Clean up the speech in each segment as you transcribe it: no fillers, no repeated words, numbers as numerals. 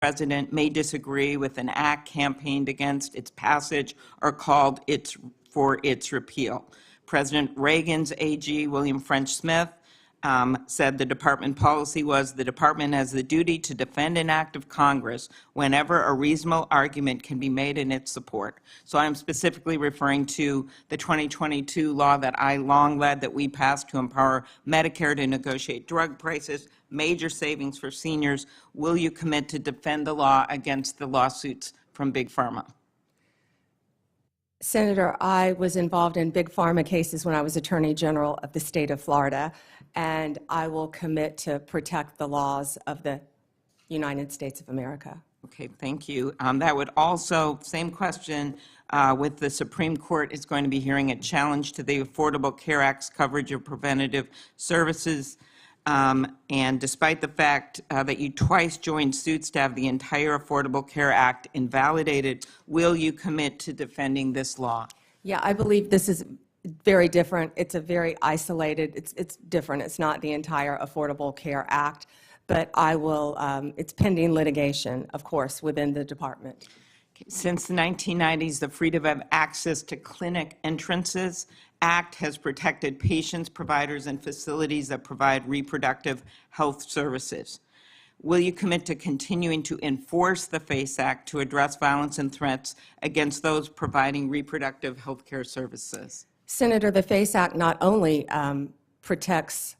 President may disagree with an act campaigned against its passage or called for its repeal. President Reagan's AG, William French Smith, said the department policy was the department has the duty to defend an act of Congress whenever a reasonable argument can be made in its support. So I'm specifically referring to the 2022 law that I long led that we passed to empower Medicare to negotiate drug prices, major savings for seniors. Will you commit to defend the law against the lawsuits from Big Pharma? Senator, I was involved in Big Pharma cases when I was Attorney General of the state of Florida, and I will commit to protect the laws of the United States of America. Okay, thank you. That would also, same question, with the Supreme Court is going to be hearing a challenge to the Affordable Care Act's coverage of preventative services. And despite the fact that you twice joined suits to have the entire Affordable Care Act invalidated, will you commit to defending this law? Yeah, I believe this is very different. It's a very isolated, it's different. It's not the entire Affordable Care Act, but I will, it's pending litigation, of course, within the department. Since the 1990s, the Freedom of Access to Clinic Entrances Act has protected patients, providers, and facilities that provide reproductive health services. Will you commit to continuing to enforce the FISA Act to address violence and threats against those providing reproductive health care services? Senator, the FISA Act not only protects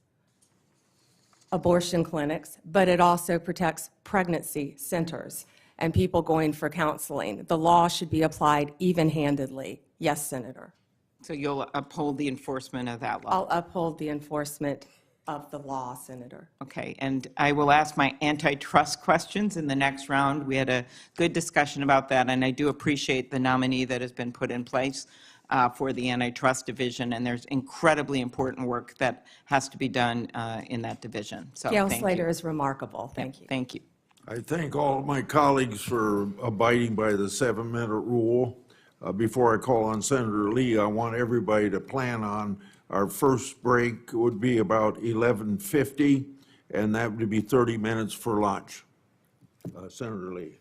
abortion clinics, but it also protects pregnancy centers and people going for counseling. The law should be applied even-handedly. Yes, Senator. So you'll uphold the enforcement of that law? I'll uphold the enforcement of the law, Senator. Okay, and I will ask my antitrust questions in the next round. We had a good discussion about that, and I do appreciate the nominee that has been put in place for the Antitrust Division, and there's incredibly important work that has to be done in that division. So Gail Slater is remarkable. Thank you. Thank you. I thank all of my colleagues for abiding by the 7-minute rule. Before I call on Senator Lee, I want everybody to plan on our first break would be about 11:50, and that would be 30 minutes for lunch. Senator Lee.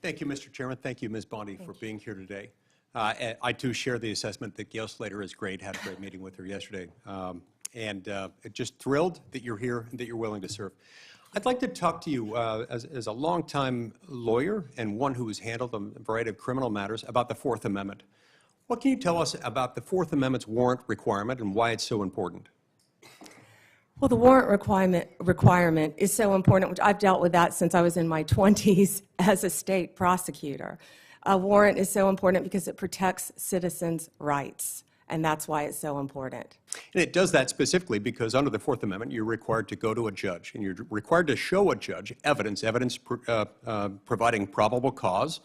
Thank you, Mr. Chairman. Thank you, Ms. Bondi, for being here today. I, too, share the assessment that Gail Slater is great. Had a great meeting with her yesterday. And just thrilled that you're here and that you're willing to serve. I'd like to talk to you as a longtime lawyer and one who has handled a variety of criminal matters about the Fourth Amendment. What can you tell us about the Fourth Amendment's warrant requirement and why it's so important? Well, the warrant requirement is so important, which I've dealt with that since I was in my 20s as a state prosecutor. A warrant is so important because it protects citizens' rights, and that's why it's so important. And it does that specifically because under the Fourth Amendment, you're required to go to a judge, and you're required to show a judge evidence providing probable cause,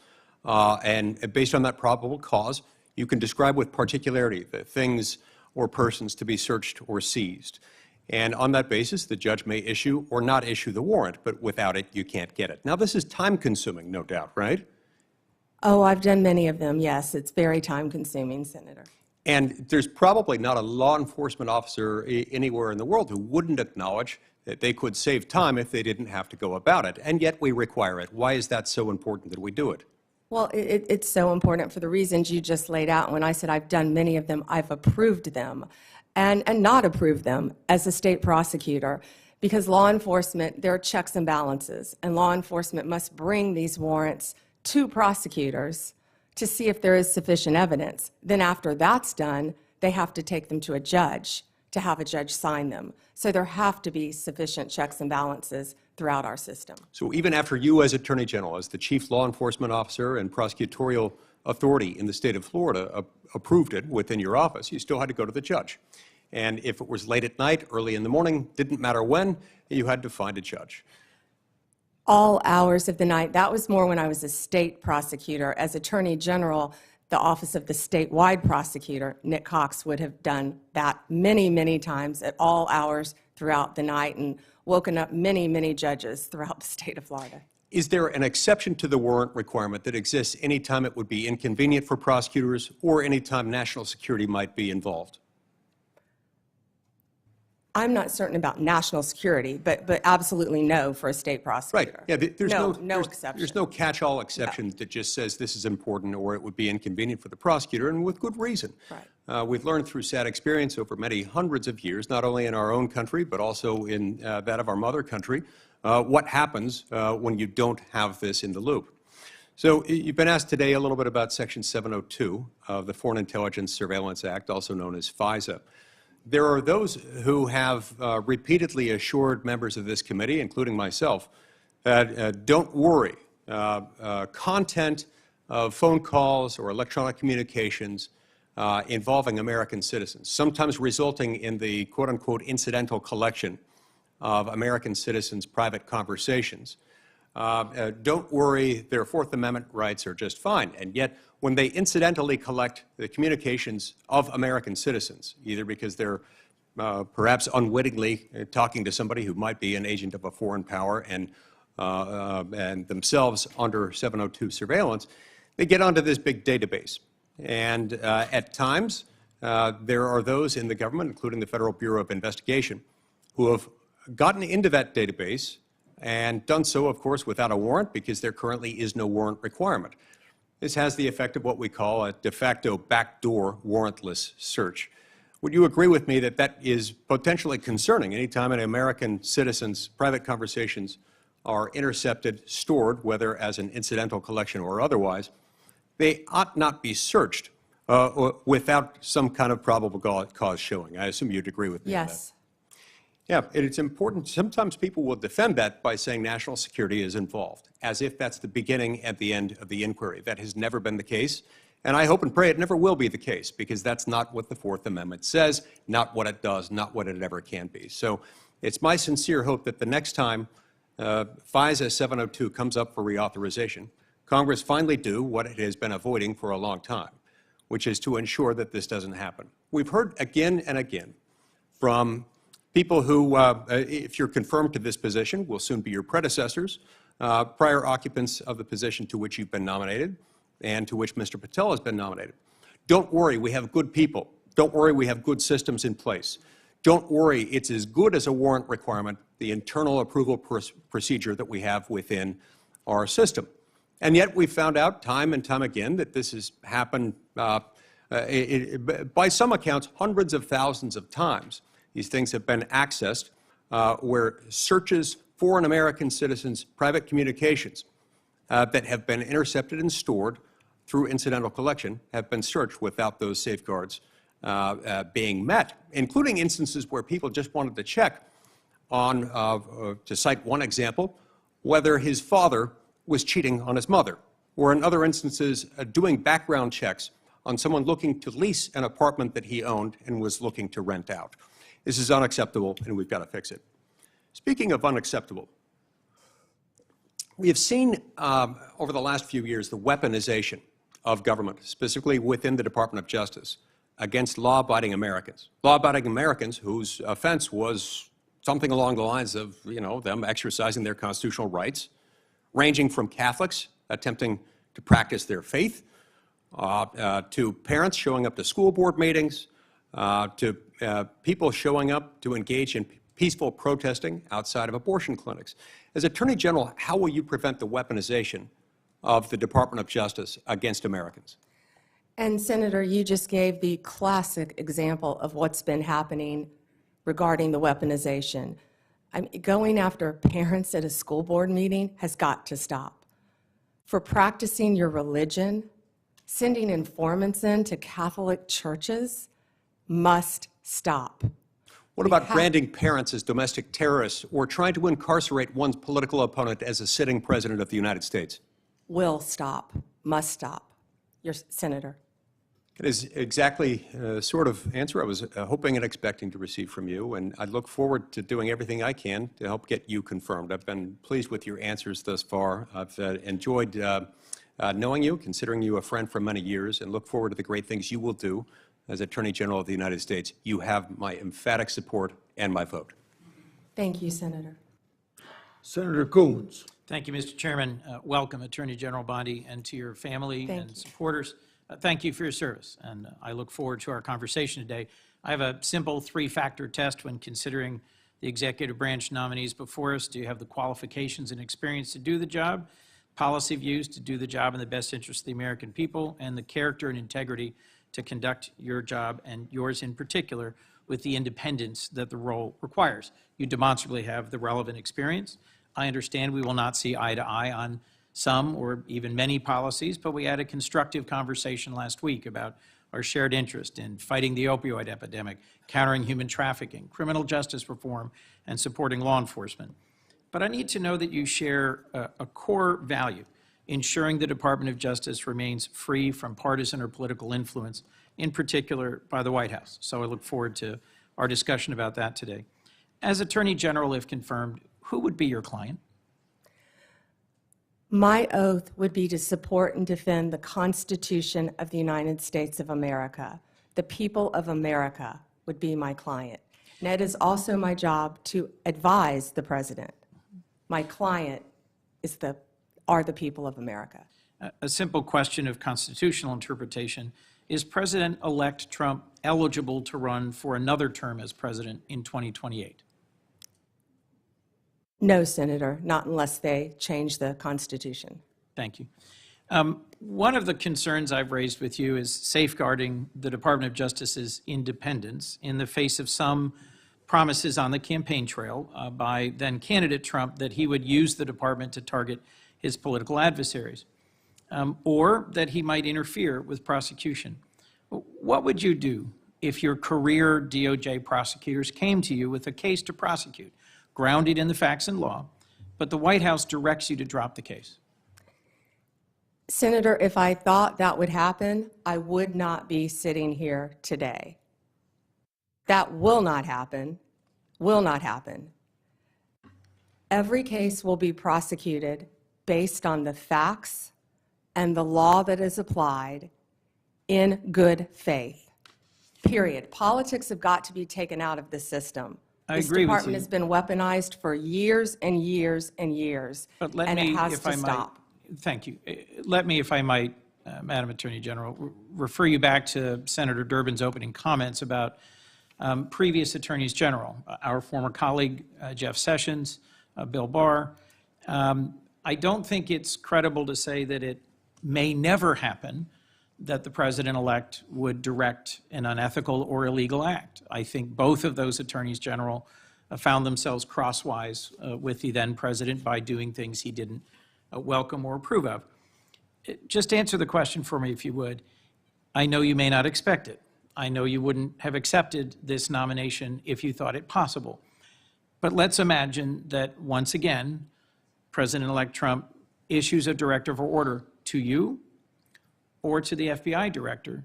and based on that probable cause, you can describe with particularity the things or persons to be searched or seized. And on that basis, the judge may issue or not issue the warrant, but without it, you can't get it. Now, this is time-consuming, no doubt, right? Oh, I've done many of them, yes. It's very time-consuming, Senator. And there's probably not a law enforcement officer anywhere in the world who wouldn't acknowledge that they could save time if they didn't have to go about it, and yet we require it. Why is that so important that we do it? Well, it's so important for the reasons you just laid out. When I said I've done many of them, I've approved them and not approved them as a state prosecutor, because law enforcement, there are checks and balances, and law enforcement must bring these warrants to prosecutors to see if there is sufficient evidence. Then after that's done, they have to take them to a judge to have a judge sign them. So there have to be sufficient checks and balances throughout our system. So even after you as Attorney General, as the chief law enforcement officer and prosecutorial authority in the state of Florida approved it within your office, you still had to go to the judge. And if it was late at night, early in the morning, didn't matter when, you had to find a judge. All hours of the night. That was more when I was a state prosecutor. As Attorney General, the office of the statewide prosecutor, Nick Cox, would have done that many, many times at all hours throughout the night and woken up many, many judges throughout the state of Florida. Is there an exception to the warrant requirement that exists anytime it would be inconvenient for prosecutors or anytime national security might be involved? I'm not certain about national security, but absolutely no for a state Right. prosecutor. Yeah, there's no exception. There's no catch-all exception that just says this is important or it would be inconvenient for the prosecutor, and with good reason. Right. We've learned through sad experience over many hundreds of years, not only in our own country, but also in that of our mother country, what happens when you don't have this in the loop. So you've been asked today a little bit about Section 702 of the Foreign Intelligence Surveillance Act, also known as FISA. There are those who have repeatedly assured members of this committee, including myself, that don't worry, content of phone calls or electronic communications involving American citizens, sometimes resulting in the quote-unquote incidental collection of American citizens' private conversations. Don't worry, their Fourth Amendment rights are just fine. And yet, when they incidentally collect the communications of American citizens, either because they're perhaps unwittingly talking to somebody who might be an agent of a foreign power and themselves under 702 surveillance, they get onto this big database. And at times, there are those in the government, including the Federal Bureau of Investigation, who have gotten into that database and done so, of course, without a warrant, because there currently is no warrant requirement. This has the effect of what we call a de facto backdoor warrantless search. Would you agree with me that that is potentially concerning anytime an American citizen's private conversations are intercepted, stored, whether as an incidental collection or otherwise? They ought not be searched without some kind of probable cause showing. I assume you'd agree with me on that. Yes. Yeah, and it's important. Sometimes people will defend that by saying national security is involved, as if that's the beginning and the end of the inquiry. That has never been the case, and I hope and pray it never will be the case, because that's not what the Fourth Amendment says, not what it does, not what it ever can be. So it's my sincere hope that the next time FISA 702 comes up for reauthorization, Congress finally do what it has been avoiding for a long time, which is to ensure that this doesn't happen. We've heard again and again from people who, if you're confirmed to this position, will soon be your predecessors, prior occupants of the position to which you've been nominated and to which Mr. Patel has been nominated. Don't worry, we have good people. Don't worry, we have good systems in place. Don't worry, it's as good as a warrant requirement, the internal approval procedure that we have within our system. And yet we found out time and time again that this has happened, by some accounts, hundreds of thousands of times. These things have been accessed where searches for an American citizen's private communications that have been intercepted and stored through incidental collection have been searched without those safeguards being met, including instances where people just wanted to check on, to cite one example, whether his father was cheating on his mother, or in other instances, doing background checks on someone looking to lease an apartment that he owned and was looking to rent out. This is unacceptable, and we've got to fix it. Speaking of unacceptable, we have seen over the last few years the weaponization of government, specifically within the Department of Justice, against law-abiding Americans. Law-abiding Americans whose offense was something along the lines of, them exercising their constitutional rights, ranging from Catholics attempting to practice their faith, to parents showing up to school board meetings, to people showing up to engage in peaceful protesting outside of abortion clinics. As Attorney General, how will you prevent the weaponization of the Department of Justice against Americans? And Senator, you just gave the classic example of what's been happening regarding the weaponization. Going after parents at a school board meeting has got to stop. For practicing your religion, sending informants in to Catholic churches must stop. What about branding parents as domestic terrorists or trying to incarcerate one's political opponent as a sitting president of the United States? Will stop, must stop. Your Senator. It is exactly the sort of answer I was hoping and expecting to receive from you, and I look forward to doing everything I can to help get you confirmed. I've been pleased with your answers thus far. I've enjoyed knowing you, considering you a friend for many years, and look forward to the great things you will do as Attorney General of the United States. You have my emphatic support and my vote. Thank you, Senator. Senator Coons. Thank you, Mr. Chairman. Welcome, Attorney General Bondi, and to your family and supporters. Thank you for your service, and I look forward to our conversation today. I have a simple three-factor test when considering the executive branch nominees before us. Do you have the qualifications and experience to do the job, policy views to do the job in the best interest of the American people, and the character and integrity to conduct your job, and yours in particular, with the independence that the role requires? You demonstrably have the relevant experience. I understand we will not see eye to eye on some or even many policies, but we had a constructive conversation last week about our shared interest in fighting the opioid epidemic, countering human trafficking, criminal justice reform, and supporting law enforcement. But I need to know that you share a core value, ensuring the Department of Justice remains free from partisan or political influence, in particular by the White House. So I look forward to our discussion about that today. As Attorney General, if confirmed, who would be your client? My oath would be to support and defend the Constitution of the United States of America. The people of America would be my client. And it is also my job to advise the president. My client are the people of America. A simple question of constitutional interpretation. Is President-elect Trump eligible to run for another term as president in 2028? No, Senator, not unless they change the Constitution. Thank you. One of the concerns I've raised with you is safeguarding the Department of Justice's independence in the face of some promises on the campaign trail by then-candidate Trump that he would use the department to target his political adversaries, or that he might interfere with prosecution. What would you do if your career DOJ prosecutors came to you with a case to prosecute, grounded in the facts and law, but the White House directs you to drop the case? Senator, if I thought that would happen, I would not be sitting here today. That will not happen, will not happen. Every case will be prosecuted based on the facts and the law that is applied in good faith, period. Politics have got to be taken out of the system. I This agree with department you. has been weaponized for years and years and years, But let and me, it has if to I stop. might, thank you. Let me, if I might, Madam Attorney General, refer you back to Senator Durbin's opening comments about previous attorneys general, our former colleague Jeff Sessions, Bill Barr. I don't think it's credible to say that it may never happen that the president-elect would direct an unethical or illegal act. I think both of those attorneys general found themselves crosswise with the then president by doing things he didn't welcome or approve of. Just answer the question for me, if you would. I know you may not expect it. I know you wouldn't have accepted this nomination if you thought it possible. But let's imagine that once again, President-elect Trump issues a directive or order to you or to the FBI director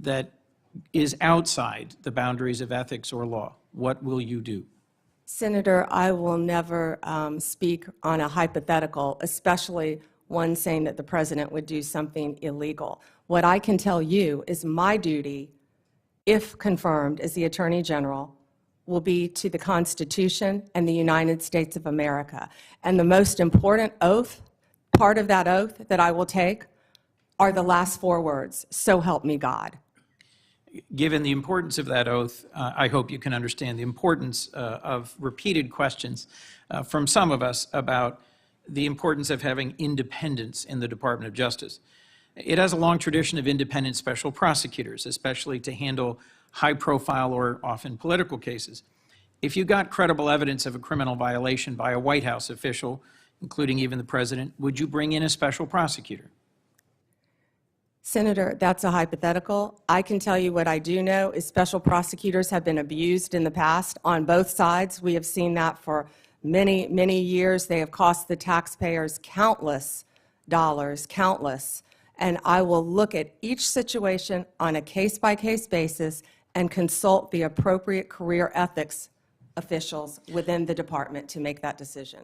that is outside the boundaries of ethics or law. What will you do? Senator, I will never speak on a hypothetical, especially one saying that the president would do something illegal. What I can tell you is my duty, if confirmed as the Attorney General, will be to the Constitution and the United States of America. And the most important oath, part of that oath that I will take, are the last four words, "So help me God." Given the importance of that oath, I hope you can understand the importance of repeated questions from some of us about the importance of having independence in the Department of Justice. It has a long tradition of independent special prosecutors, especially to handle high-profile or often political cases. If you got credible evidence of a criminal violation by a White House official, including even the president, would you bring in a special prosecutor? Senator, that's a hypothetical. I can tell you what I do know is special prosecutors have been abused in the past on both sides. We have seen that for many, many years. They have cost the taxpayers countless dollars, countless. And I will look at each situation on a case-by-case basis and consult the appropriate career ethics officials within the department to make that decision.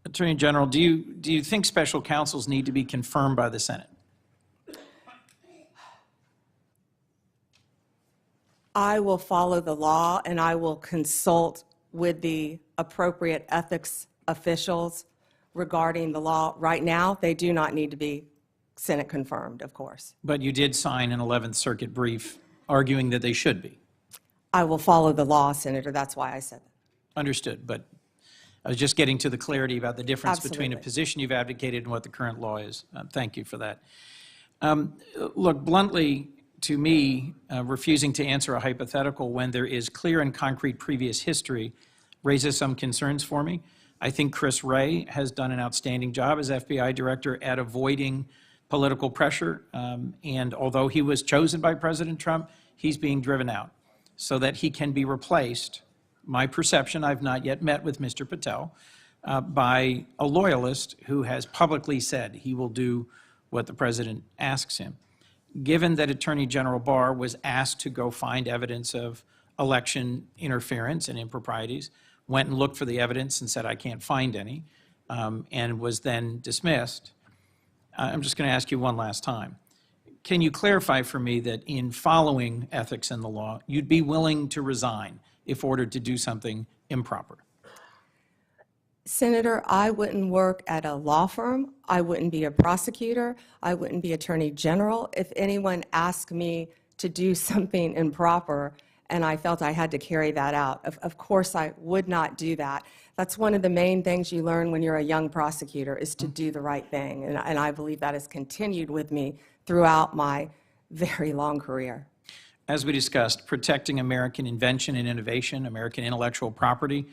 Attorney General, do you think special counsels need to be confirmed by the Senate? I will follow the law and I will consult with the appropriate ethics officials regarding the law. Right now, they do not need to be Senate confirmed, of course. But you did sign an 11th Circuit brief arguing that they should be. I will follow the law, Senator. That's why I said that. Understood, but I was just getting to the clarity about the difference between a Absolutely. position you've advocated and what the current law is. Thank you for that. Look, bluntly, to me, refusing to answer a hypothetical when there is clear and concrete previous history raises some concerns for me. I think Chris Wray has done an outstanding job as FBI director at avoiding political pressure, and although he was chosen by President Trump, he's being driven out so that he can be replaced. My perception, I've not yet met with Mr. Patel, by a loyalist who has publicly said he will do what the president asks him. Given that Attorney General Barr was asked to go find evidence of election interference and improprieties, went and looked for the evidence and said, I can't find any, and was then dismissed, I'm just going to ask you one last time. Can you clarify for me that in following ethics and the law, you'd be willing to resign if ordered to do something improper? Senator, I wouldn't work at a law firm. I wouldn't be a prosecutor. I wouldn't be attorney general. If anyone asked me to do something improper and I felt I had to carry that out, of course I would not do that. That's one of the main things you learn when you're a young prosecutor, is to do the right thing. And I believe that has continued with me throughout my very long career. As we discussed, protecting American invention and innovation, American intellectual property,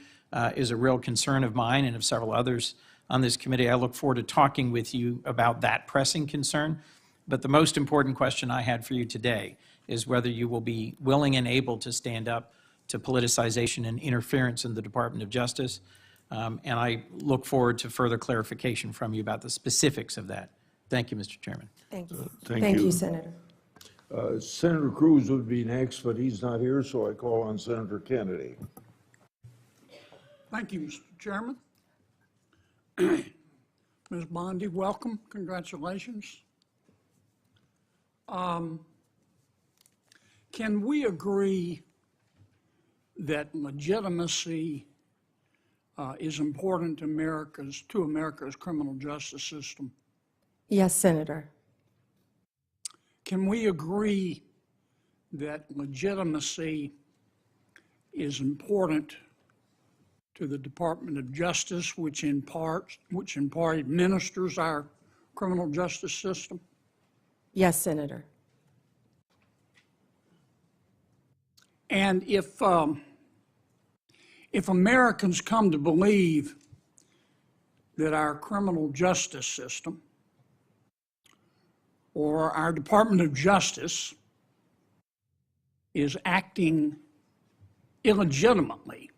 is a real concern of mine and of several others on this committee. I look forward to talking with you about that pressing concern. But the most important question I had for you today is whether you will be willing and able to stand up to politicization and interference in the Department of Justice. And I look forward to further clarification from you about the specifics of that. Thank you, Mr. Chairman. Thank you. Thank you. Senator. Senator Cruz would be next, but he's not here, so I call on Senator Kennedy. Thank you, Mr. Chairman. Ms. Bondi, welcome. Congratulations. Can we agree that legitimacy is important to America's criminal justice system? Yes, Senator. Can we agree that legitimacy is important to the Department of Justice, which in part administers our criminal justice system? Yes, Senator. And if Americans come to believe that our criminal justice system or our Department of Justice is acting illegitimately,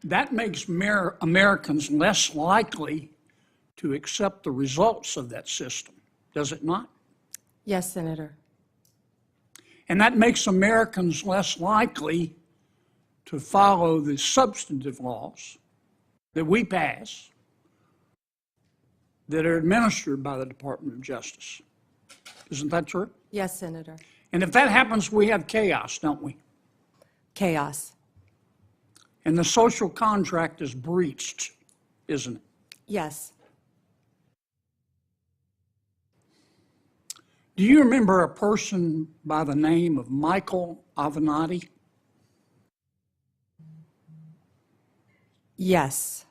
that makes Americans less likely to accept the results of that system, does it not? Yes, Senator. And that makes Americans less likely to follow the substantive laws that we pass that are administered by the Department of Justice. Isn't that true? Yes, Senator. And if that happens, we have chaos, don't we? Chaos. And the social contract is breached, isn't it? Yes. Do you remember a person by the name of Michael Avenatti? Yes.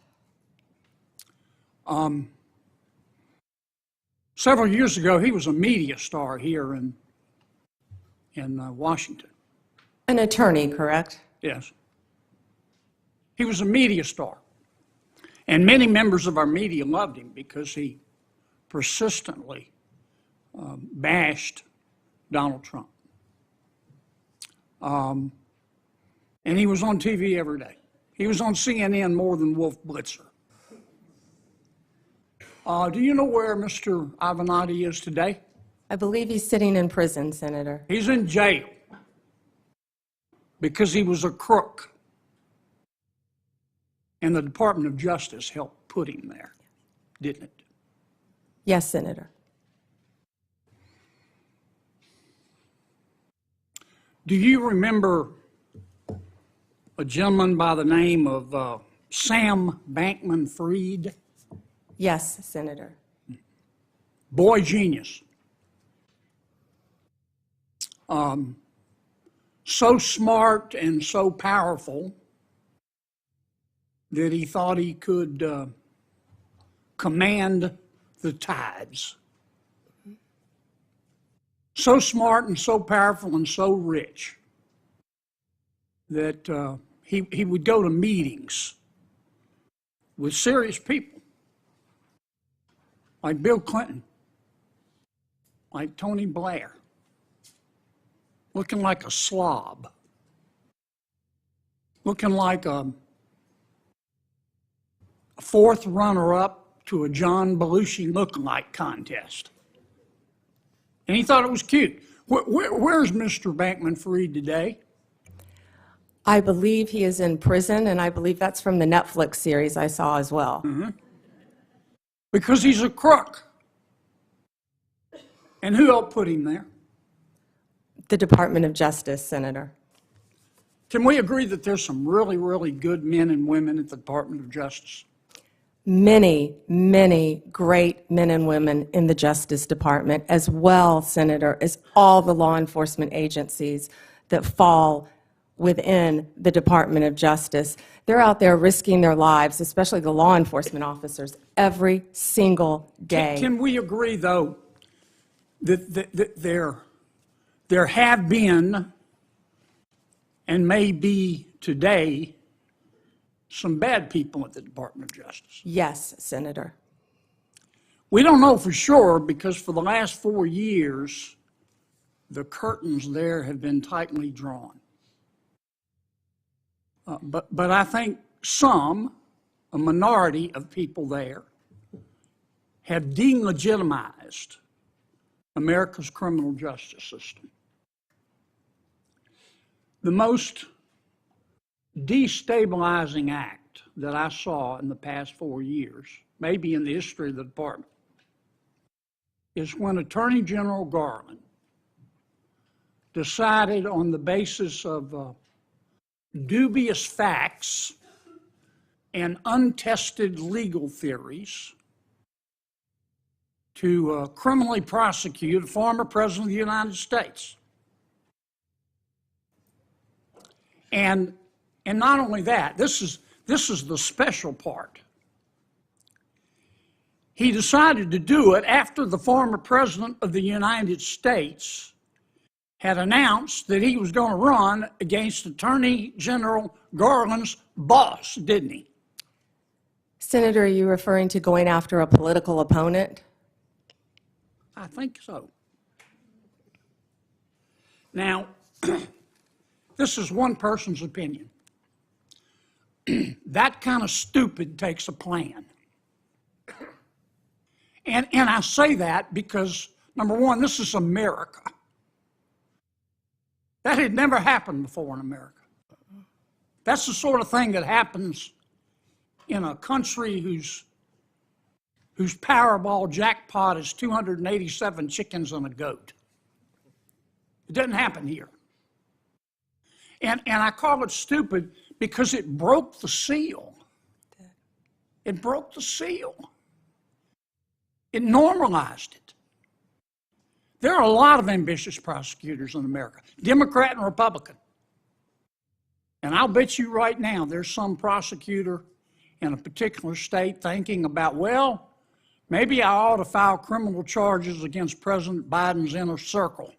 Several years ago, he was a media star here in Washington. An attorney, correct? Yes. He was a media star. And many members of our media loved him because he persistently bashed Donald Trump. And he was on TV every day. He was on CNN more than Wolf Blitzer. Do you know where Mr. Avenatti is today? I believe he's sitting in prison, Senator. He's in jail because he was a crook. And the Department of Justice helped put him there, didn't it? Yes, Senator. Do you remember a gentleman by the name of Sam Bankman-Fried? Yes, Senator. Boy genius. So smart and so powerful that he thought he could command the tides. So smart and so powerful and so rich that he would go to meetings with serious people like Bill Clinton, like Tony Blair, looking like a slob, looking like a fourth runner-up to a John Belushi lookalike contest. And he thought it was cute. Where's Mr. Bankman-Fried today? I believe he is in prison, and I believe that's from the Netflix series I saw as well. Because he's a crook. And who helped put him there? The Department of Justice, Senator. Can we agree that there's some really, really good men and women at the Department of Justice? Many, many great men and women in the Justice Department, as well, Senator, as all the law enforcement agencies that fall within the Department of Justice. They're out there risking their lives, especially the law enforcement officers, every single day. Can we agree, though, that there have been and may be today some bad people at the Department of Justice? Yes, Senator. We don't know for sure because for the last 4 years, the curtains there have been tightly drawn. But I think a minority of people there, have delegitimized America's criminal justice system. The most destabilizing act that I saw in the past 4 years, maybe in the history of the department, is when Attorney General Garland decided on the basis of dubious facts and untested legal theories to criminally prosecute a former president of the United States. And not only that, this is the special part. He decided to do it after the former president of the United States had announced that he was going to run against Attorney General Garland's boss, didn't he? Senator, are you referring to going after a political opponent? I think so. Now, this is one person's opinion. That kind of stupid takes a plan. And I say that because, number one, this is America. That had never happened before in America. That's the sort of thing that happens in a country whose Powerball jackpot is 287 chickens and a goat. It doesn't happen here. And I call it stupid because it broke the seal. It broke the seal. It normalized it. There are a lot of ambitious prosecutors in America, Democrat and Republican. And I'll bet you right now there's some prosecutor in a particular state thinking about, well, maybe I ought to file criminal charges against President Biden's inner circle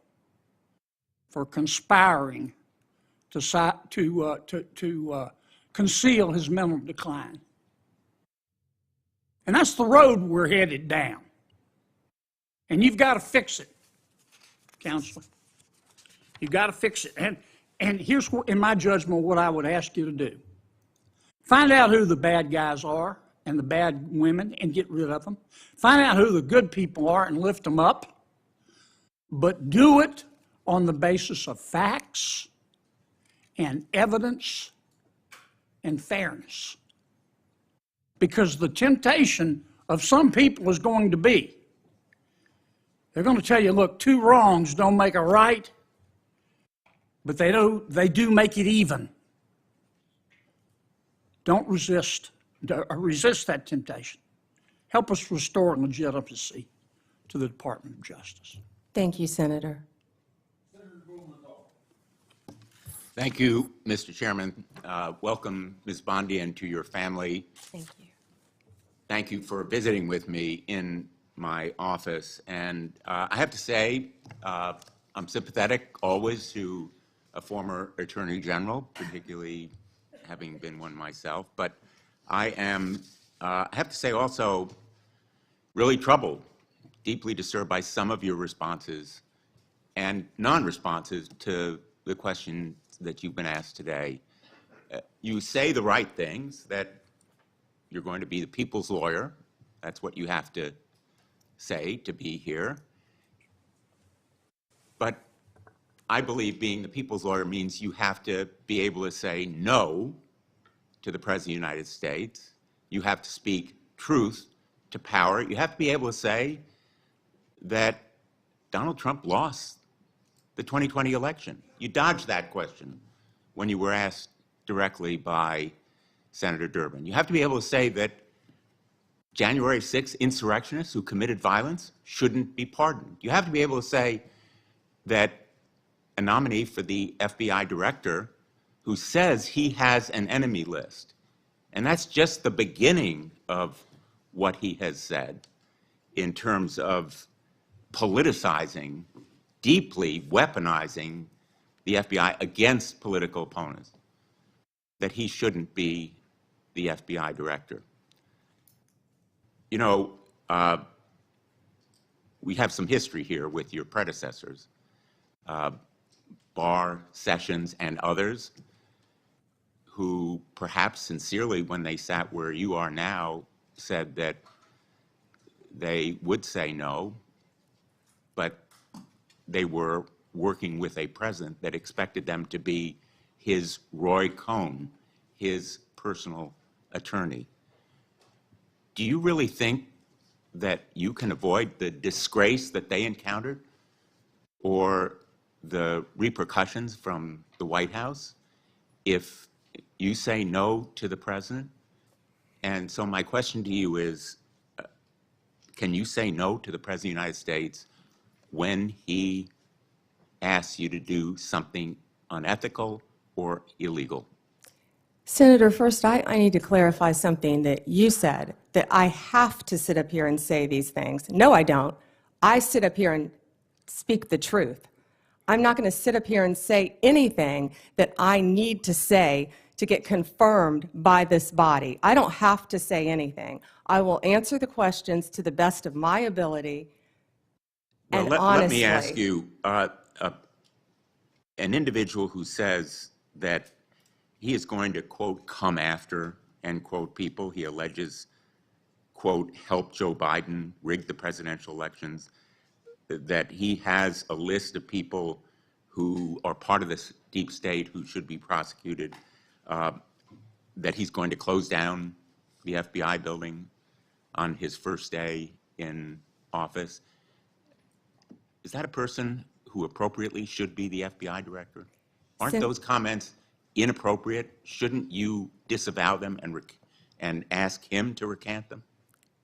for conspiring to conceal his mental decline. And that's the road we're headed down. And you've got to fix it, Counselor. You've got to fix it. And here's, in my judgment, what I would ask you to do. Find out who the bad guys are and the bad women and get rid of them. Find out who the good people are and lift them up. But do it on the basis of facts and evidence and fairness. Because the temptation of some people is going to be, they're going to tell you, look, two wrongs don't make a right, but they do make it even. Don't resist that temptation. Help us restore legitimacy to the Department of Justice. Thank you, Senator. Thank you, Mr. Chairman. Welcome, Ms. Bondi, and to your family. Thank you. Thank you for visiting with me in my office. And I have to say, I'm sympathetic always to a former Attorney General, particularly having been one myself. But I am, I have to say also, really troubled, deeply disturbed by some of your responses and non-responses to the question that you've been asked today. You say the right things, that you're going to be the people's lawyer. That's what you have to say to be here. But I believe being the people's lawyer means you have to be able to say no to the President of the United States. You have to speak truth to power. You have to be able to say that Donald Trump lost the 2020 election. You dodged that question when you were asked directly by Senator Durbin. You have to be able to say that January 6th insurrectionists who committed violence shouldn't be pardoned. You have to be able to say that a nominee for the FBI director who says he has an enemy list, and that's just the beginning of what he has said in terms of politicizing, deeply weaponizing the FBI against political opponents, that he shouldn't be the FBI director. You know, we have some history here with your predecessors, Barr, Sessions, and others, who perhaps sincerely, when they sat where you are now, said that they would say no, but they were working with a president that expected them to be his Roy Cohn, his personal attorney. Do you really think that you can avoid the disgrace that they encountered or the repercussions from the White House if you say no to the president? And so my question to you is, can you say no to the President of the United States when he asks you to do something unethical or illegal? Senator, first, I need to clarify something that you said, that I have to sit up here and say these things. No, I don't. I sit up here and speak the truth. I'm not going to sit up here and say anything that I need to say to get confirmed by this body. I don't have to say anything. I will answer the questions to the best of my ability and Well, honestly. let me ask you, an individual who says that he is going to, quote, come after, end quote, people he alleges, quote, help Joe Biden rig the presidential elections, that he has a list of people who are part of this deep state who should be prosecuted, that he's going to close down the FBI building on his first day in office. Is that a person who appropriately should be the FBI director? Aren't those comments inappropriate? Shouldn't you disavow them and ask him to recant them?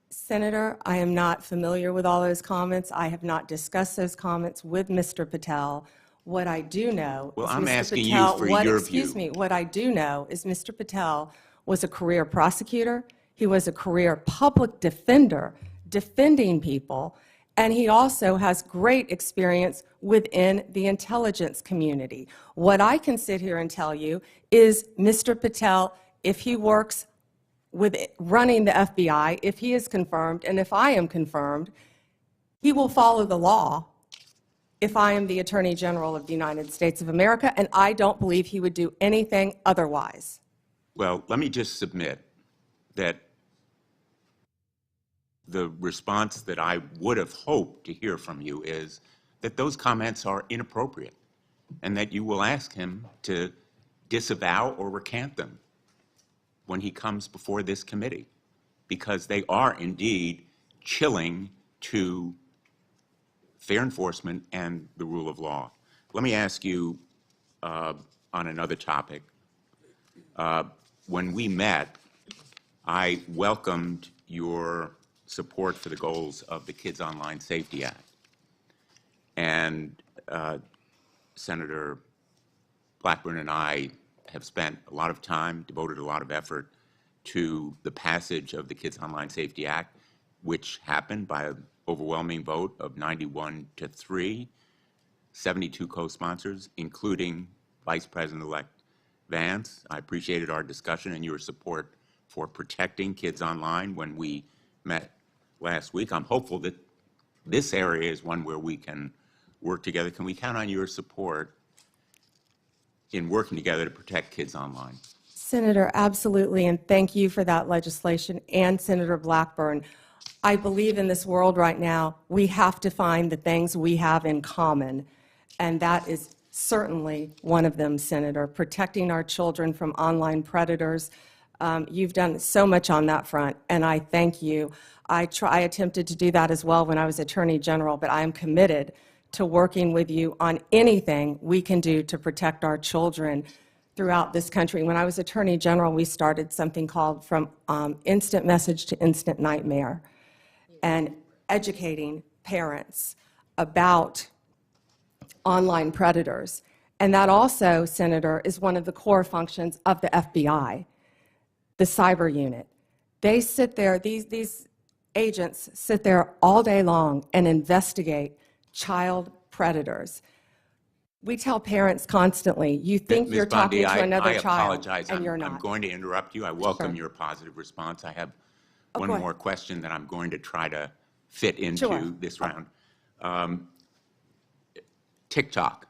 Senator, I am not familiar with all those comments. I have not discussed those comments with Mr. Patel. What I do know Well, is I'm Mr. asking you Patel, for your excuse view. me, what I do know is Mr. Patel was a career prosecutor. He was a career public defender defending people, and he also has great experience within the intelligence community. What I can sit here and tell you is Mr. Patel, if he works with running the FBI, if he is confirmed, and if I am confirmed, he will follow the law if I am the Attorney General of the United States of America, and I don't believe he would do anything otherwise. Well, let me just submit that the response that I would have hoped to hear from you is that those comments are inappropriate and that you will ask him to disavow or recant them when he comes before this committee, because they are indeed chilling to fair enforcement and the rule of law. Let me ask you on another topic. When we met, I welcomed your support for the goals of the Kids Online Safety Act. And Senator Blackburn and I have spent a lot of time, devoted a lot of effort to the passage of the Kids Online Safety Act, which happened by an overwhelming vote of 91-3, 72 co-sponsors, including Vice President-elect Vance. I appreciated our discussion and your support for protecting kids online when we met last week. I'm hopeful that this area is one where we can work together. Can we count on your support in working together to protect kids online? Senator, absolutely, and thank you for that legislation, and Senator Blackburn. I believe in this world right now, we have to find the things we have in common, and that is certainly one of them, Senator, protecting our children from online predators. You've done so much on that front, and I thank you. I attempted to do that as well when I was Attorney General, but I am committed to working with you on anything we can do to protect our children throughout this country. When I was Attorney General, we started something called From Instant Message to Instant Nightmare, and educating parents about online predators. And that also, Senator, is one of the core functions of the FBI, the cyber unit. They sit there, these agents sit there all day long and investigate child predators. We tell parents constantly, you think you're talking to another child, I apologize. and you're not. I'm going to interrupt you. I welcome Sure. your positive response. I have Oh, one go ahead. more question that I'm going to try to fit into Sure. this round. TikTok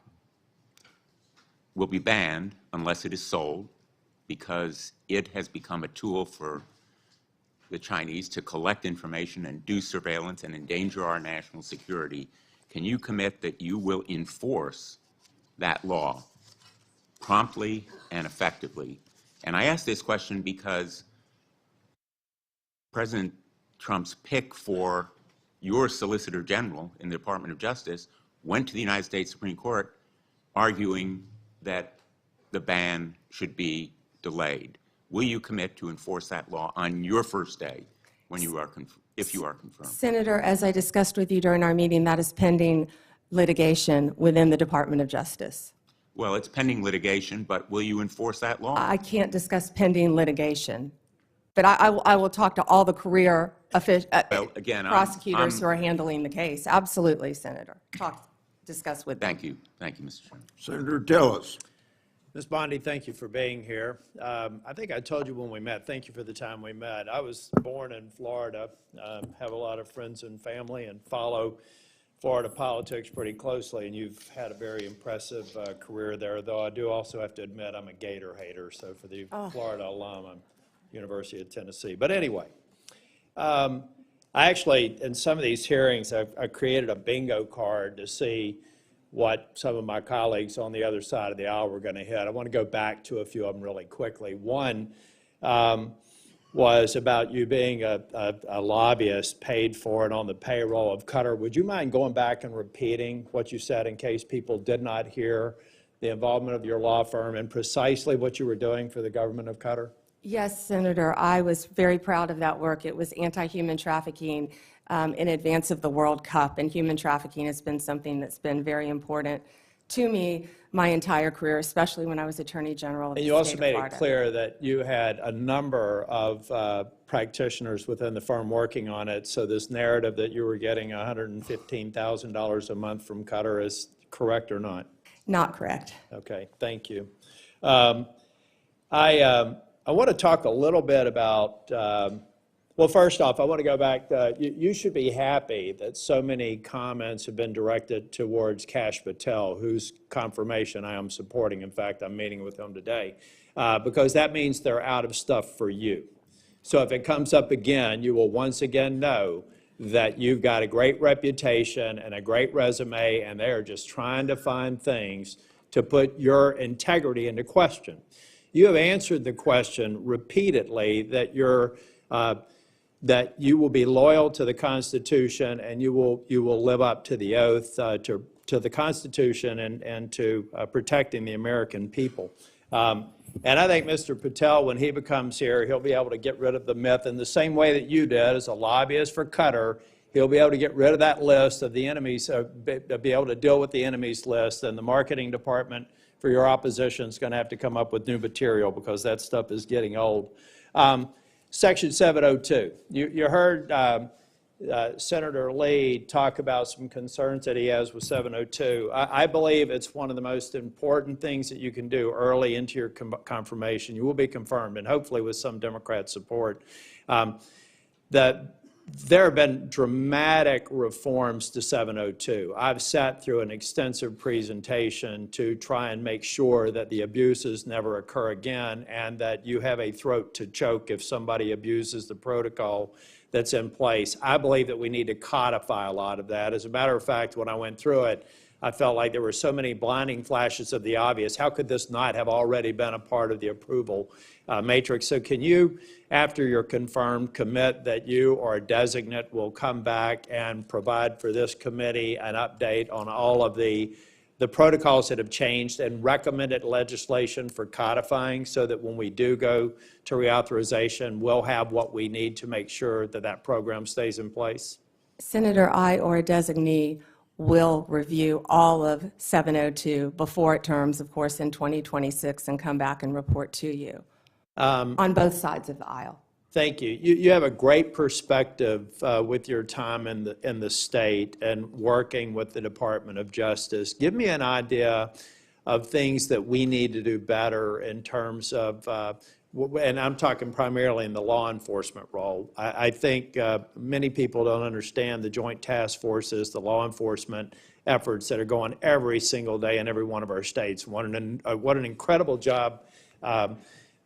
will be banned unless it is sold because it has become a tool for the Chinese to collect information and do surveillance and endanger our national security. Can you commit that you will enforce that law promptly and effectively? And I ask this question because President Trump's pick for your Solicitor General in the Department of Justice went to the United States Supreme Court arguing that the ban should be delayed. Will you commit to enforce that law on your first day when you are if you are confirmed? Senator, as I discussed with you during our meeting, that is pending litigation within the Department of Justice. Well, it's pending litigation, but will you enforce that law? I can't discuss pending litigation, but I will talk to all the career Well, again, prosecutors who are handling the case. Absolutely, Senator. Discuss with them. Thank you. Thank you, Mr. Chairman. Senator Tillis. Ms. Bondi, thank you for being here. I think I told you when we met, thank you for the time we met. I was born in Florida, have a lot of friends and family, and follow Florida politics pretty closely, and you've had a very impressive career there, though I do also have to admit I'm a Gator hater, so for the Florida alum, I'm University of Tennessee. But anyway, I actually, in some of these hearings, I created a bingo card to see what some of my colleagues on the other side of the aisle were going to hit. I want to go back to a few of them really quickly. One was about you being a lobbyist paid for and on the payroll of Qatar. Would you mind going back and repeating what you said in case people did not hear the involvement of your law firm and precisely what you were doing for the government of Qatar? Yes, Senator, I was very proud of that work. It was anti-human trafficking in advance of the World Cup, and human trafficking has been something that's been very important to me my entire career, especially when I was Attorney General of the And you also state of made Florida. it clear that you had a number of practitioners within the firm working on it, so this narrative that you were getting $115,000 a month from Qatar is correct or not? Not correct. Okay, thank you. I want to talk a little bit about, well, first off, I want to go back. You should be happy that so many comments have been directed towards Kash Patel, whose confirmation I am supporting. In fact, I'm meeting with him today, because that means they're out of stuff for you. So if it comes up again, you will once again know that you've got a great reputation and a great resume, and they are just trying to find things to put your integrity into question. You have answered the question repeatedly that that you will be loyal to the Constitution and you will live up to the oath to the Constitution and to protecting the American people. And I think Mr. Patel, when he becomes here, he'll be able to get rid of the myth in the same way that you did as a lobbyist for Qatar. He'll be able to get rid of that list of the enemies, be able to deal with the enemies list, and the marketing department for your opposition is going to have to come up with new material because that stuff is getting old. Section 702. You heard Senator Lee talk about some concerns that he has with 702. I believe it's one of the most important things that you can do early into your confirmation. You will be confirmed, and hopefully with some Democrat support. There have been dramatic reforms to 702. I've sat through an extensive presentation to try and make sure that the abuses never occur again and that you have a throat to choke if somebody abuses the protocol that's in place. I believe that we need to codify a lot of that. As a matter of fact, when I went through it, I felt like there were so many blinding flashes of the obvious. How could this not have already been a part of the approval matrix? So can you, after you're confirmed, commit that you or a designate will come back and provide for this committee an update on all of the protocols that have changed and recommended legislation for codifying so that when we do go to reauthorization, we'll have what we need to make sure that that program stays in place? Senator, I or a designee will review all of 702 before it terms, of course, in 2026 and come back and report to you on both sides of the aisle. Thank you. You have a great perspective with your time in the state and working with the Department of Justice. Give me an idea of things that we need to do better in terms of, and I'm talking primarily in the law enforcement role. I think many people don't understand the joint task forces, the law enforcement efforts that are going every single day in every one of our states. What an incredible job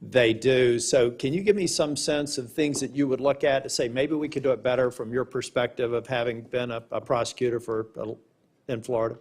they do. So can you give me some sense of things that you would look at to say maybe we could do it better from your perspective of having been a prosecutor in Florida?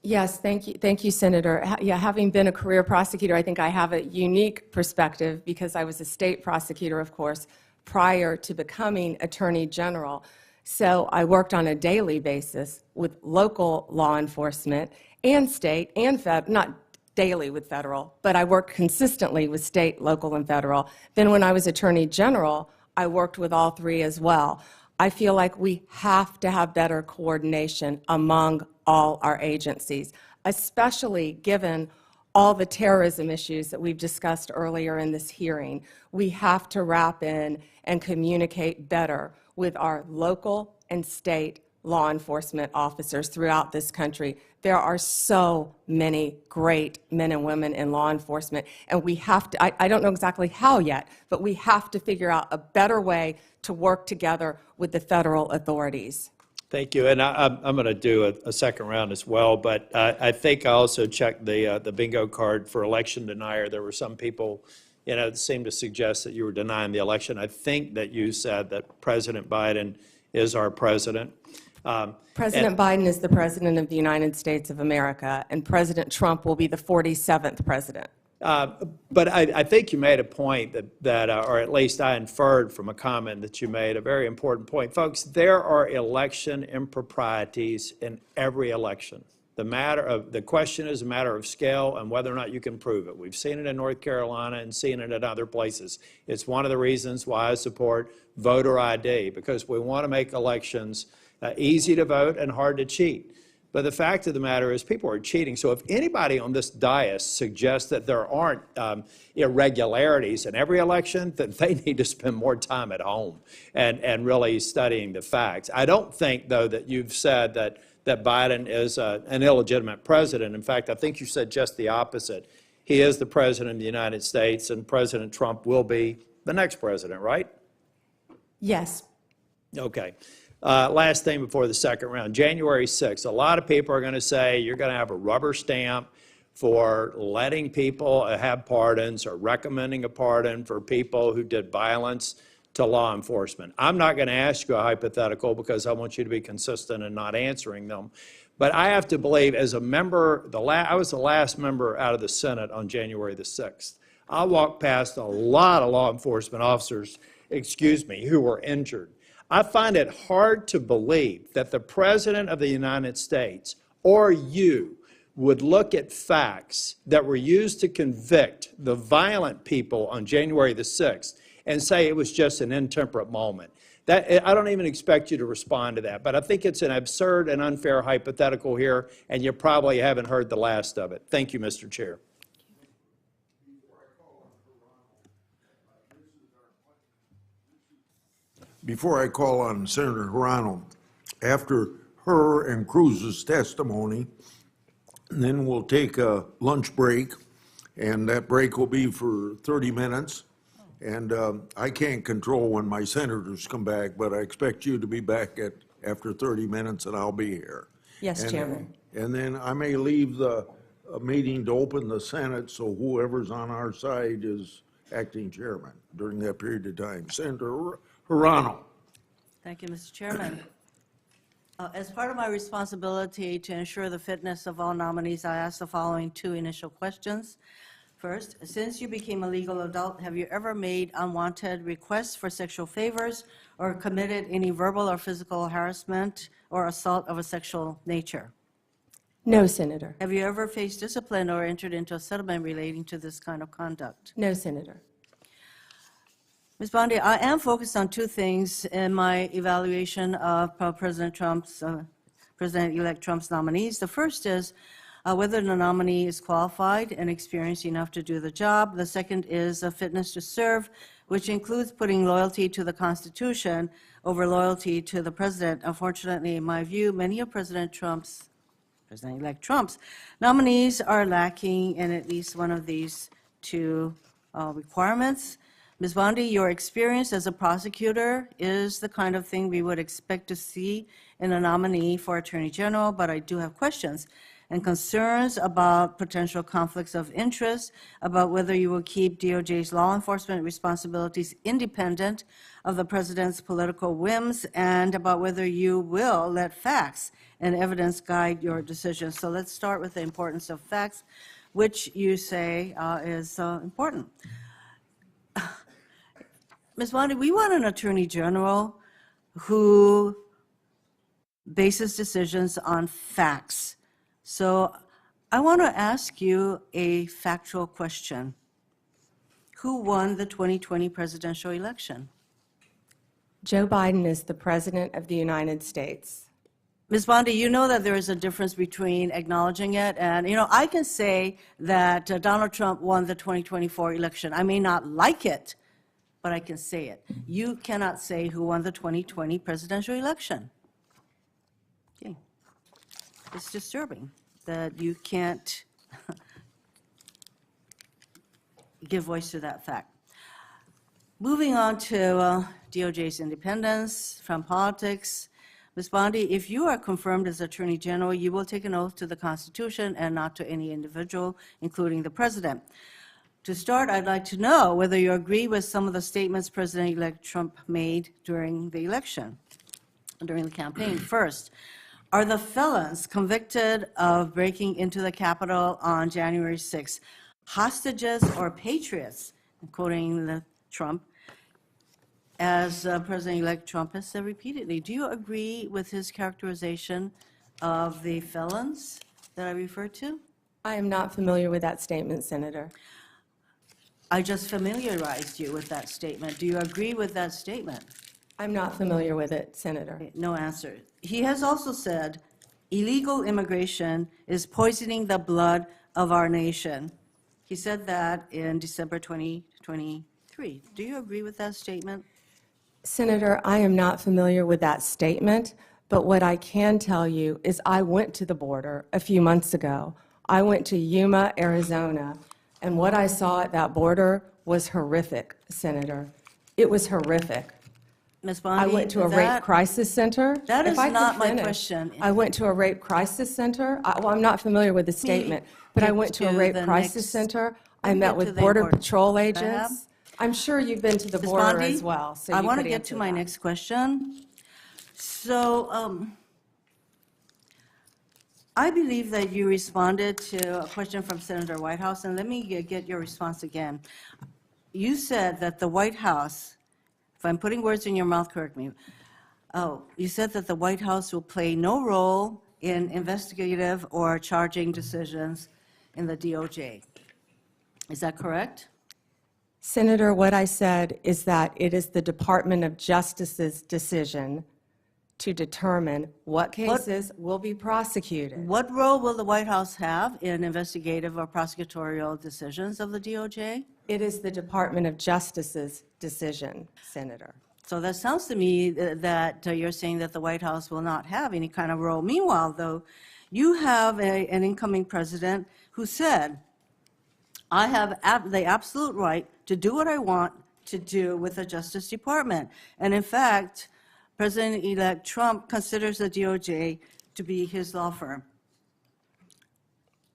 Yes, thank you, Senator. Yeah, having been a career prosecutor, I think I have a unique perspective because I was a state prosecutor, of course, prior to becoming Attorney General. So I worked on a daily basis with local law enforcement and state and federal, not daily with federal, but I worked consistently with state, local, and federal. Then when I was Attorney General, I worked with all three as well. I feel like we have to have better coordination among all our agencies, especially given all the terrorism issues that we've discussed earlier in this hearing. We have to wrap in and communicate better with our local and state law enforcement officers throughout this country. There are so many great men and women in law enforcement, and we have to, I don't know exactly how yet, but we have to figure out a better way to work together with the federal authorities. Thank you, and I'm going to do a second round as well, but I think I also checked the bingo card for election denier. There were some people, that seemed to suggest that you were denying the election. I think that you said that President Biden is our president. President Biden is the President of the United States of America, and President Trump will be the 47th president. But I think you made a point that or at least I inferred from a comment that you made, a very important point. Folks, there are election improprieties in every election. The question is a matter of scale and whether or not you can prove it. We've seen it in North Carolina and seen it in other places. It's one of the reasons why I support voter ID, because we want to make elections easy to vote and hard to cheat. But the fact of the matter is people are cheating. So if anybody on this dais suggests that there aren't irregularities in every election, then they need to spend more time at home and really studying the facts. I don't think, though, that you've said that Biden is an illegitimate president. In fact, I think you said just the opposite. He is the president of the United States, and President Trump will be the next president, right? Yes. Okay. Last thing before the second round, January 6th. A lot of people are going to say you're going to have a rubber stamp for letting people have pardons or recommending a pardon for people who did violence to law enforcement. I'm not going to ask you a hypothetical because I want you to be consistent in not answering them. But I have to believe, as a member, I was the last member out of the Senate on January the 6th. I walked past a lot of law enforcement officers, who were injured. I find it hard to believe that the President of the United States or you would look at facts that were used to convict the violent people on January the 6th and say it was just an intemperate moment. I don't even expect you to respond to that, but I think it's an absurd and unfair hypothetical here, and you probably haven't heard the last of it. Thank you, Mr. Chair. Before I call on Senator Hirano, after her and Cruz's testimony, then we'll take a lunch break, and that break will be for 30 minutes. And I can't control when my senators come back, but I expect you to be back after 30 minutes, and I'll be here. Yes, Chairman. And then I may leave the meeting to open the Senate, so whoever's on our side is acting chairman during that period of time. Senator Hirano. Thank you, Mr. Chairman. As part of my responsibility to ensure the fitness of all nominees, I ask the following two initial questions. First, since you became a legal adult, have you ever made unwanted requests for sexual favors or committed any verbal or physical harassment or assault of a sexual nature? No, Senator. Have you ever faced discipline or entered into a settlement relating to this kind of conduct? No, Senator. Ms. Bondi, I am focused on two things in my evaluation of President-elect Trump's nominees. The first is whether the nominee is qualified and experienced enough to do the job. The second is a fitness to serve, which includes putting loyalty to the Constitution over loyalty to the president. Unfortunately, in my view, many of President-elect Trump's nominees are lacking in at least one of these two requirements. Ms. Bondi, your experience as a prosecutor is the kind of thing we would expect to see in a nominee for Attorney General, but I do have questions and concerns about potential conflicts of interest, about whether you will keep DOJ's law enforcement responsibilities independent of the president's political whims, and about whether you will let facts and evidence guide your decisions. So let's start with the importance of facts, which you say is important. Ms. Bondi, we want an Attorney General who bases decisions on facts. So I want to ask you a factual question. Who won the 2020 presidential election? Joe Biden is the President of the United States. Ms. Bondi, you know that there is a difference between acknowledging it and, I can say that Donald Trump won the 2024 election. I may not like it, but I can say it. You cannot say who won the 2020 presidential election. Okay. It's disturbing that you can't give voice to that fact. Moving on to DOJ's independence from politics. Ms. Bondi, if you are confirmed as Attorney General, you will take an oath to the Constitution and not to any individual, including the President. To start, I'd like to know whether you agree with some of the statements President-elect Trump made during the election, during the campaign. First, are the felons convicted of breaking into the Capitol on January 6th hostages or patriots, quoting Trump, as President-elect Trump has said repeatedly? Do you agree with his characterization of the felons that I referred to? I am not familiar with that statement, Senator. I just familiarized you with that statement. Do you agree with that statement? I'm not familiar with it, Senator. No answer. He has also said illegal immigration is poisoning the blood of our nation. He said that in December 2023. Do you agree with that statement? Senator, I am not familiar with that statement, but what I can tell you is I went to the border a few months ago. I went to Yuma, Arizona, and what I saw at that border was horrific, Senator. It was horrific. Ms. Bondi, I went to a rape crisis center. That If is I could not my finish. question. I went to a rape crisis center. Well, I'm not familiar with the statement, but I went to a to rape the crisis next- center. I Let me met get to with the Border important- Patrol Can I have? agents. I'm sure you've been to the Ms. border Bondi, as well, so I you want to could get answer to my that. next question. So I believe that you responded to a question from Senator Whitehouse, and let me get your response again. You said that the White House, if I'm putting words in your mouth, correct me. Oh, you said that the White House will play no role in investigative or charging decisions in the DOJ. Is that correct? Senator, what I said is that it is the Department of Justice's decision to determine what cases will be prosecuted. What role will the White House have in investigative or prosecutorial decisions of the DOJ? It is the Department of Justice's decision, Senator. So that sounds to me that you're saying that the White House will not have any kind of role. Meanwhile, though, you have an incoming president who said, I have the absolute right to do what I want to do with the Justice Department. And in fact, President-elect Trump considers the DOJ to be his law firm.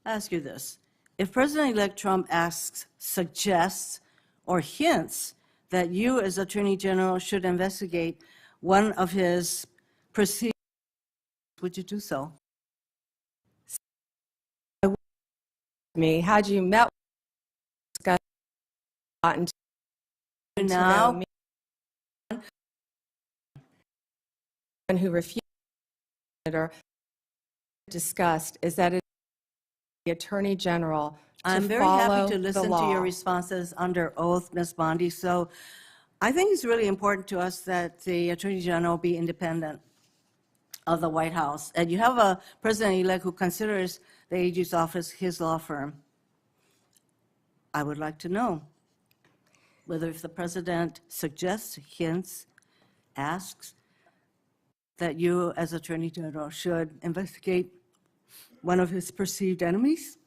I ask you this. If President-elect Trump asks, suggests, or hints that you as Attorney General should investigate one of his proceedings, would you do so? Me, had you met with gotten to Now, know me, and who refused or discussed is that it is the Attorney General to I'm very follow happy to the listen to law. your responses under oath, Ms. Bondi. So I think it's really important to us that the Attorney General be independent of the White House. And you have a president-elect who considers the AG's office his law firm. I would like to know whether if the president suggests, hints, asks, that you as Attorney General should investigate one of his perceived enemies?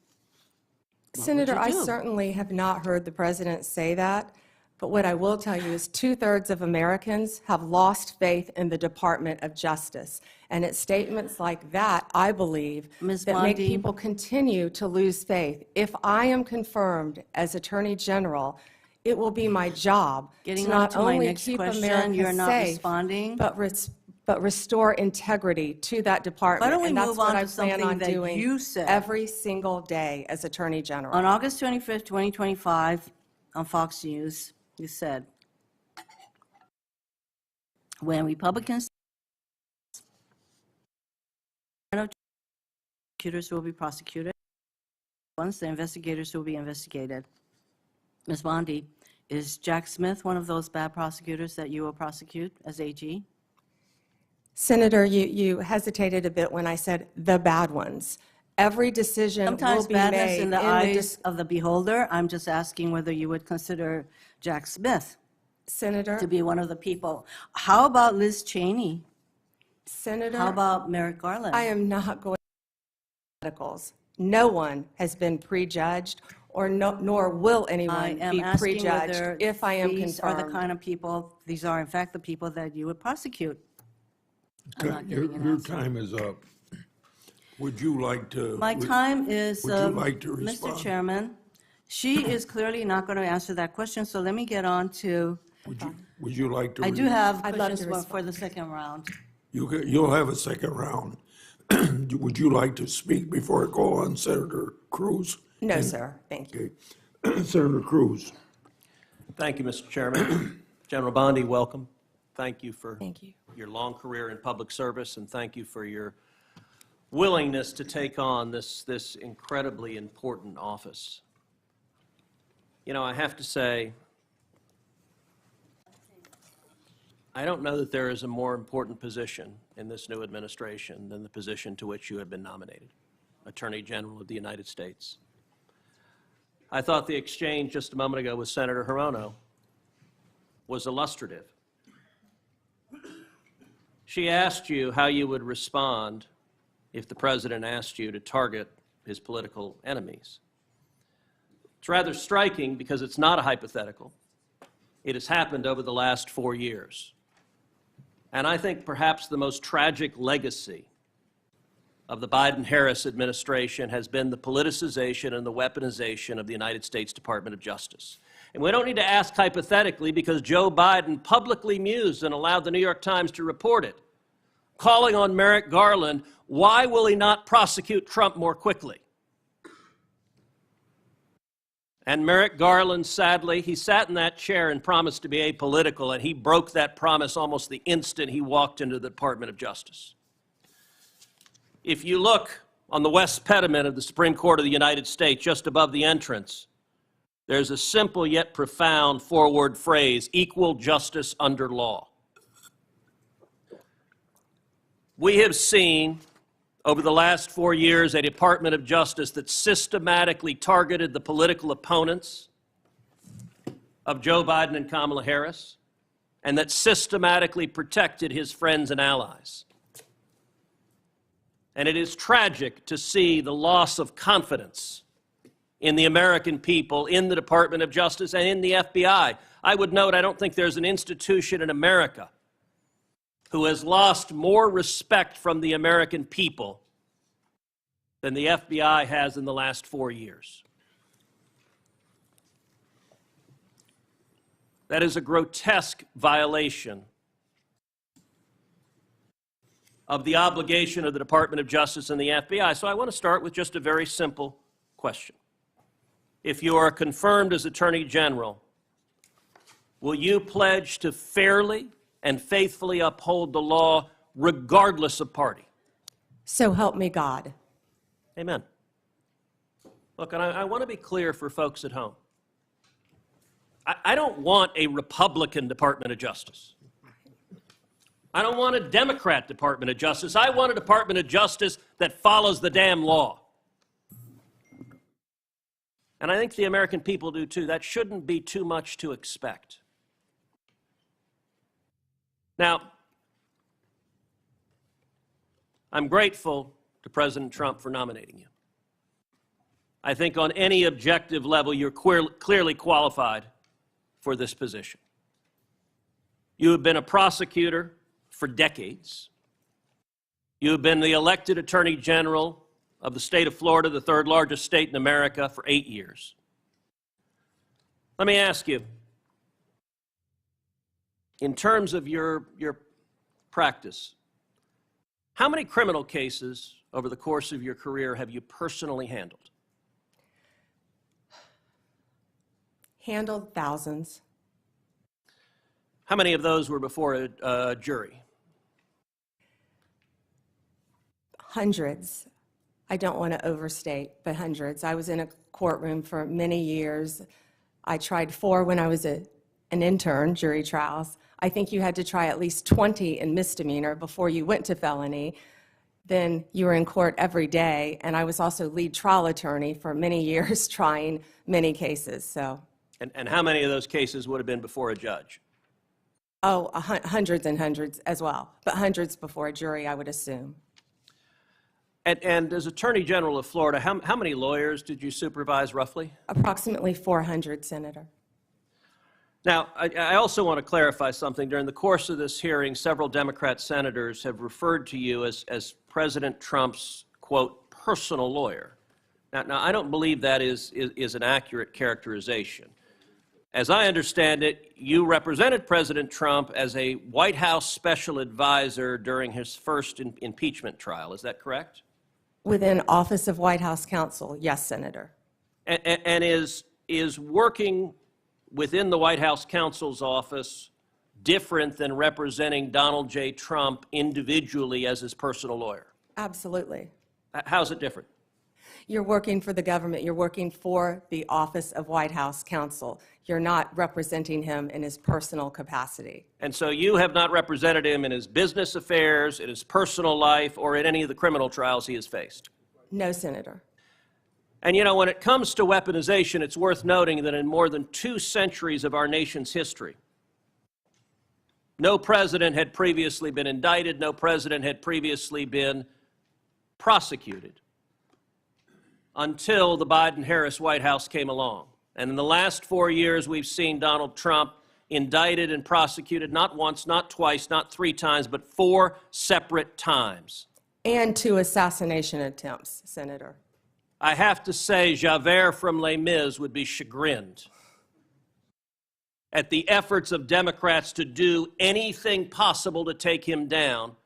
Senator, you I do? certainly have not heard the president say that, but what I will tell you is 2/3 of Americans have lost faith in the Department of Justice. And it's statements like that, I believe, Ms. that make Bondi. people continue to lose faith. If I am confirmed as Attorney General, it will be my job Getting to on not to my only next keep question, America you're not safe, responding. but restore integrity to that department. Why don't we And that's move what on I to plan something on that doing you said. every single day as Attorney General. On August 25th, 2025, on Fox News, you said, when Republicans, prosecutors will be prosecuted, once the investigators will be investigated. Ms. Bondi, is Jack Smith one of those bad prosecutors that you will prosecute as AG? Senator, you hesitated a bit when I said the bad ones. Every decision will Sometimes be badness made in the the eyes of the beholder. I'm just asking whether you would consider Jack Smith Senator, to be one of the people. How about Liz Cheney? Senator, How about Merrick Garland? I am not going to medicals. No one has been prejudged, or nor will I anyone am be asking prejudged whether if I am these are the confirmed. kind of people, these are in fact the people that you would prosecute. I'm not Your giving an answer. time is up. Would you like to? My time is, Would you like to Mr. respond? Chairman, she is clearly not going to answer that question, so let me get on to, Would you like to? I do have I'd love questions to respond. for the second round. You'll have a second round. Would you like to speak before I call on Senator Cruz? No, sir, thank you. Okay. Senator Cruz. Thank you, Mr. Chairman. General Bondi, welcome. Thank you for Thank you. your long career in public service, and thank you for your willingness to take on this incredibly important office. You know, I have to say, I don't know that there is a more important position in this new administration than the position to which you have been nominated, Attorney General of the United States. I thought the exchange just a moment ago with Senator Hirono was illustrative. She asked you how you would respond if the president asked you to target his political enemies. It's rather striking because it's not a hypothetical. It has happened over the last 4 years. And I think perhaps the most tragic legacy of the Biden-Harris administration has been the politicization and the weaponization of the United States Department of Justice. And we don't need to ask hypothetically because Joe Biden publicly mused and allowed the New York Times to report it, calling on Merrick Garland, why will he not prosecute Trump more quickly? And Merrick Garland, sadly, he sat in that chair and promised to be apolitical, and he broke that promise almost the instant he walked into the Department of Justice. if you look on the west pediment of the Supreme Court of the United States, just above the entrance, there's a simple yet profound four-word phrase, equal justice under law. We have seen over the last 4 years a Department of Justice that systematically targeted the political opponents of Joe Biden and Kamala Harris, and that systematically protected his friends and allies. And it is tragic to see the loss of confidence in the American people, in the Department of Justice, and in the FBI. I would note, I don't think there's an institution in America who has lost more respect from the American people than the FBI has in the last 4 years. That is a grotesque violation of the obligation of the Department of Justice and the FBI. So I want to start with just a very simple question. If you are confirmed as Attorney General, will you pledge to fairly and faithfully uphold the law regardless of party? So help me God. Amen. Look, and I want to be clear for folks at home. I don't want a Republican Department of Justice. I don't want a Democrat Department of Justice. I want a Department of Justice that follows the damn law. And I think the American people do too. That shouldn't be too much to expect. Now, I'm grateful to President Trump for nominating you. I think on any objective level, you're clearly qualified for this position. You have been a prosecutor for decades. You have been the elected Attorney General of the state of Florida, the third largest state in America, for 8 years. Let me ask you, in terms of your practice, how many criminal cases over the course of your career have you personally handled? Handled thousands. How many of those were before a jury? Hundreds. I don't want to overstate, but hundreds. I was in a courtroom for many years. I tried 4 when I was an intern, jury trials. I think you had to try at least 20 in misdemeanor before you went to felony. Then you were in court every day, and I was also lead trial attorney for many years trying many cases, so. And how many of those cases would have been before a judge? Oh, hundreds and hundreds as well, but hundreds before a jury, I would assume. And as Attorney General of Florida, how many lawyers did you supervise roughly? Approximately 400, Senator. Now, I also want to clarify something. During the course of this hearing, several Democrat senators have referred to you as President Trump's, quote, personal lawyer. Now I don't believe that is an accurate characterization. As I understand it, you represented President Trump as a White House special advisor during his first impeachment trial. Is that correct? Within Office of White House Counsel, yes, Senator. And is working within the White House counsel's office different than representing Donald J. Trump individually as his personal lawyer? Absolutely. How's it different? You're working for the government. You're working for the Office of White House Counsel. You're not representing him in his personal capacity. And so you have not represented him in his business affairs, in his personal life, or in any of the criminal trials he has faced? No, Senator. And you know, when it comes to weaponization, it's worth noting that in more than 2 centuries of our nation's history, no president had previously been indicted, no president had previously been prosecuted until the Biden-Harris White House came along. And in the last 4 years, we've seen Donald Trump indicted and prosecuted not once, not twice, not 3 times, but 4 separate times. And 2 assassination attempts, Senator. I have to say, Javert from Les Mis would be chagrined at the efforts of Democrats to do anything possible to take him down.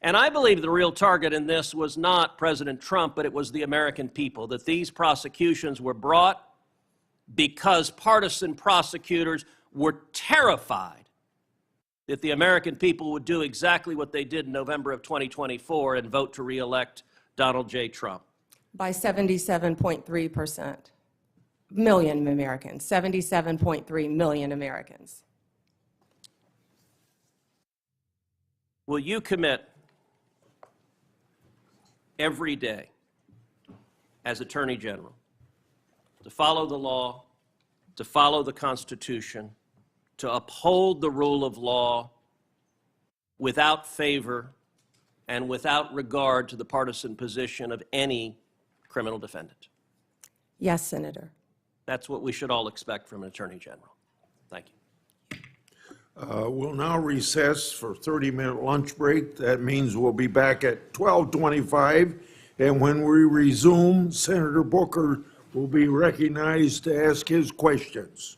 And I believe the real target in this was not President Trump, but it was the American people, that these prosecutions were brought because partisan prosecutors were terrified that the American people would do exactly what they did in November of 2024 and vote to reelect Donald J. Trump? By 77.3%. Million Americans, 77.3 million Americans. Will you commit every day as Attorney General to follow the law, to follow the Constitution, to uphold the rule of law without favor and without regard to the partisan position of any criminal defendant? Yes, Senator. That's what we should all expect from an Attorney General. Thank you. We'll now recess for 30-minute lunch break. That means we'll be back at 12:25. And when we resume, Senator Booker will be recognized to ask his questions.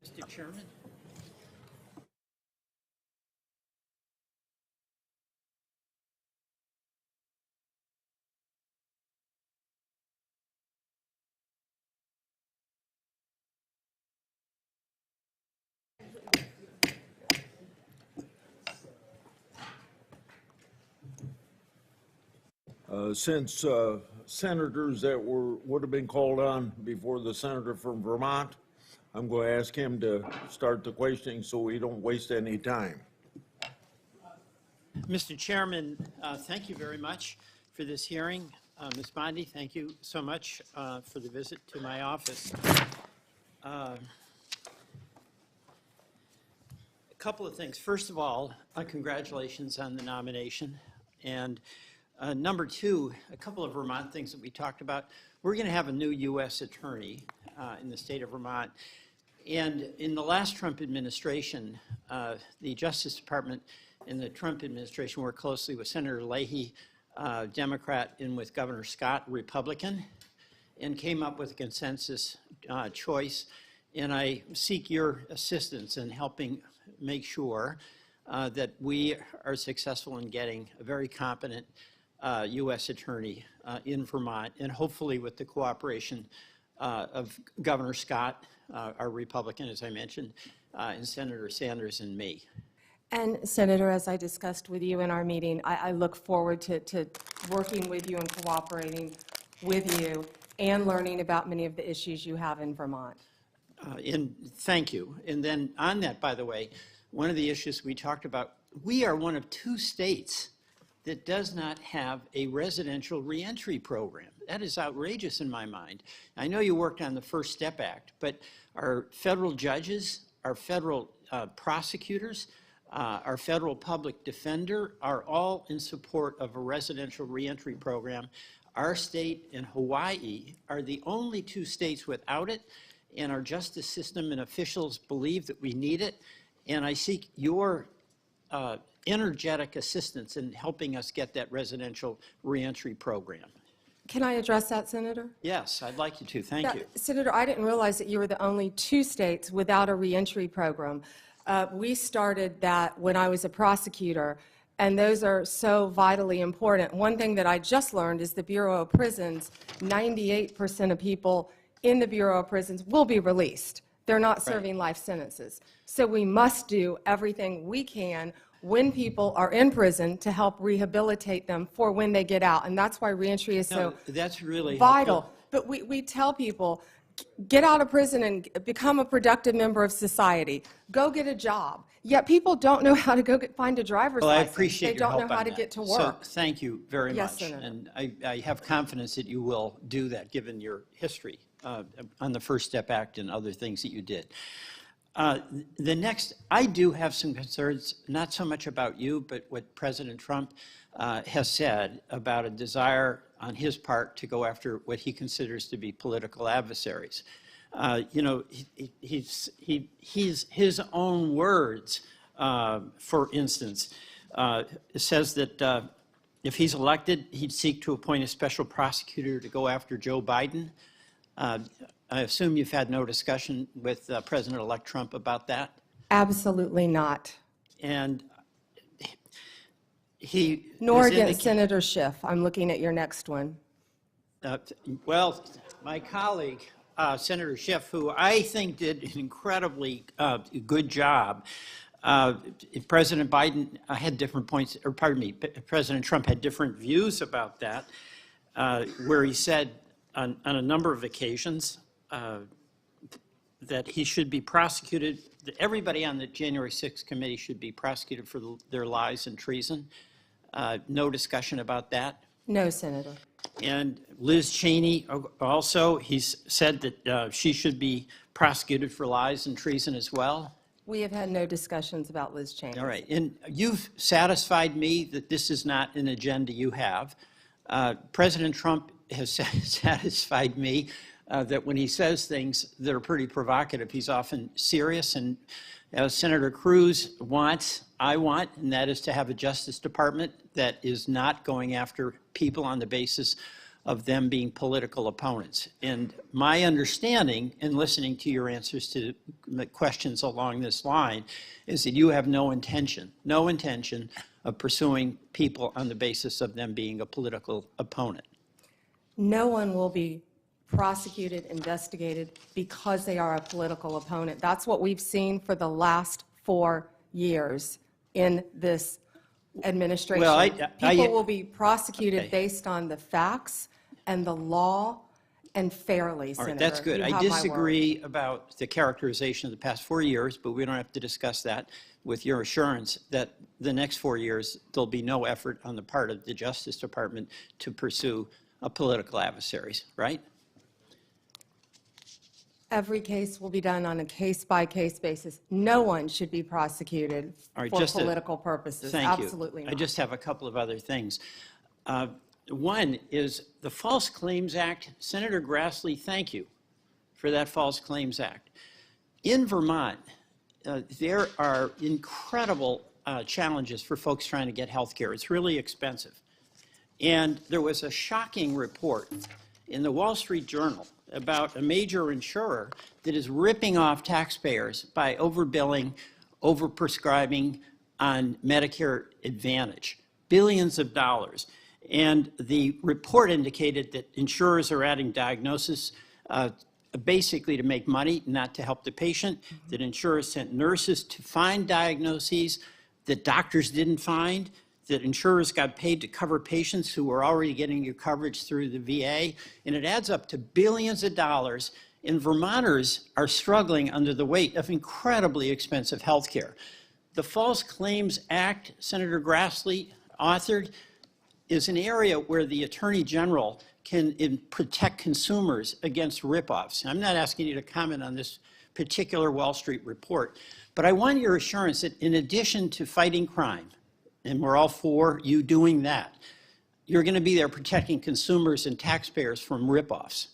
Mr. Chairman. Since senators that would have been called on before the senator from Vermont, I'm going to ask him to start the questioning so we don't waste any time. Mr. Chairman, thank you very much for this hearing. Ms. Bondi, thank you so much for the visit to my office. A couple of things. First of all, congratulations on the nomination. And number two, a couple of Vermont things that we talked about. We're going to have a new U.S. attorney in the state of Vermont. And in the last Trump administration, the Justice Department and the Trump administration worked closely with Senator Leahy, Democrat, and with Governor Scott, Republican, and came up with a consensus choice. And I seek your assistance in helping make sure that we are successful in getting a very competent U.S. attorney in Vermont, and hopefully with the cooperation of Governor Scott, our Republican, as I mentioned, and Senator Sanders and me. And Senator, as I discussed with you in our meeting, I look forward to working with you and cooperating with you and learning about many of the issues you have in Vermont. And thank you. And then on that, by the way, one of the issues we talked about, we are one of 2 states that does not have a residential reentry program. That is outrageous in my mind. I know you worked on the First Step Act, but our federal judges, our federal prosecutors, our federal public defender are all in support of a residential reentry program. Our state and Hawaii are the only 2 states without it, and our justice system and officials believe that we need it. And I seek your energetic assistance in helping us get that residential reentry program. Can I address that, Senator? Yes, I'd like you to. Thank you. Senator, I didn't realize that you were the only 2 states without a reentry program. We started that when I was a prosecutor, and those are so vitally important. One thing that I just learned is the Bureau of Prisons, 98% of people in the Bureau of Prisons will be released. They're not serving life sentences. So we must do everything we can when people are in prison to help rehabilitate them for when they get out. And that's why reentry is so That's really vital. helpful. But we tell people, get out of prison and become a productive member of society. Go get a job. Yet people don't know how to go find a driver's Well, I license. appreciate They your don't help know how on to that. get to So work. thank you very Yes, much. Senator. And I have confidence that you will do that, given your history on the First Step Act and other things that you did. The next, I do have some concerns, not so much about you, but what President Trump has said about a desire on his part to go after what he considers to be political adversaries. You know, he's his own words, for instance, says that if he's elected, he'd seek to appoint a special prosecutor to go after Joe Biden. I assume you've had no discussion with President-elect Trump about that? Absolutely not. And he Nor has against indicated- Senator Schiff. I'm looking at your next one. Well, my colleague, Senator Schiff, who I think did an incredibly good job, President Biden had different points, or pardon me, President Trump had different views about that, where he said on a number of occasions that he should be prosecuted, that everybody on the January 6th committee should be prosecuted for their lies and treason. No discussion about that. No, Senator. And Liz Cheney also, he's said that she should be prosecuted for lies and treason as well. We have had no discussions about Liz Cheney. All right, and you've satisfied me that this is not an agenda you have. President Trump has satisfied me that when he says things that are pretty provocative, he's often serious. And as Senator Cruz wants, I want, and that is to have a Justice Department that is not going after people on the basis of them being political opponents. And my understanding, in listening to your answers to the questions along this line, is that you have no intention of pursuing people on the basis of them being a political opponent. No one will be prosecuted, investigated because they are a political opponent. That's what we've seen for the last 4 years in this administration. Well, People will be prosecuted Okay. based on the facts and the law and fairly, All Senator. right, that's good. You I have my word. disagree about the characterization of the past 4 years, but we don't have to discuss that, with your assurance that the next 4 years, there'll be no effort on the part of the Justice Department to pursue political adversaries, right? Every case will be done on a case-by-case basis. No one should be prosecuted All right, for just to- political purposes. Thank you. Absolutely I not. just have a couple of other things. One is the False Claims Act. Senator Grassley, thank you for that False Claims Act. In Vermont, there are incredible challenges for folks trying to get health care. It's really expensive. And there was a shocking report in the Wall Street Journal about a major insurer that is ripping off taxpayers by overbilling, overprescribing on Medicare Advantage, billions of dollars. And the report indicated that insurers are adding diagnosis basically to make money, not to help the patient, that insurers sent nurses to find diagnoses that doctors didn't find, that insurers got paid to cover patients who were already getting your coverage through the VA, and it adds up to billions of dollars, and Vermonters are struggling under the weight of incredibly expensive health care. The False Claims Act Senator Grassley authored is an area where the Attorney General can protect consumers against ripoffs. I'm not asking you to comment on this particular Wall Street report, but I want your assurance that in addition to fighting crime, and we're all for you doing that, you're going to be there protecting consumers and taxpayers from ripoffs.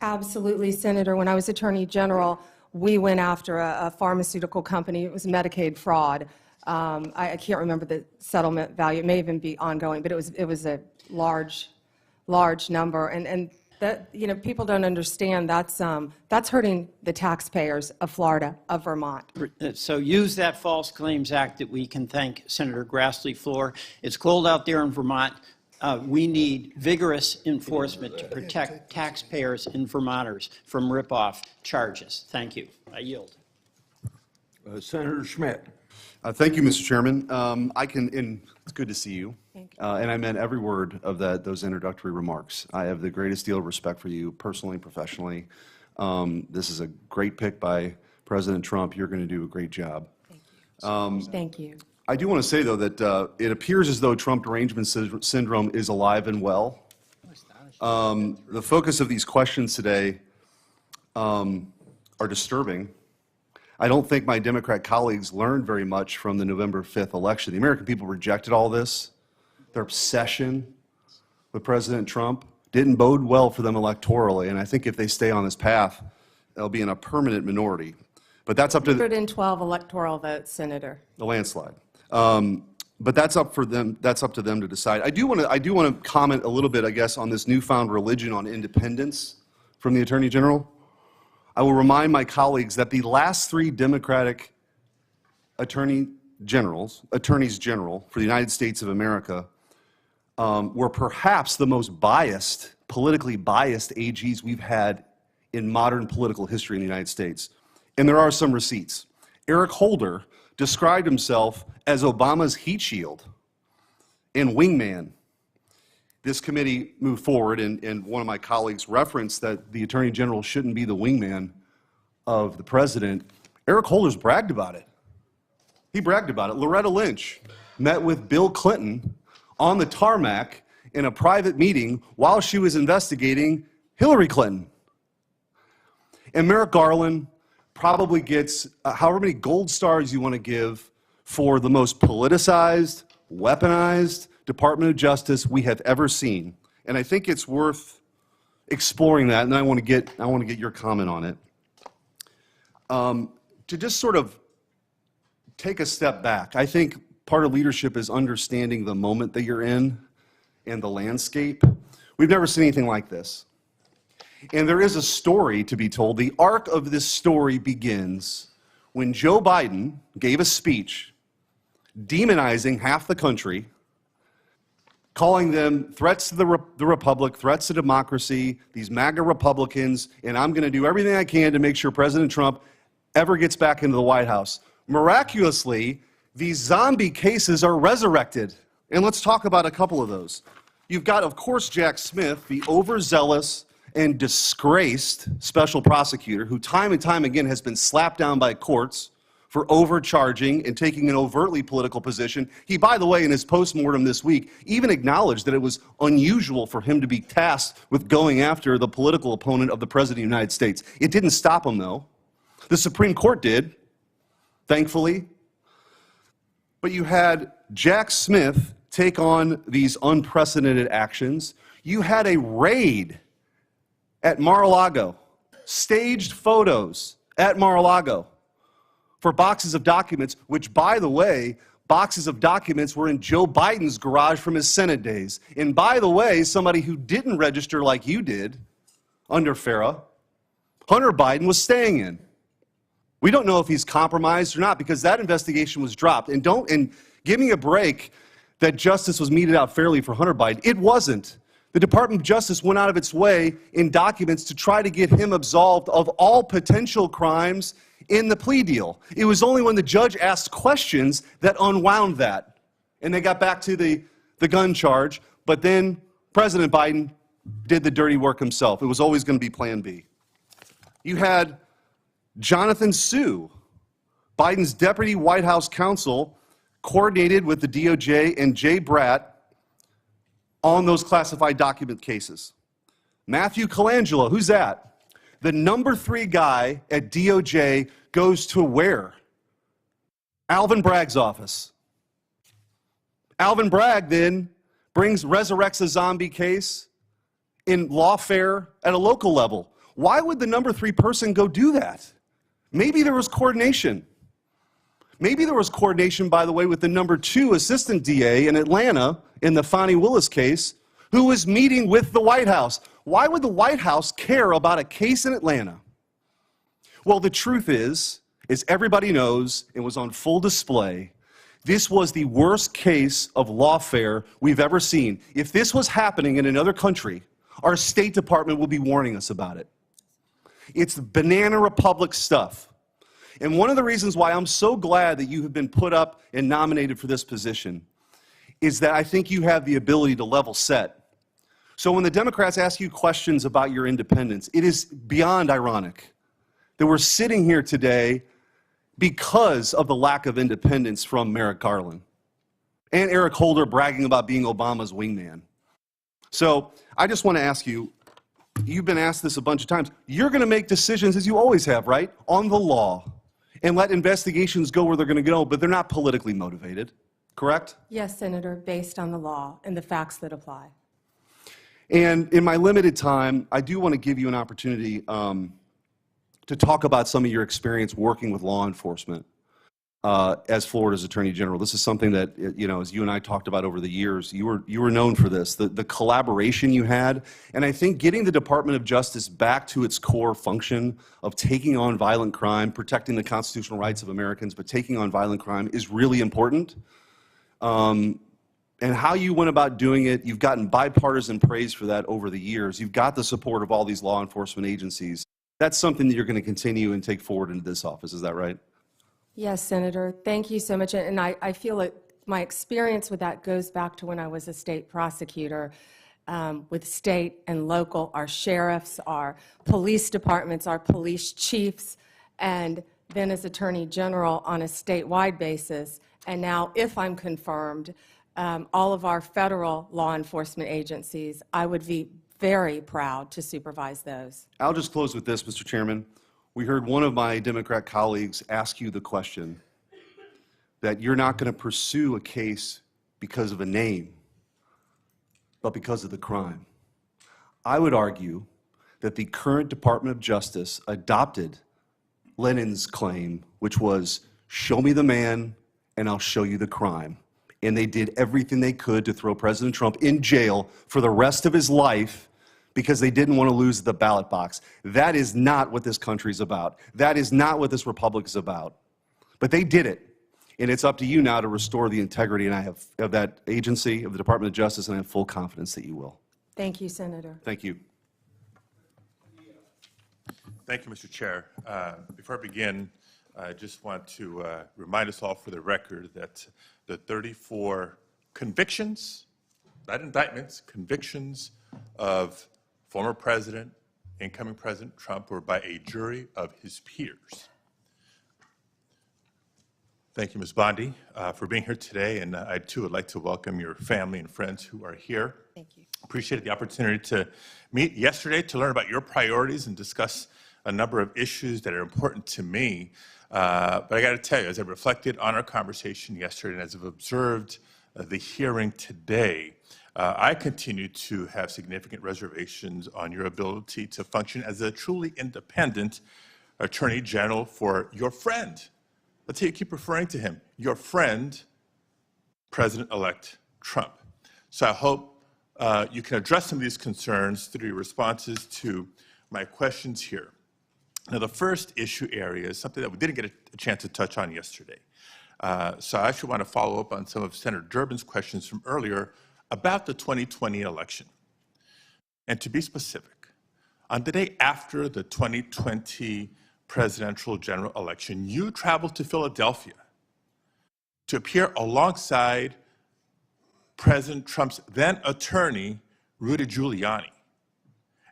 Absolutely, Senator. When I was Attorney General, we went after a pharmaceutical company. It was Medicaid fraud. I can't remember the settlement value. It may even be ongoing, but it was a large number. And that, you know, people don't understand that's hurting the taxpayers of Florida, of Vermont. So use that False Claims Act that we can thank Senator Grassley for. It's cold out there in Vermont. We need vigorous enforcement to protect taxpayers and Vermonters from ripoff charges. Thank you. I yield. Senator Schmidt. Thank you, Mr. Chairman. It's good to see you. Thank you. And I meant every word of those introductory remarks. I have the greatest deal of respect for you personally and professionally. This is a great pick by President Trump. You're going to do a great job. Thank you. I do want to say, though, that it appears as though Trump derangement syndrome is alive and well. The focus of these questions today are disturbing. I don't think my Democrat colleagues learned very much from the November 5th election. The American people rejected all this. Their obsession with President Trump didn't bode well for them electorally, and I think if they stay on this path, they'll be in a permanent minority. But that's up to 112 electoral votes, Senator. the landslide. But that's up for them. That's up to them to decide. I do want to comment a little bit, I guess, on this newfound religion on independence from the Attorney General. I will remind my colleagues that the last 3 Democratic attorneys general for the United States of America were perhaps the most biased, politically biased AGs we've had in modern political history in the United States. And there are some receipts. Eric Holder described himself as Obama's heat shield and wingman. This committee moved forward, and one of my colleagues referenced that the Attorney General shouldn't be the wingman of the president. Eric Holder's bragged about it. He bragged about it. Loretta Lynch met with Bill Clinton on the tarmac in a private meeting while she was investigating Hillary Clinton. And Merrick Garland probably gets however many gold stars you want to give for the most politicized, weaponized Department of Justice we have ever seen. And I think it's worth exploring that, and I want to get your comment on it. To just sort of take a step back, I think part of leadership is understanding the moment that you're in and the landscape. We've never seen anything like this. And there is a story to be told. The arc of this story begins when Joe Biden gave a speech demonizing half the country, calling them threats to the republic, threats to democracy, these MAGA Republicans, and I'm going to do everything I can to make sure President Trump ever gets back into the White House. Miraculously, these zombie cases are resurrected. And let's talk about a couple of those. You've got, of course, Jack Smith, the overzealous and disgraced special prosecutor who time and time again has been slapped down by courts for overcharging and taking an overtly political position. He, by the way, in his postmortem this week, even acknowledged that it was unusual for him to be tasked with going after the political opponent of the President of the United States. It didn't stop him, though. The Supreme Court did, thankfully. But you had Jack Smith take on these unprecedented actions. You had a raid at Mar-a-Lago, staged photos at Mar-a-Lago for boxes of documents, which, by the way, boxes of documents were in Joe Biden's garage from his Senate days. And by the way, somebody who didn't register like you did under FARA, Hunter Biden was staying in. We don't know if he's compromised or not because that investigation was dropped. And give me a break that justice was meted out fairly for Hunter Biden. It wasn't. The Department of Justice went out of its way in documents to try to get him absolved of all potential crimes in the plea deal. It was only when the judge asked questions that unwound that. And they got back to the gun charge, but then President Biden did the dirty work himself. It was always going to be Plan B. You had Jonathan Sue, Biden's deputy White House counsel, coordinated with the DOJ and Jay Bratt on those classified document cases. Matthew Colangelo, who's that? The number 3 guy at DOJ goes to where? Alvin Bragg's office. Alvin Bragg then resurrects a zombie case in lawfare at a local level. Why would the number 3 person go do that? Maybe there was coordination. Maybe there was coordination, by the way, with the number 2 assistant DA in Atlanta in the Fani Willis case, who was meeting with the White House. Why would the White House care about a case in Atlanta? Well, the truth is everybody knows, it was on full display, this was the worst case of lawfare we've ever seen. If this was happening in another country, our State Department would be warning us about it. It's banana republic stuff. And one of the reasons why I'm so glad that you have been put up and nominated for this position is that I think you have the ability to level set. So when the Democrats ask you questions about your independence, it is beyond ironic that we're sitting here today because of the lack of independence from Merrick Garland and Eric Holder bragging about being Obama's wingman. So I just want to ask you, you've been asked this a bunch of times, you're going to make decisions, as you always have, right, on the law and let investigations go where they're going to go, but they're not politically motivated, correct? Yes, Senator, based on the law and the facts that apply. And in my limited time, I do want to give you an opportunity to talk about some of your experience working with law enforcement as Florida's Attorney General. This is something that, as you and I talked about over the years, you were known for this, the collaboration you had. And I think getting the Department of Justice back to its core function of taking on violent crime, protecting the constitutional rights of Americans, but taking on violent crime is really important. And how you went about doing it, you've gotten bipartisan praise for that over the years. You've got the support of all these law enforcement agencies. That's something that you're going to continue and take forward into this office, is that right? Yes, Senator, thank you so much. And I feel like my experience with that goes back to when I was a state prosecutor with state and local, our sheriffs, our police departments, our police chiefs, and then as Attorney General on a statewide basis. And now, if I'm confirmed, all of our federal law enforcement agencies, I would be very proud to supervise those. I'll just close with this, Mr. Chairman. We heard one of my Democrat colleagues ask you the question that you're not going to pursue a case because of a name, but because of the crime. I would argue that the current Department of Justice adopted Lenin's claim, which was, show me the man and I'll show you the crime. and they did everything they could to throw President Trump in jail for the rest of his life because they didn't want to lose the ballot box. That is not what this country's about. That is not what this republic is about. But they did it, and it's up to you now to restore the integrity, and I have of that agency, of the Department of Justice, and I have full confidence that you will. Thank you, Senator. Thank you. Thank you, Mr. Chair. Before I begin, I just want to remind us all for the record that the 34 convictions, not indictments, convictions of former President, incoming President Trump were by a jury of his peers. Thank you, Ms. Bondi, for being here today, and I too would like to welcome your family and friends who are here. Thank you. Appreciated the opportunity to meet yesterday to learn about your priorities and discuss a number of issues that are important to me. But I got to tell you, as I reflected on our conversation yesterday and as I've observed the hearing today, I continue to have significant reservations on your ability to function as a truly independent Attorney General for your friend. Let's say you keep referring to him, your friend, President-elect Trump. So I hope you can address some of these concerns through your responses to my questions here. Now, the first issue area is something that we didn't get a chance to touch on yesterday. So I actually want to follow up on some of Senator Durbin's questions from earlier about the 2020 election. And to be specific, on the day after the 2020 presidential general election, you traveled to Philadelphia to appear alongside President Trump's then attorney, Rudy Giuliani.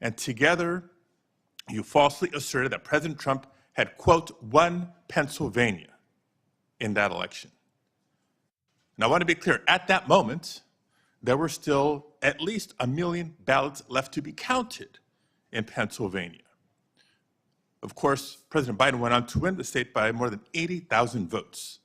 And together, you falsely asserted that President Trump had, quote, won Pennsylvania in that election. Now, I want to be clear, at that moment, there were still at least 1 million ballots left to be counted in Pennsylvania. Of course, President Biden went on to win the state by more than 80,000 votes.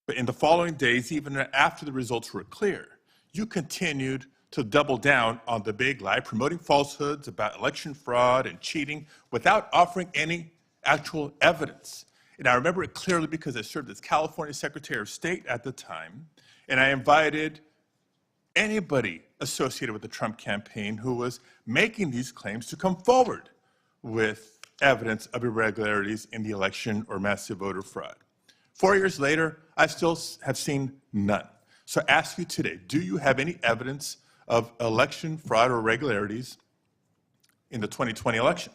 But in the following days, even after the results were clear, you continued to double down on the big lie, promoting falsehoods about election fraud and cheating without offering any actual evidence. And I remember it clearly because I served as California Secretary of State at the time, and I invited anybody associated with the Trump campaign who was making these claims to come forward with evidence of irregularities in the election or massive voter fraud. 4 years later, I still have seen none. So I ask you today, do you have any evidence of election fraud or irregularities in the 2020 election?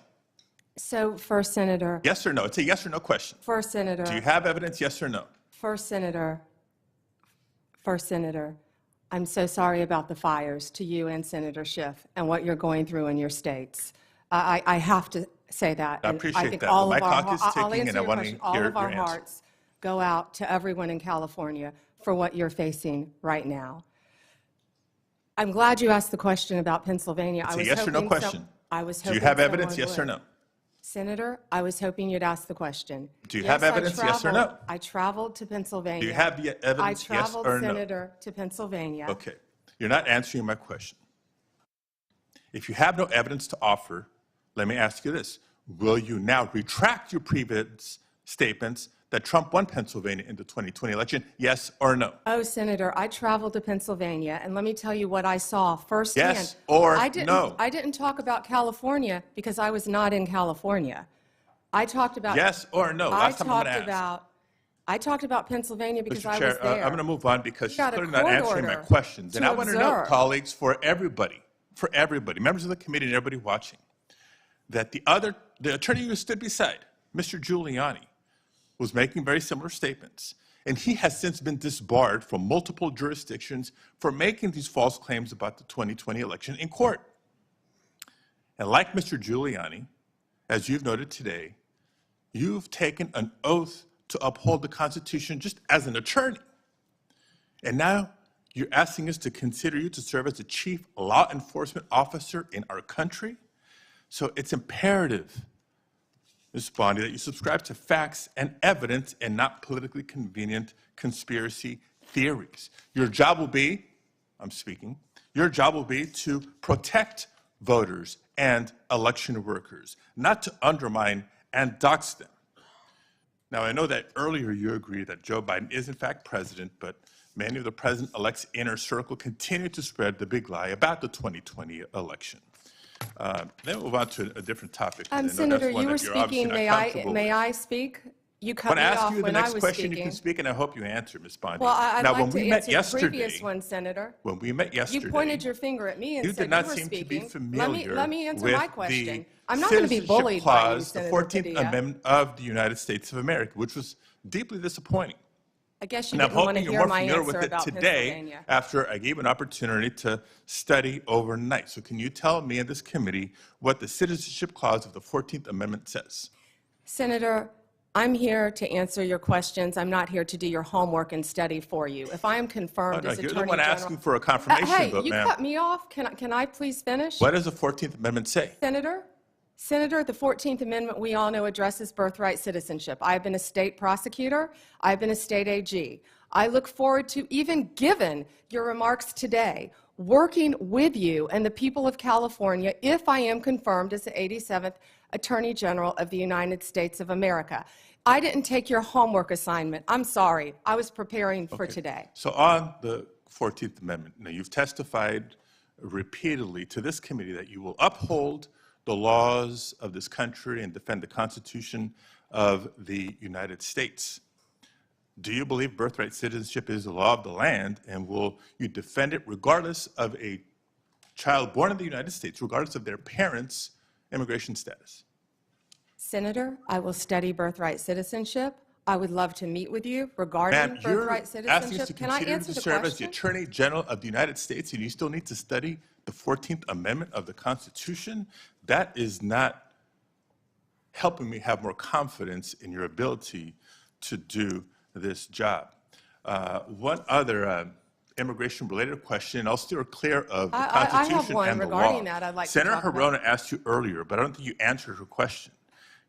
So, first, Senator. Yes or no? It's a yes or no question. First, Senator. Do you have evidence, yes or no? First, Senator. First, Senator. I'm so sorry about the fires to you and Senator Schiff and what you're going through in your states. I have to say that. I And appreciate think that. all My of our, clock is I'll ticking, answer and I your want to question. All hear of our your answer. hearts go out to everyone in California for what you're facing right now. I'm glad you asked the question about Pennsylvania. It's a yes or no question. I was Do hoping you have evidence, someone yes or would. no? Senator, I was hoping you'd ask the question. Do you have evidence, yes or no? I traveled to Pennsylvania. Do you have evidence, I yes traveled, or no? Senator, to Pennsylvania. Okay. You're not answering my question. If you have no evidence to offer, let me ask you this. Will you now retract your previous statements that Trump won Pennsylvania in the 2020 election, yes or no? Oh, Senator, I traveled to Pennsylvania, and let me tell you what I saw firsthand. Yes or no? no? I didn't talk about California because I was not in California. I talked about... Yes or no? Last time I'm going to ask. I talked about Pennsylvania because Mr. I Chair, was there. I'm going to move on because You she's got a clearly not court answering my order questions. And to I want to know, observe. colleagues, for everybody, members of the committee and everybody watching, that the attorney who stood beside Mr. Giuliani was making very similar statements. And he has since been disbarred from multiple jurisdictions for making these false claims about the 2020 election in court. And like Mr. Giuliani, as you've noted today, you've taken an oath to uphold the Constitution just as an attorney. And now you're asking us to consider you to serve as the chief law enforcement officer in our country? So it's imperative, Ms. Bondi, that you subscribe to facts and evidence and not politically convenient conspiracy theories. Your job will be, your job will be to protect voters and election workers, not to undermine and dox them. Now, I know that earlier you agreed that Joe Biden is in fact president, but Many of the president-elect's inner circle continue to spread the big lie about the 2020 election. Then we'll move on to a different topic. and I know Senator, that's one you were that you're obviously speaking. not May I, comfortable may with. I speak? You cut When me I ask off you the when I next was question, you speaking. can speak, and I hope you answer, Ms. Bondi. Well, I'd Now, like when we to met answer the yesterday, previous one, Senator. when we met yesterday, You pointed your finger at me and you said did not you were seem to speaking. be familiar Let me answer with my the question. I'm not going to be Citizenship bullied by you, Clause, the Senator 14th Padilla. Amendment of the United States of America, which was deeply disappointing. I guess you And I'm didn't want to hoping you're hear more my familiar answer with it about today Pennsylvania. after I gave an opportunity to study overnight. So can you tell me and this committee what the Citizenship Clause of the 14th Amendment says? Senator, I'm here to answer your questions. I'm not here to do your homework and study for you. If I am confirmed No, as you're Attorney the one General... asking for a confirmation Hey, vote, you ma'am. cut me off. Can I please finish? What does the 14th Amendment say? Senator, the 14th Amendment, we all know, addresses birthright citizenship. I've been a state prosecutor. I've been a state AG. I look forward to, even given your remarks today, working with you and the people of California if I am confirmed as the 87th Attorney General of the United States of America. I didn't take your homework assignment. I'm sorry. I was preparing for today. So on the 14th Amendment, now you've testified repeatedly to this committee that you will uphold the laws of this country and defend the Constitution of the United States. Do you believe birthright citizenship is the law of the land, and will you defend it regardless of a child born in the United States, regardless of their parents' immigration status? Senator, I will study birthright citizenship. I would love to meet with you regarding Ma'am, you're birthright asking us to citizenship. Can I continue answer to the serve as the question? Attorney General of the United States, and you still need to study the 14th Amendment of the Constitution? That is not helping me have more confidence in your ability to do this job. One other immigration-related question, I'll steer clear of the I have Constitution one and the regarding law. that I'd like to Senator talk about. Hirona asked you earlier, but I don't think you answered her question.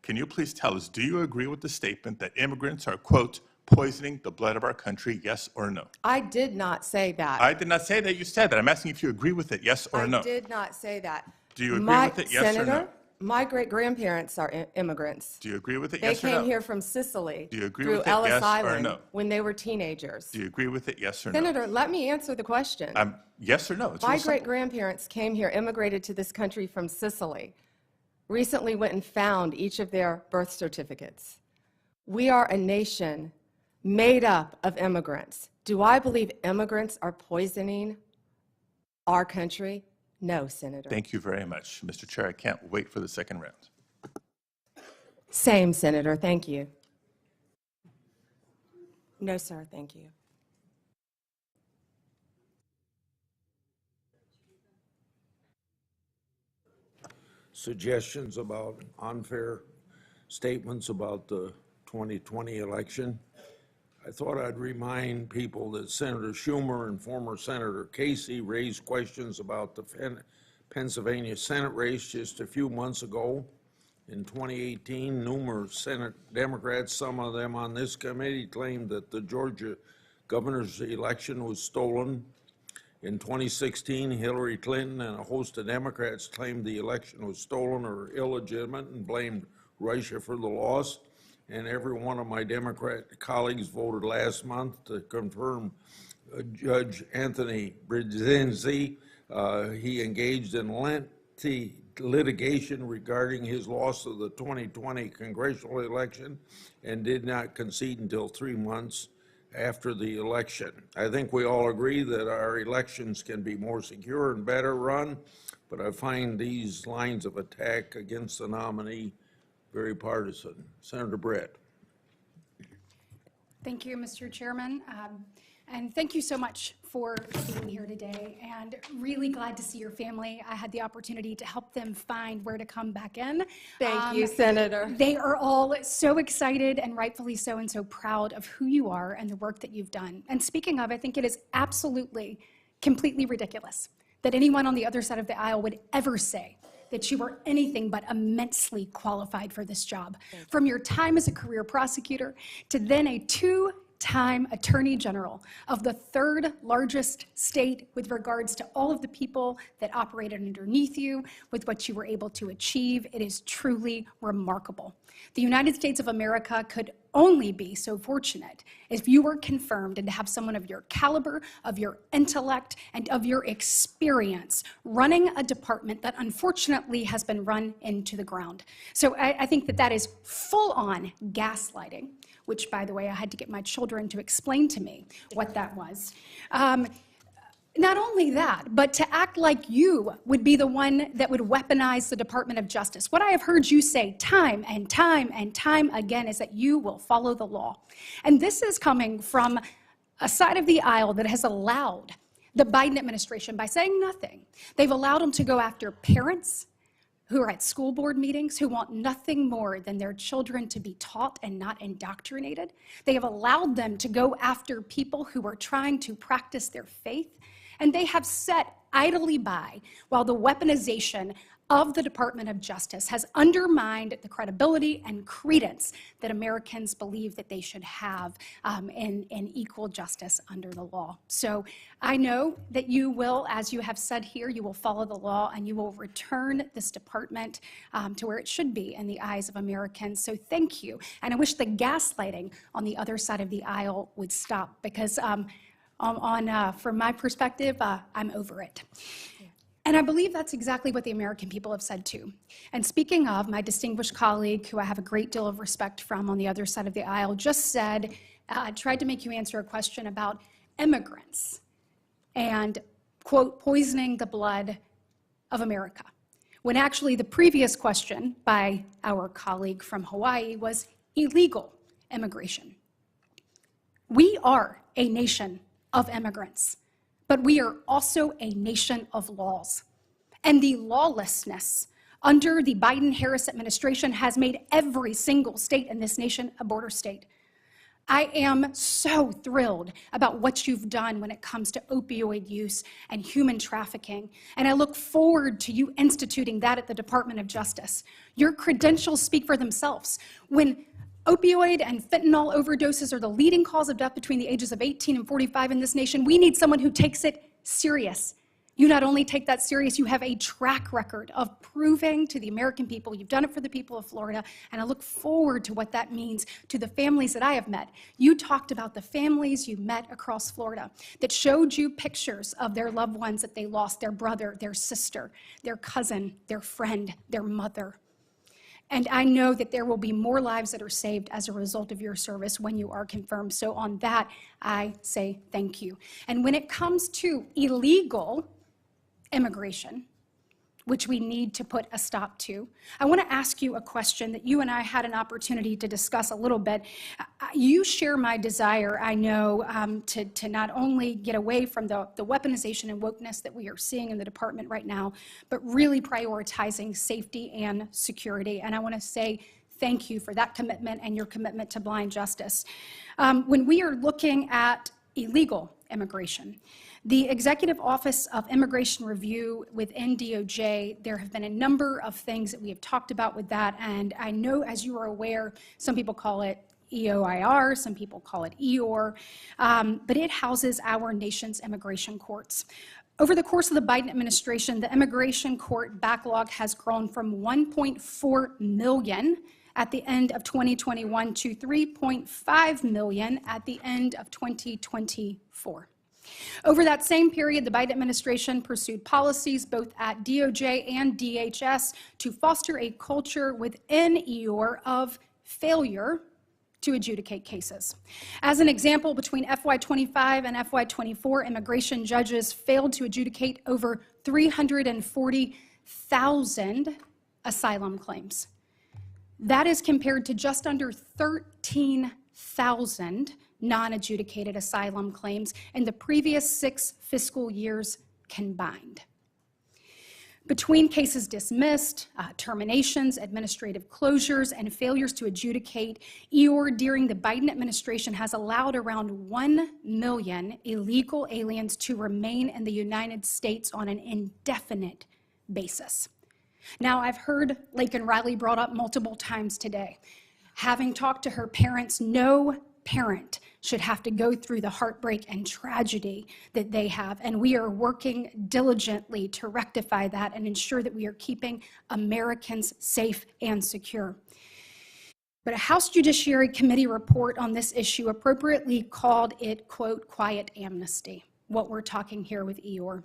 Can you please tell us, do you agree with the statement that immigrants are, quote, poisoning the blood of our country, yes or no? I did not say that. I did not say that you said that. I'm asking if you agree with it, yes or no? I did not say that. Do you agree with it, yes or no? Senator, my great-grandparents are immigrants. Do you agree with it, They yes or no? came here from Sicily Do you agree through with it, Ellis yes or Island no? when they were teenagers. Do you agree with it, yes or no? Senator, let me answer the question. Yes or no? It's My real simple. great-grandparents came here, immigrated to this country from Sicily, recently went and found each of their birth certificates. We are a nation made up of immigrants. Do I believe immigrants are poisoning our country? No, Senator. Thank you very much. Mr. Chair, I can't wait for the second round. Same, Senator. Thank you. No, sir. Thank you. Suggestions about unfair statements about the 2020 election. I thought I'd remind people that Senator Schumer and former Senator Casey raised questions about the Pennsylvania Senate race just a few months ago. In 2018, numerous Senate Democrats, some of them on this committee, claimed that the Georgia governor's election was stolen. In 2016, Hillary Clinton and a host of Democrats claimed the election was stolen or illegitimate and blamed Russia for the loss. And every one of my Democrat colleagues voted last month to confirm Judge Anthony Brzezinski. He engaged in lengthy litigation regarding his loss of the 2020 congressional election and did not concede until 3 months after the election. I think we all agree that our elections can be more secure and better run, but I find these lines of attack against the nominee very partisan. Senator Brett. Thank you, Mr. Chairman. And thank you so much for being here today, and really glad to see your family. I had the opportunity to help them find where to come back in. Thank you, Senator. They are all so excited, and rightfully so, and so proud of who you are and the work that you've done. And speaking of, I think it is absolutely, completely ridiculous that anyone on the other side of the aisle would ever say that you are anything but immensely qualified for this job. From your time as a career prosecutor to then a two-time Attorney General of the third largest state with regards to all of the people that operated underneath you, with what you were able to achieve, it is truly remarkable. The United States of America could only be so fortunate if you were confirmed and to have someone of your caliber, of your intellect, and of your experience running a department that unfortunately has been run into the ground. So I think that that is full-on gaslighting, which, by the way, I had to get my children to explain to me what that was. Not only that, but to act like you would be the one that would weaponize the Department of Justice. What I have heard you say time and time and time again is that you will follow the law. And this is coming from a side of the aisle that has allowed the Biden administration, by saying nothing, they've allowed them to go after parents who are at school board meetings, who want nothing more than their children to be taught and not indoctrinated. They have allowed them to go after people who are trying to practice their faith. And they have sat idly by while the weaponization of the Department of Justice has undermined the credibility and credence that Americans believe that they should have in equal justice under the law. So I know that you will, as you have said here, you will follow the law and you will return this department to where it should be in the eyes of Americans. So thank you. And I wish the gaslighting on the other side of the aisle would stop, because from my perspective, I'm over it. And I believe that's exactly what the American people have said too. And speaking of, my distinguished colleague, who I have a great deal of respect from on the other side of the aisle, just said, tried to make you answer a question about immigrants and, quote, poisoning the blood of America, when actually the previous question by our colleague from Hawaii was illegal immigration. We are a nation of immigrants, but we are also a nation of laws. And the lawlessness under the Biden-Harris administration has made every single state in this nation a border state. I am so thrilled about what you've done when it comes to opioid use and human trafficking, and I look forward to you instituting that at the Department of Justice. Your credentials speak for themselves. When opioid and fentanyl overdoses are the leading cause of death between the ages of 18 and 45 in this nation, we need someone who takes it serious. You not only take that serious, you have a track record of proving to the American people you've done it for the people of Florida, and I look forward to what that means to the families that I have met. You talked about the families you met across Florida that showed you pictures of their loved ones that they lost, their brother, their sister, their cousin, their friend, their mother. And I know that there will be more lives that are saved as a result of your service when you are confirmed. So on that, I say thank you. And when it comes to illegal immigration, which we need to put a stop to, I want to ask you a question that you and I had an opportunity to discuss a little bit. You share my desire, I know, to not only get away from the weaponization and wokeness that we are seeing in the department right now, but really prioritizing safety and security. And I want to say thank you for that commitment and your commitment to blind justice. When we are looking at illegal immigration, the Executive Office of Immigration Review within DOJ, there have been a number of things that we have talked about with that, and I know, as you are aware, some people call it EOIR, some people call it EOR, but it houses our nation's immigration courts. Over the course of the Biden administration, the immigration court backlog has grown from 1.4 million at the end of 2021 to 3.5 million at the end of 2024. Over that same period, the Biden administration pursued policies both at DOJ and DHS to foster a culture within EOR of failure to adjudicate cases. As an example, between FY25 and FY24, immigration judges failed to adjudicate over 340,000 asylum claims. That is compared to just under 13,000 non-adjudicated asylum claims in the previous 6 fiscal years combined. Between cases dismissed, terminations, administrative closures, and failures to adjudicate, EOR during the Biden administration has allowed around 1 million illegal aliens to remain in the United States on an indefinite basis. Now, I've heard Laken Riley brought up multiple times today. Having talked to her parents, no parent should have to go through the heartbreak and tragedy that they have, and we are working diligently to rectify that and ensure that we are keeping Americans safe and secure. But a House Judiciary Committee report on this issue appropriately called it, quote, quiet amnesty, what we're talking here with Eeyore.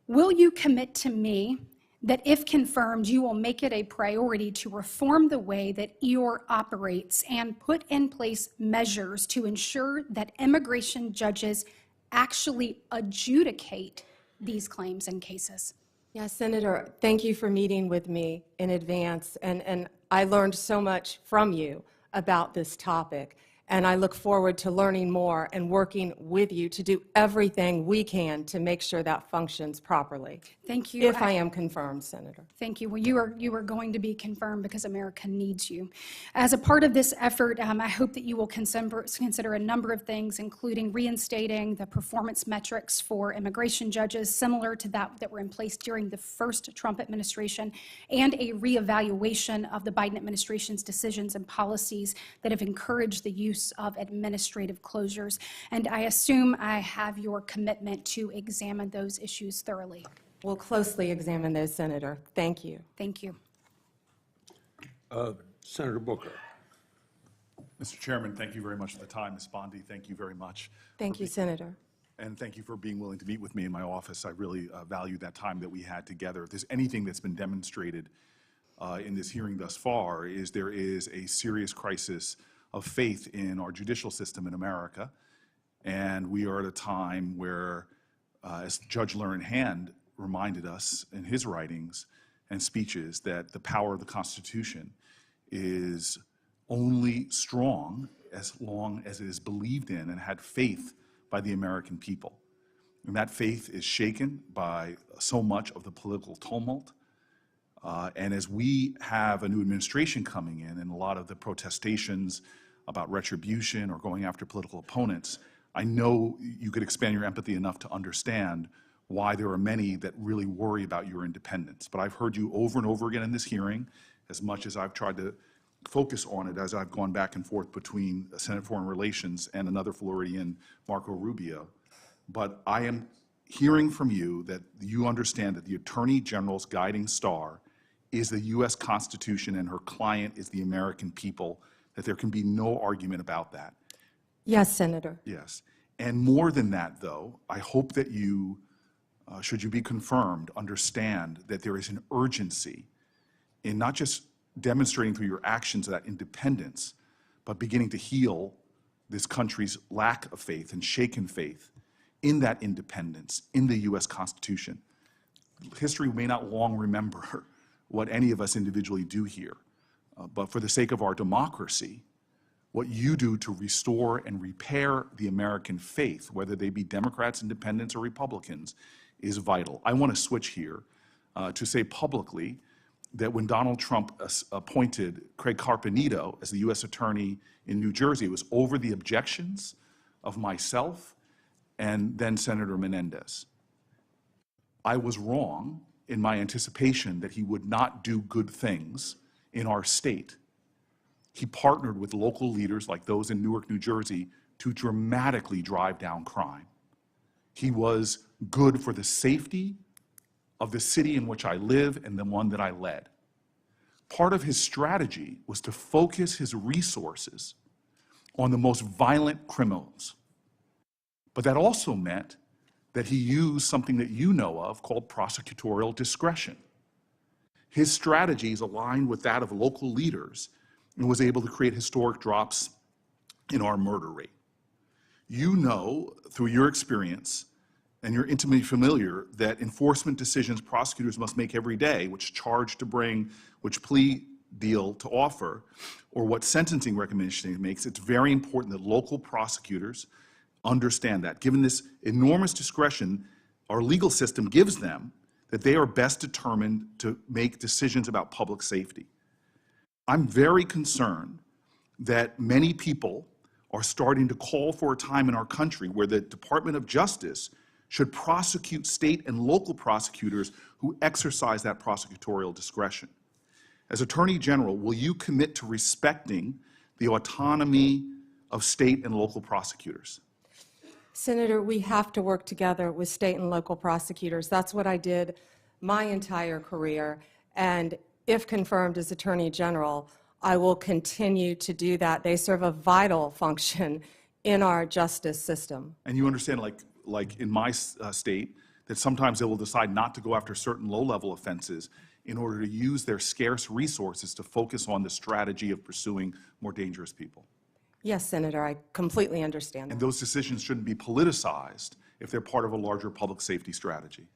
Will you commit to me that if confirmed, you will make it a priority to reform the way that Eeyore operates and put in place measures to ensure that immigration judges actually adjudicate these claims and cases? Yes, Senator, thank you for meeting with me in advance, and I learned so much from you about this topic, and I look forward to learning more and working with you to do everything we can to make sure that functions properly. Thank you. If I am confirmed, Senator. Thank you. Well, you are going to be confirmed because America needs you. As a part of this effort, I hope that you will consider a number of things, including reinstating the performance metrics for immigration judges, similar to that were in place during the first Trump administration, and a reevaluation of the Biden administration's decisions and policies that have encouraged the use of administrative closures. And I assume I have your commitment to examine those issues thoroughly. We'll closely examine those, Senator. Thank you. Thank you. Senator Booker. Mr. Chairman, thank you very much for the time. Ms. Bondi, thank you very much. Thank you, Senator. And thank you for being willing to meet with me in my office. I really value that time that we had together. If there's anything that's been demonstrated in this hearing thus far, is there is a serious crisis of faith in our judicial system in America. And we are at a time where, as Judge Learned Hand reminded us in his writings and speeches, that the power of the Constitution is only strong as long as it is believed in and had faith by the American people. And that faith is shaken by so much of the political tumult. And as we have a new administration coming in and a lot of the protestations about retribution or going after political opponents, I know you could expand your empathy enough to understand why there are many that really worry about your independence. But I've heard you over and over again in this hearing, as much as I've tried to focus on it as I've gone back and forth between Senate Foreign Relations and another Floridian, Marco Rubio. But I am hearing from you that you understand that the Attorney General's guiding star is the U.S. Constitution and her client is the American people, that there can be no argument about that. Yes, Senator. Yes. And more than that, though, I hope that you, should you be confirmed, understand that there is an urgency in not just demonstrating through your actions that independence, but beginning to heal this country's lack of faith and shaken faith in that independence, in the U.S. Constitution. History may not long remember what any of us individually do here, but for the sake of our democracy, what you do to restore and repair the American faith, whether they be Democrats, Independents, or Republicans, is vital. I want to switch here to say publicly that when Donald Trump appointed Craig Carpenito as the U.S. Attorney in New Jersey, it was over the objections of myself and then Senator Menendez. I was wrong in my anticipation that he would not do good things in our state. He partnered with local leaders like those in Newark, New Jersey, to dramatically drive down crime. He was good for the safety of the city in which I live and the one that I led. Part of his strategy was to focus his resources on the most violent criminals. But that also meant that he used something that you know of called prosecutorial discretion. His strategies aligned with that of local leaders and was able to create historic drops in our murder rate. You know, through your experience, and you're intimately familiar, that enforcement decisions prosecutors must make every day, which charge to bring, which plea deal to offer, or what sentencing recommendation it makes, it's very important that local prosecutors understand that. Given this enormous discretion our legal system gives them, that they are best determined to make decisions about public safety. I'm very concerned that many people are starting to call for a time in our country where the Department of Justice should prosecute state and local prosecutors who exercise that prosecutorial discretion. As Attorney General, will you commit to respecting the autonomy of state and local prosecutors? Senator, we have to work together with state and local prosecutors. That's what I did my entire career. And if confirmed as Attorney General, I will continue to do that. They serve a vital function in our justice system. And you understand, like in my state, that sometimes they will decide not to go after certain low-level offenses in order to use their scarce resources to focus on the strategy of pursuing more dangerous people. Yes, Senator, I completely understand And that. those decisions shouldn't be politicized if they're part of a larger public safety strategy.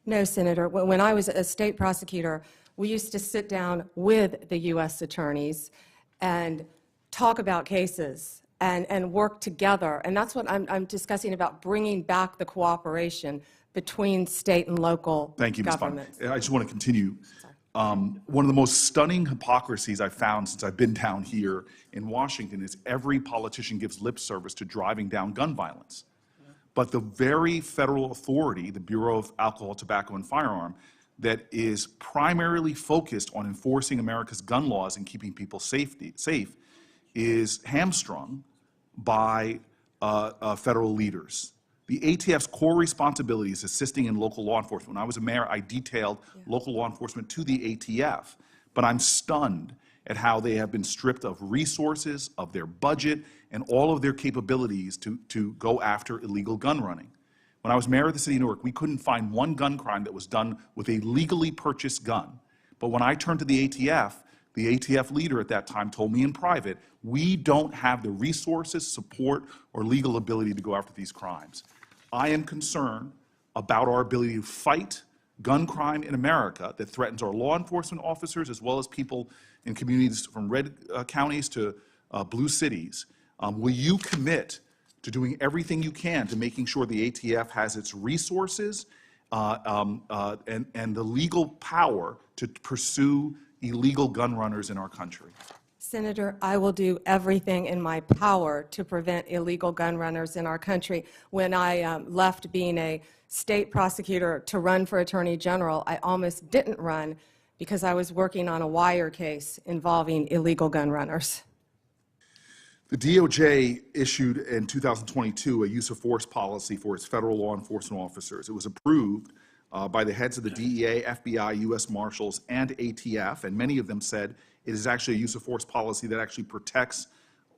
No, Senator. When I was a state prosecutor, we used to sit down with the U.S. attorneys and talk about cases and work together. And that's what I'm discussing about bringing back the cooperation between state and local Thank you, Ms. Bondi. governments. I just want to continue. One of the most stunning hypocrisies I've found since I've been down here in Washington is every politician gives lip service to driving down gun violence. But the very federal authority, the Bureau of Alcohol, Tobacco, and Firearm, that is primarily focused on enforcing America's gun laws and keeping people safe, is hamstrung by federal leaders. The ATF's core responsibility is assisting in local law enforcement. When I was a mayor, I detailed local law enforcement to the ATF, but I'm stunned at how they have been stripped of resources, of their budget, and all of their capabilities to go after illegal gun running. When I was mayor of the city of Newark, we couldn't find one gun crime that was done with a legally purchased gun. But when I turned to the ATF leader at that time told me in private, we don't have the resources, support, or legal ability to go after these crimes. I am concerned about our ability to fight gun crime in America that threatens our law enforcement officers as well as people in communities from red counties to blue cities. Will you commit to doing everything you can to making sure the ATF has its resources and the legal power to pursue illegal gun runners in our country? Senator, I will do everything in my power to prevent illegal gun runners in our country. When I left being a state prosecutor to run for Attorney General, I almost didn't run because I was working on a wire case involving illegal gun runners. The DOJ issued in 2022 a use of force policy for its federal law enforcement officers. It was approved by the heads of the DEA, FBI, U.S. Marshals, and ATF, and many of them said it is actually a use of force policy that actually protects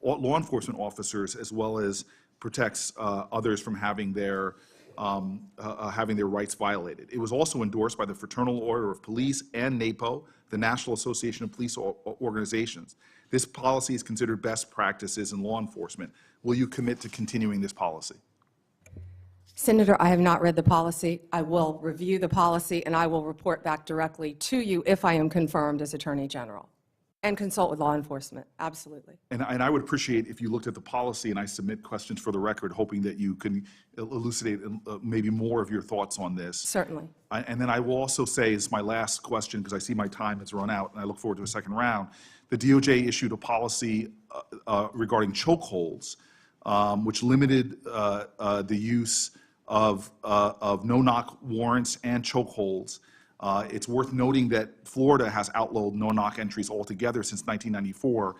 law enforcement officers as well as protects others from having their rights violated. It was also endorsed by the Fraternal Order of Police and NAPO, the National Association of Police Organizations. This policy is considered best practices in law enforcement. Will you commit to continuing this policy? Senator, I have not read the policy. I will review the policy, and I will report back directly to you if I am confirmed as Attorney General, and consult with law enforcement, absolutely. And I would appreciate if you looked at the policy and I submit questions for the record, hoping that you can elucidate maybe more of your thoughts on this. Certainly. And then I will also say, as my last question, because I see my time has run out and I look forward to a second round, the DOJ issued a policy regarding chokeholds, which limited the use of no-knock warrants and chokeholds. It's worth noting that Florida has outlawed no-knock entries altogether since 1994.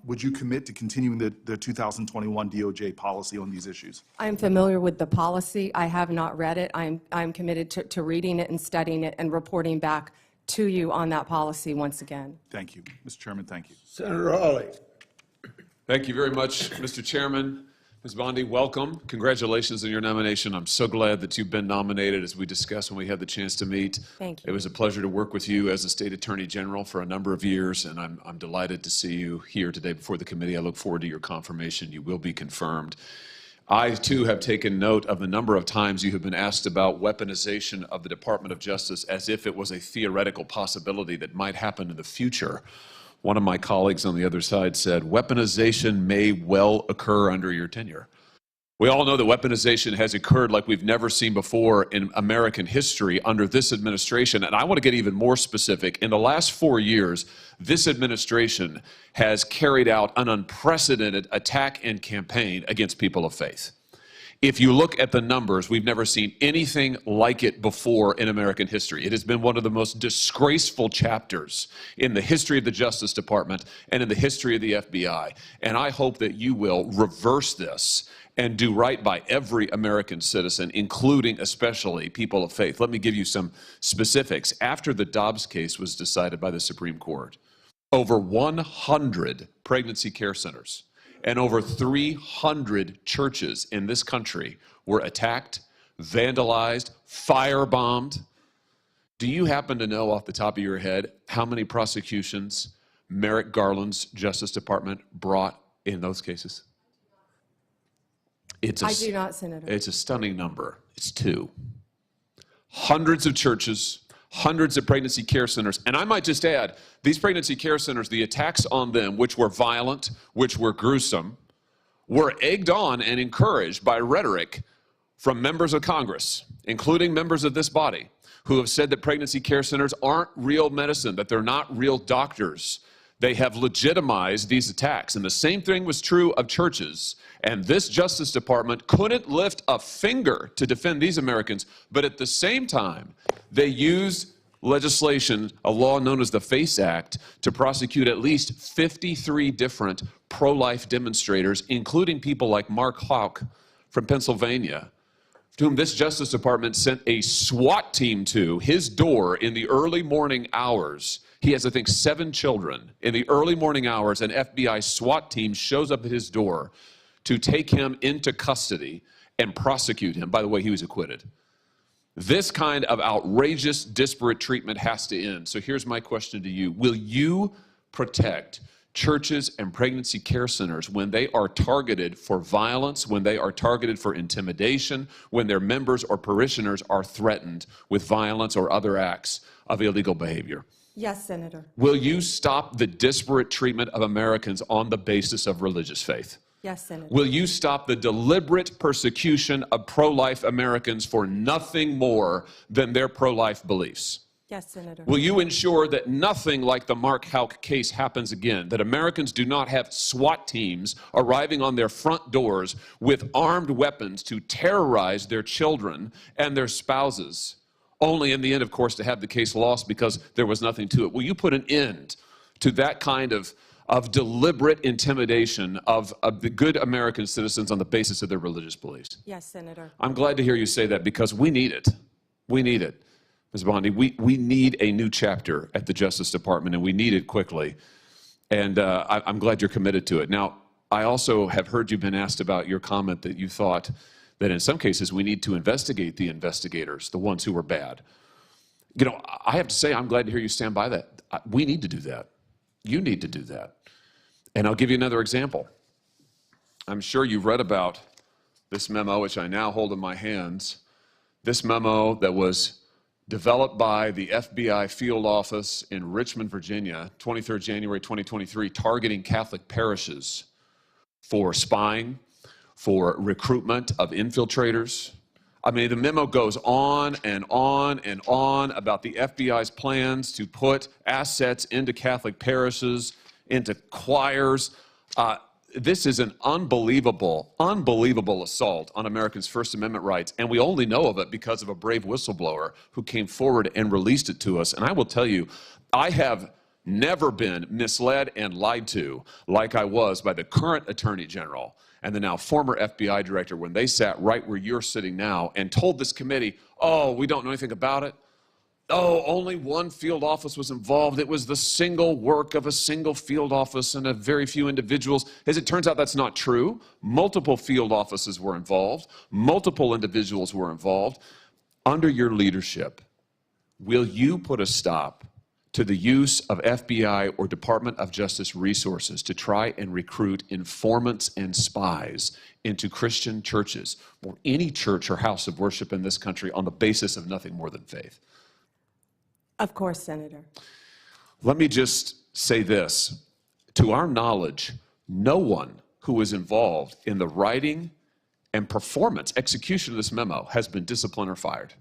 Would you commit to continuing the 2021 DOJ policy on these issues? I am familiar with the policy. I have not read it. I'm committed to reading it and studying it and reporting back to you on that policy once again. Thank you. Mr. Chairman, thank you. Senator Hawley. Thank you very much, Mr. Chairman. Ms. Bondi, welcome. Congratulations on your nomination. I'm so glad that you've been nominated, as we discussed when we had the chance to meet. Thank you. It was a pleasure to work with you as a State Attorney General for a number of years, and I'm delighted to see you here today before the committee. I look forward to your confirmation. You will be confirmed. I, too, have taken note of the number of times you have been asked about weaponization of the Department of Justice as if it was a theoretical possibility that might happen in the future. One of my colleagues on the other side said, weaponization may well occur under your tenure. We all know that weaponization has occurred like we've never seen before in American history under this administration. And I want to get even more specific. In the last 4 years, this administration has carried out an unprecedented attack and campaign against people of faith. If you look at the numbers, we've never seen anything like it before in American history. It has been one of the most disgraceful chapters in the history of the Justice Department and in the history of the FBI. And I hope that you will reverse this and do right by every American citizen, including especially people of faith. Let me give you some specifics. After the Dobbs case was decided by the Supreme Court, over 100 pregnancy care centers and over 300 churches in this country were attacked, vandalized, firebombed. Do you happen to know off the top of your head how many prosecutions Merrick Garland's Justice Department brought in those cases? I do not, Senator. It's a stunning number. It's 2. Hundreds of churches, hundreds of pregnancy care centers. And I might just add, these pregnancy care centers, the attacks on them, which were violent, which were gruesome, were egged on and encouraged by rhetoric from members of Congress, including members of this body, who have said that pregnancy care centers aren't real medicine, that they're not real doctors. They have legitimized these attacks. And the same thing was true of churches. And this Justice Department couldn't lift a finger to defend these Americans. But at the same time, they used legislation, a law known as the FISA Act, to prosecute at least 53 different pro-life demonstrators, including people like Mark Houck from Pennsylvania, to whom this Justice Department sent a SWAT team to his door in the early morning hours. He has, I think, 7 children. In the early morning hours, an FBI SWAT team shows up at his door to take him into custody and prosecute him. By the way, he was acquitted. This kind of outrageous, disparate treatment has to end. So here's my question to you. Will you protect churches and pregnancy care centers when they are targeted for violence, when they are targeted for intimidation, when their members or parishioners are threatened with violence or other acts of illegal behavior? Yes, Senator. Will you stop the disparate treatment of Americans on the basis of religious faith? Yes, Senator. Will you stop the deliberate persecution of pro-life Americans for nothing more than their pro-life beliefs? Yes, Senator. Will you ensure that nothing like the Mark Houck case happens again, that Americans do not have SWAT teams arriving on their front doors with armed weapons to terrorize their children and their spouses, only in the end, of course, to have the case lost because there was nothing to it? Will you put an end to that kind of deliberate intimidation of the good American citizens on the basis of their religious beliefs? Yes, Senator. I'm glad to hear you say that because we need it. We need it. Ms. Bondi, we need a new chapter at the Justice Department, and we need it quickly. And I'm glad you're committed to it. Now, I also have heard you've been asked about your comment that you thought that in some cases we need to investigate the investigators, the ones who were bad. You know, I have to say I'm glad to hear you stand by that. We need to do that. You need to do that. And I'll give you another example. I'm sure you've read about this memo, which I now hold in my hands. This memo that was developed by the FBI field office in Richmond, Virginia, 23rd January 2023, targeting Catholic parishes for spying, for recruitment of infiltrators. I mean, the memo goes on and on and on about the FBI's plans to put assets into Catholic parishes, into choirs. This is an unbelievable, unbelievable assault on Americans' First Amendment rights, and we only know of it because of a brave whistleblower who came forward and released it to us. And I will tell you, I have never been misled and lied to like I was by the current Attorney General and the now former FBI Director when they sat right where you're sitting now and told this committee, oh, we don't know anything about it. Oh, only one field office was involved. It was the single work of a single field office and a very few individuals. As it turns out, that's not true. Multiple field offices were involved. Multiple individuals were involved. Under your leadership, will you put a stop to the use of FBI or Department of Justice resources to try and recruit informants and spies into Christian churches or any church or house of worship in this country on the basis of nothing more than faith? Of course, Senator. Let me just say this. To our knowledge, no one who was involved in the writing and performance, execution of this memo has been disciplined or fired.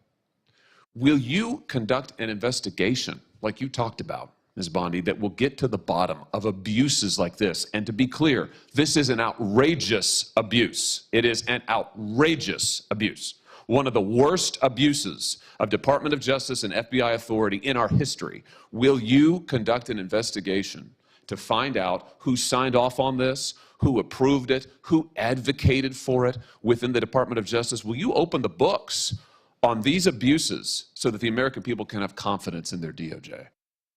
Will you conduct an investigation like you talked about, Ms. Bondi, that will get to the bottom of abuses like this? And to be clear, this is an outrageous abuse. It is an outrageous abuse. One of the worst abuses of Department of Justice and FBI authority in our history. Will you conduct an investigation to find out who signed off on this, who approved it, who advocated for it within the Department of Justice? Will you open the books on these abuses so that the American people can have confidence in their DOJ?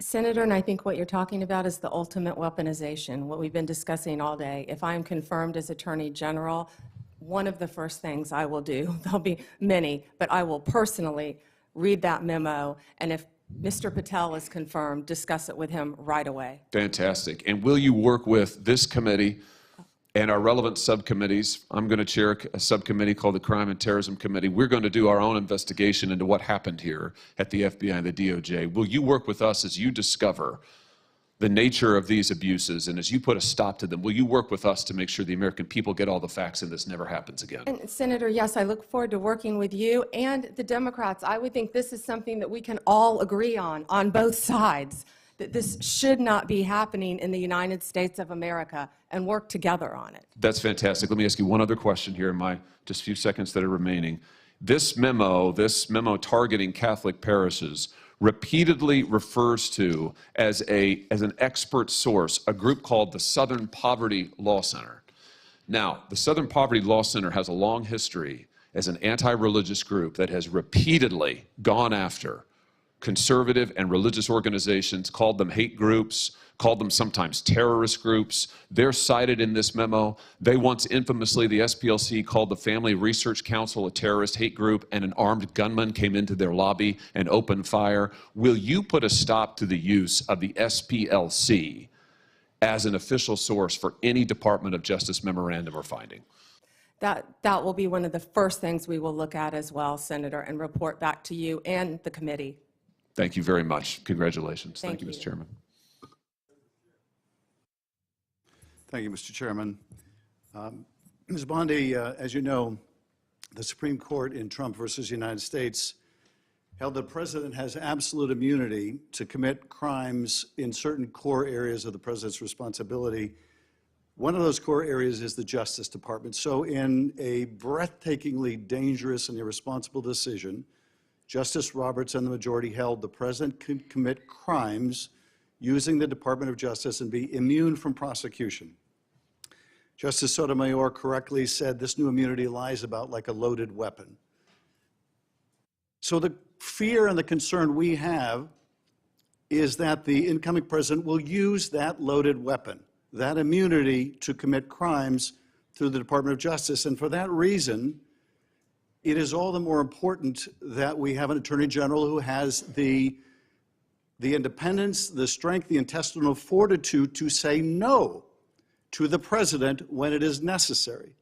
Senator, and I think what you're talking about is the ultimate weaponization, what we've been discussing all day. If I'm confirmed as Attorney General, one of the first things I will do, there'll be many, but I will personally read that memo, and if Mr. Patel is confirmed, discuss it with him right away. Fantastic. And will you work with this committee and our relevant subcommittees? I'm going to chair a subcommittee called the Crime and Terrorism Committee. We're going to do our own investigation into what happened here at the FBI and the DOJ. Will you work with us as you discover the nature of these abuses, and as you put a stop to them, will you work with us to make sure the American people get all the facts and this never happens again? And Senator, yes, I look forward to working with you and the Democrats. I would think this is something that we can all agree on both sides, that this should not be happening in the United States of America, and work together on it. That's fantastic. Let me ask you one other question here in my just few seconds that are remaining. This memo targeting Catholic parishes repeatedly refers to as an expert source a group called the Southern Poverty Law Center. Now, the Southern Poverty Law Center has a long history as an anti-religious group that has repeatedly gone after conservative and religious organizations, called them hate groups, called them sometimes terrorist groups. They're cited in this memo. They once infamously, the SPLC called the Family Research Council a terrorist hate group, and an armed gunman came into their lobby and opened fire. Will you put a stop to the use of the SPLC as an official source for any Department of Justice memorandum or finding? That will be one of the first things we will look at as well, Senator, and report back to you and the committee. Thank you very much. Congratulations. Thank you, you. Mr. Chairman. Thank you, Mr. Chairman. Ms. Bondi, as you know, the Supreme Court in Trump versus United States held that the president has absolute immunity to commit crimes in certain core areas of the president's responsibility. One of those core areas is the Justice Department. So in a breathtakingly dangerous and irresponsible decision, Justice Roberts and the majority held the president could commit crimes using the Department of Justice and be immune from prosecution. Justice Sotomayor correctly said this new immunity lies about like a loaded weapon. So the fear and the concern we have is that the incoming president will use that loaded weapon, that immunity, to commit crimes through the Department of Justice. And for that reason, it is all the more important that we have an Attorney General who has the independence, the strength, the intestinal fortitude to say no to the president when it is necessary.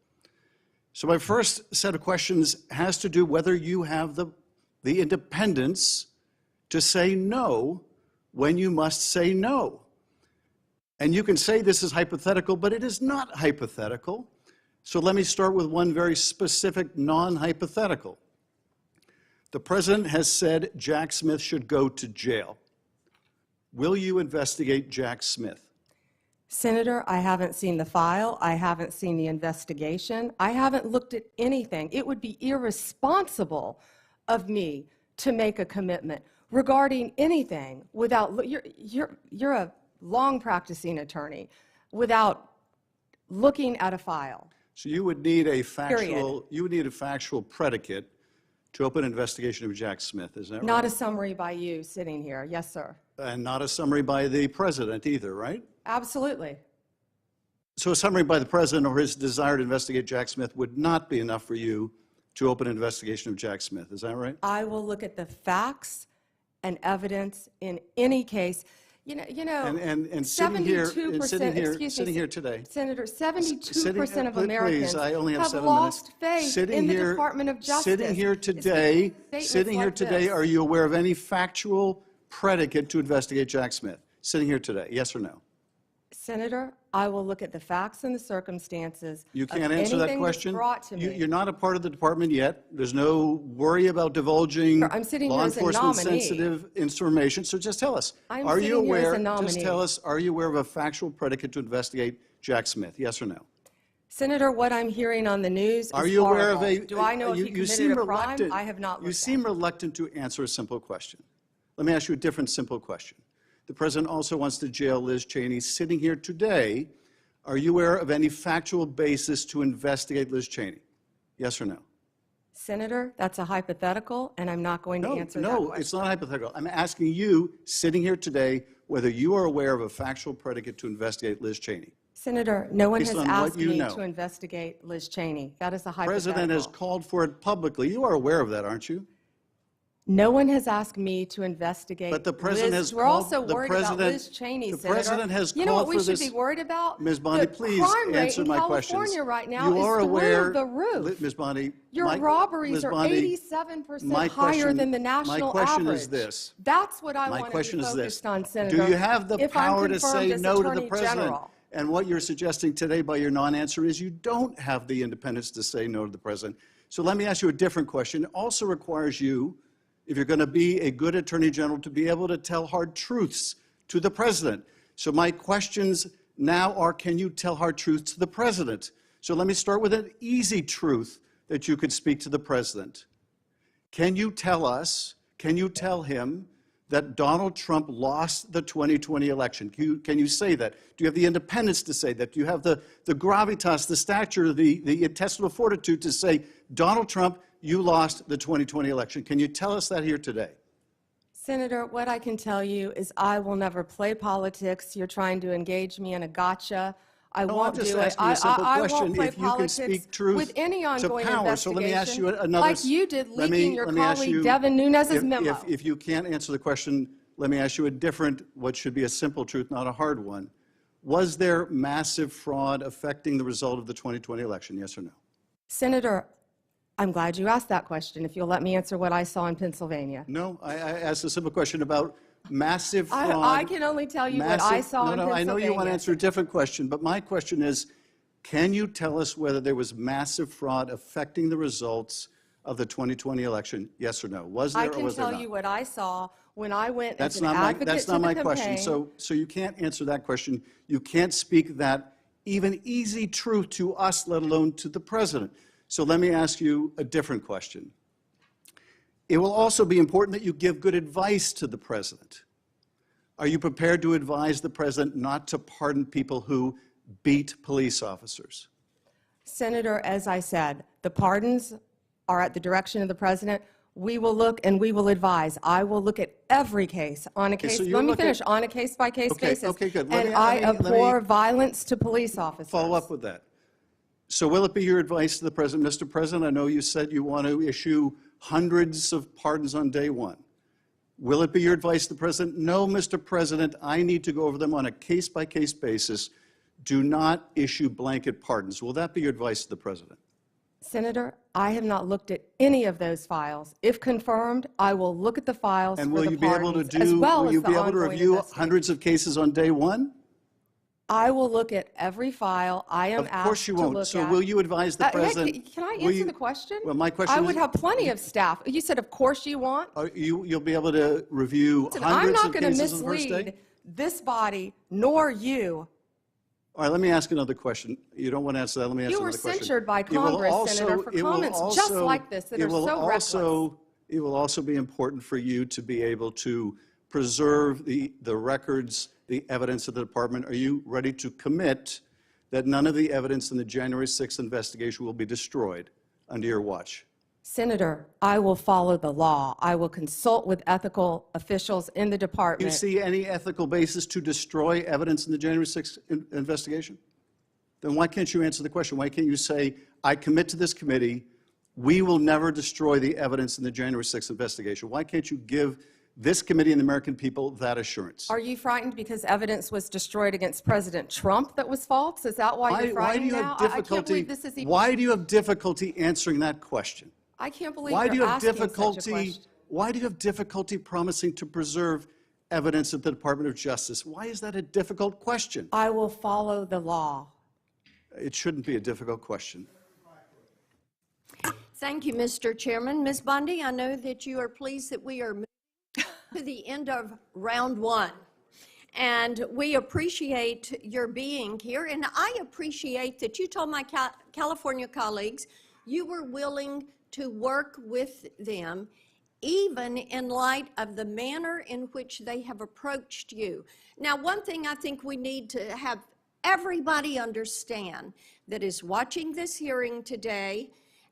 So my first set of questions has to do whether you have the independence to say no when you must say no. And you can say this is hypothetical, but it is not hypothetical. So let me start with one very specific non-hypothetical. The president has said Jack Smith should go to jail. Will you investigate Jack Smith? Senator, I haven't seen the file. I haven't seen the investigation. I haven't looked at anything. It would be irresponsible of me to make a commitment regarding anything without, you're a long practicing attorney, without looking at a file. So you would need a factual predicate to open an investigation of Jack Smith, is that right? Not a summary by you sitting here. Yes, sir. And not a summary by the president either, right? Absolutely. So a summary by the president or his desire to investigate Jack Smith would not be enough for you to open an investigation of Jack Smith, is that right? I will look at the facts and evidence in any case. You know, and sitting here, 72%, sitting here today, Senator, 72% of Americans please, I only have have 7 lost minutes. faith in the Department of Justice. Sitting here today, are you aware of any factual predicate to investigate Jack Smith? Sitting here today, yes or no? Senator, I will look at the facts and the circumstances. You can't answer that question. You're not a part of the department yet. There's no worry about divulging law enforcement sensitive information. So just tell us, are you aware of a factual predicate to investigate Jack Smith? Yes or no? Senator, what I'm hearing on the news is horrible. Are you aware of a? Do I know if he committed a crime? I have not looked at it. You seem reluctant to answer a simple question. Let me ask you a different simple question. The president also wants to jail Liz Cheney. Sitting here today, are you aware of any factual basis to investigate Liz Cheney? Yes or no? Senator, that's a hypothetical, and I'm not going to answer that No, question. it's not hypothetical. I'm asking you, sitting here today, whether you are aware of a factual predicate to investigate Liz Cheney. Senator, no one Based has on what asked you me know. to investigate Liz Cheney. That is a The hypothetical. president has called for it publicly. You are aware of that, aren't you? No one has asked me to investigate But the president Liz. has We're called- also the worried about president- Liz Cheney, the Senator. president has You know what called we for should this- be worried about? Ms. Bondi, The please crime rate answer in my California questions. right now You are is aware, through the roof. Ms. Bondi, Your my- robberies Ms. are Bondi, 87% my higher question- than the national average. My question is this. That's what I My want to question be is this. focused on, Senator. Do you have the if I'm power to confirmed say as no to the Attorney president? General. And what you're suggesting today by your non-answer is you don't have the independence to say no to the president. So let me ask you a different question. It also requires you, if you're going to be a good Attorney General, to be able to tell hard truths to the president. So my questions now are, can you tell hard truths to the president? So let me start with an easy truth that you could speak to the president. Can you tell us, can you tell him that Donald Trump lost the 2020 election? Can you say that? Do you have the independence to say that? Do you have the gravitas, the stature, the intestinal fortitude to say, Donald Trump, you lost the 2020 election? Can you tell us that here today? Senator, what I can tell you is I will never play politics. You're trying to engage me in a gotcha. I No, won't I'm just do it. asking you a simple I question. won't play If you can politics speak truth with any to ongoing power. So let me ask you investigation, another. like you did let leaking me- your let me ask colleague you- Devin Nunes's if- memo. If you can't answer the question, let me ask you a different, what should be a simple truth, not a hard one. Was there massive fraud affecting the result of the 2020 election, yes or no? Senator, I'm glad you asked that question, if you'll let me answer what I saw in Pennsylvania. No, I asked a simple question about massive fraud. I can only tell you what I saw in No, I know you want to Pennsylvania. answer a different question, but my question is, can you tell us whether there was massive fraud affecting the results of the 2020 election, yes or no? Was there I or can was there tell not? you what I saw when I went That's as an not my, advocate that's to not the my campaign. question. So you can't answer that question. You can't speak that even easy truth to us, let alone to the president. So let me ask you a different question. It will also be important that you give good advice to the president. Are you prepared to advise the president not to pardon people who beat police officers? Senator, as I said, the pardons are at the direction of the president. We will look and we will advise. I will look at every case on a case. so you Let me look finish. at- On a case-by-case Okay, basis. okay, good. And I let me abhor violence to police officers. follow up with that. So will it be your advice to the president, Mr. President, I know you said you want to issue hundreds of pardons on day one. Will it be your advice to the president? No, Mr. President, I need to go over them on a case-by-case basis. Do not issue blanket pardons. Will that be your advice to the president? Senator, I have not looked at any of those files. If confirmed, I will look at the files And for will the you be able to pardons, as do, well will as you the be able to ongoing review investigation. hundreds of cases on day one? I will look at every file I am Of course asked you to won't. look So at. will you advise the Hey, president? can I will answer you- the question? Well, my question I is- would have plenty of staff. You said, of course you want. You'll be able to review Listen, I'm hundreds not of going to cases on the first day? mislead this body nor you. All right, let me ask another question. You don't want to answer that, let me ask You were another question. censured by It will Congress, Senator, for it will comments just like this that it are will so reckless. It will also be important for you to be able to preserve the records, the evidence of the department. Are you ready to commit that none of the evidence in the January 6th investigation will be destroyed under your watch? Senator, I will follow the law. I will consult with ethical officials in the Do you department. see any ethical basis to destroy evidence in the January 6th investigation? Then why can't you answer the question? Why can't you say, I commit to this committee, we will never destroy the evidence in the January 6th investigation? Why can't you give this committee and the American people that assurance? Are you frightened because evidence was destroyed against President Trump that was false? Is that why you're Why do frightened you now? have I can't difficulty? believe this is even. Why do you have difficulty answering that question? I can't believe Why do you you're have asking such a difficulty? question. Why do you have difficulty promising to preserve evidence at the Department of Justice? Why is that a difficult question? I will follow the law. It shouldn't be a difficult question. Thank you, Mr. Chairman. Ms. Bondi, I know that you are pleased that we are moving to the end of round one. And we appreciate your being here. And I appreciate that you told my California colleagues you were willing to work with them, even in light of the manner in which they have approached you. Now, one thing I think we need to have everybody understand that is watching this hearing today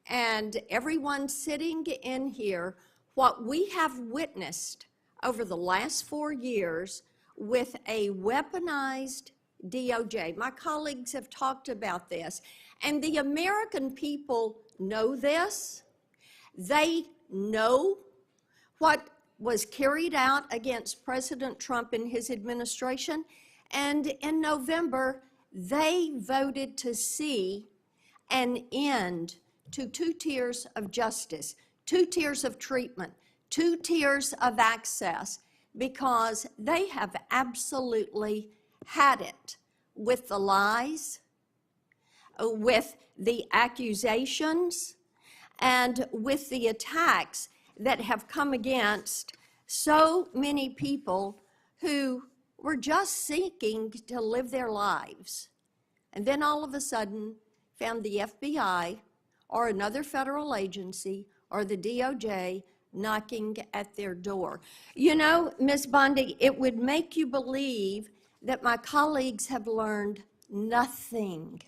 and everyone sitting in here what we have witnessed over the last 4 years with a weaponized DOJ. My colleagues have talked about this, and the American people know this. They know what was carried out against President Trump and his administration, and in November, they voted to see an end to 2 tiers of justice, 2 tiers of treatment, 2 tiers of access, because they have absolutely had it with the lies, with the accusations, and with the attacks that have come against so many people who were just seeking to live their lives, and then all of a sudden found the FBI or another federal agency or the DOJ knocking at their door. You know, Ms. Bondi, it would make you believe that my colleagues have learned nothing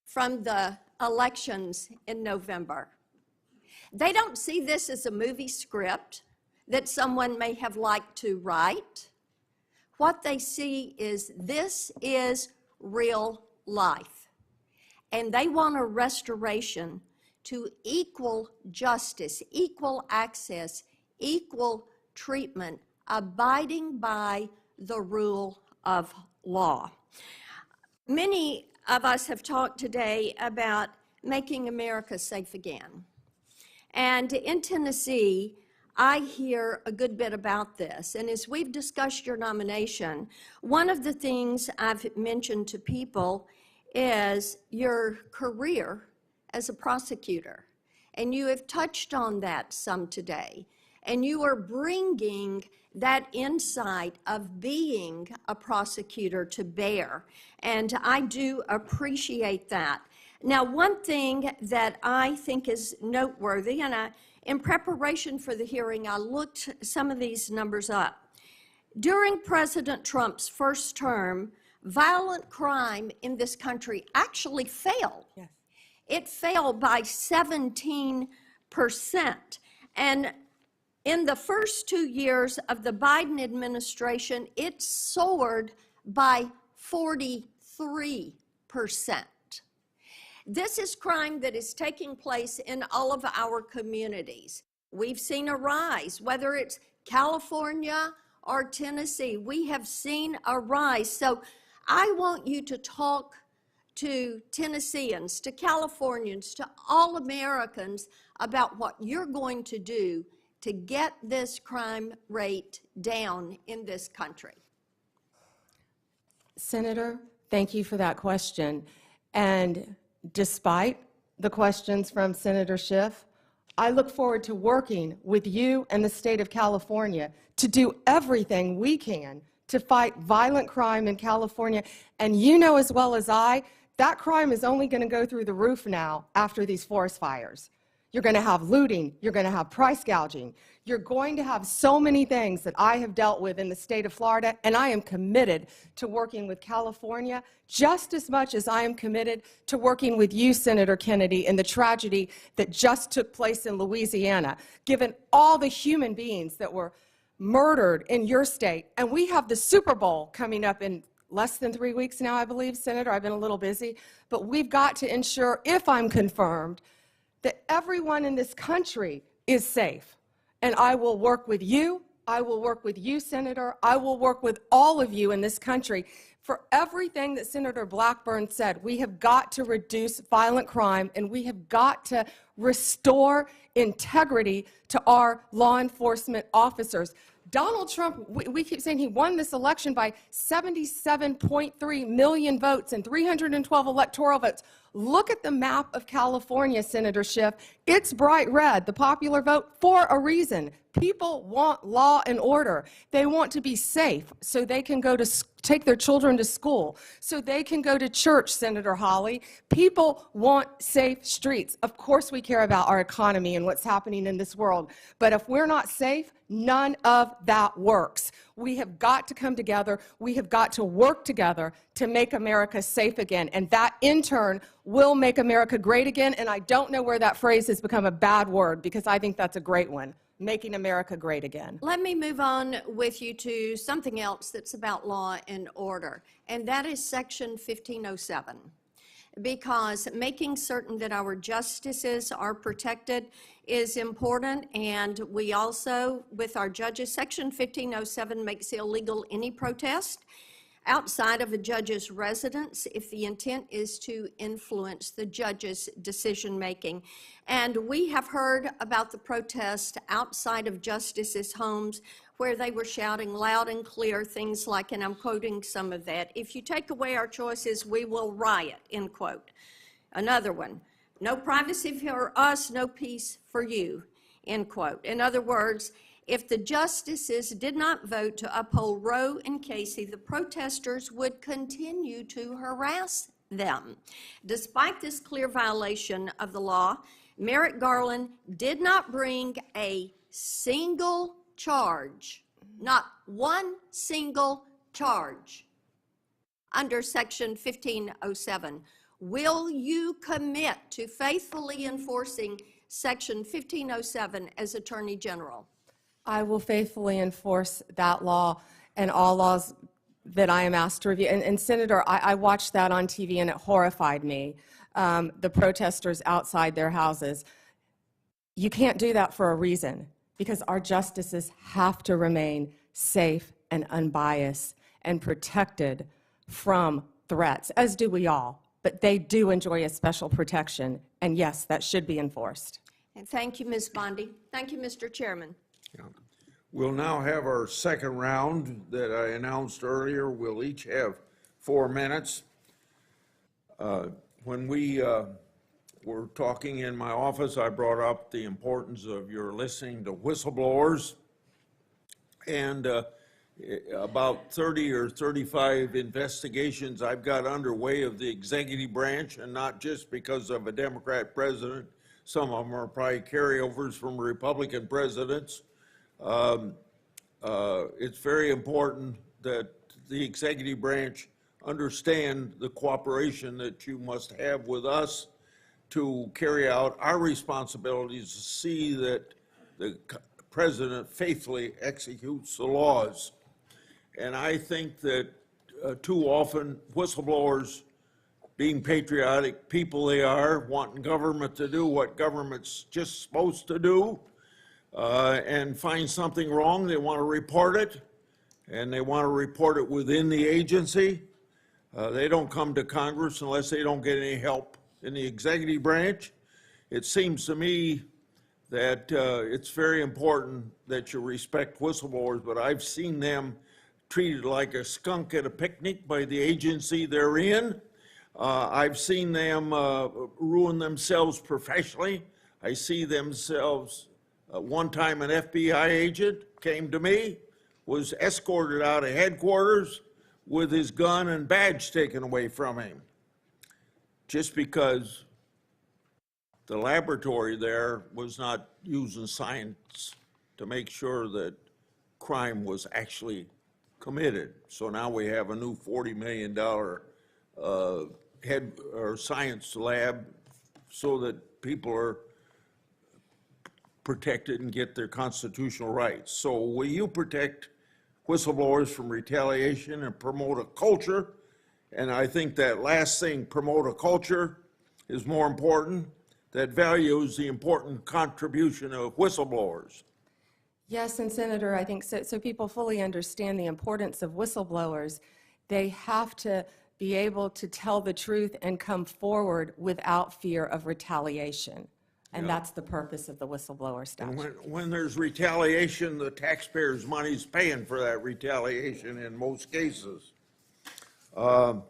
from the elections in November. They don't see this as a movie script that someone may have liked to write. What they see is this is real life. And they want a restoration to equal justice, equal access, equal treatment, abiding by the rule of law. Many of us have talked today about making America safe again. And in Tennessee, I hear a good bit about this. And as we've discussed your nomination, one of the things I've mentioned to people is your career as a prosecutor. And you have touched on that some today. And you are bringing that insight of being a prosecutor to bear. And I do appreciate that. Now, one thing that I think is noteworthy, and in preparation for the hearing, I looked some of these numbers up. During President Trump's first term, violent crime in this country actually fell. Yes. It fell by 17%. And in the first 2 years of the Biden administration, it soared by 43%. This is crime that is taking place in all of our communities. We've seen a rise, whether it's California or Tennessee, we have seen a rise. So I want you to talk to Tennesseans, to Californians, to all Americans about what you're going to do to get this crime rate down in this country. Senator, thank you for that question. And despite the questions from Senator Schiff, I look forward to working with you and the state of California to do everything we can to fight violent crime in California. And you know as well as I, that crime is only going to go through the roof now after these forest fires. You're going to have looting. You're going to have price gouging. You're going to have so many things that I have dealt with in the state of Florida, and I am committed to working with California just as much as I am committed to working with you, Senator Kennedy, in the tragedy that just took place in Louisiana, given all the human beings that were murdered in your state. And we have the Super Bowl coming up in less than 3 weeks now, I believe, Senator. I've been a little busy. But we've got to ensure, if I'm confirmed, that everyone in this country is safe. And I will work with you. I will work with you, Senator. I will work with all of you in this country for everything that Senator Blackburn said. We have got to reduce violent crime, and we have got to restore integrity to our law enforcement officers. Donald Trump, we keep saying he won this election by 77.3 million votes and 312 electoral votes. Look at the map of California, Senator Schiff. It's bright red, the popular vote, for a reason. People want law and order. They want to be safe so they can go to take their children to school, so they can go to church, Senator Hawley. People want safe streets. Of course we care about our economy and what's happening in this world, but if we're not safe, none of that works. We have got to come together. We have got to work together to make America safe again, and that, in turn, will make America great again, and I don't know where that phrase has become a bad word, because I think that's a great one. Making America great again. Let me move on with you to something else that's about law and order, and that is Section 1507. Because making certain that our justices are protected is important, and we also, with our judges, Section 1507 makes illegal any protest outside of a judge's residence if the intent is to influence the judge's decision-making. And we have heard about the protest outside of justices' homes where they were shouting loud and clear things like, and I'm quoting some of that, "If you take away our choices, we will riot," end quote. Another one, "No privacy for us, no peace for you," end quote. In other words, if the justices did not vote to uphold Roe and Casey, the protesters would continue to harass them. Despite this clear violation of the law, Merrick Garland did not bring a single charge, not one single charge, under Section 1507. Will you commit to faithfully enforcing Section 1507 as Attorney General? I will faithfully enforce that law and all laws that I am asked to review. And Senator, I watched that on TV and it horrified me, the protesters outside their houses. You can't do that for a reason, because our justices have to remain safe and unbiased and protected from threats, as do we all. But they do enjoy a special protection, and yes, that should be enforced. And thank you, Ms. Bondi. Thank you, Mr. Chairman. Yeah. We'll now have our second round that I announced earlier. We'll each have 4 minutes. When we were talking in my office, I brought up the importance of your listening to whistleblowers. And about 30 or 35 investigations I've got underway of the executive branch, and not just because of a Democrat president. Some of them are probably carryovers from Republican presidents. It's very important that the executive branch understand the cooperation that you must have with us to carry out our responsibilities to see that the president faithfully executes the laws. And I think that too often whistleblowers, being patriotic people they are, wanting government to do what government's just supposed to do, and find something wrong, they want to report it, and they want to report it within the agency. They don't come to Congress unless they don't get any help in the executive branch. It seems to me that it's very important that you respect whistleblowers, but I've seen them treated like a skunk at a picnic by the agency they're in. I've seen them ruin themselves professionally. I see themselves, one time an FBI agent came to me, was escorted out of headquarters with his gun and badge taken away from him, just because the laboratory there was not using science to make sure that crime was actually committed. So now we have a new $40 million head or science lab so that people are protected and get their constitutional rights. So will you protect whistleblowers from retaliation and promote a culture? And I think that last thing, promote a culture, is more important, that values the important contribution of whistleblowers. Yes, and Senator, I think so people fully understand the importance of whistleblowers. They have to be able to tell the truth and come forward without fear of retaliation. And that's the purpose of the whistleblower statute. And when there's retaliation, the taxpayers' money's paying for that retaliation in most cases. The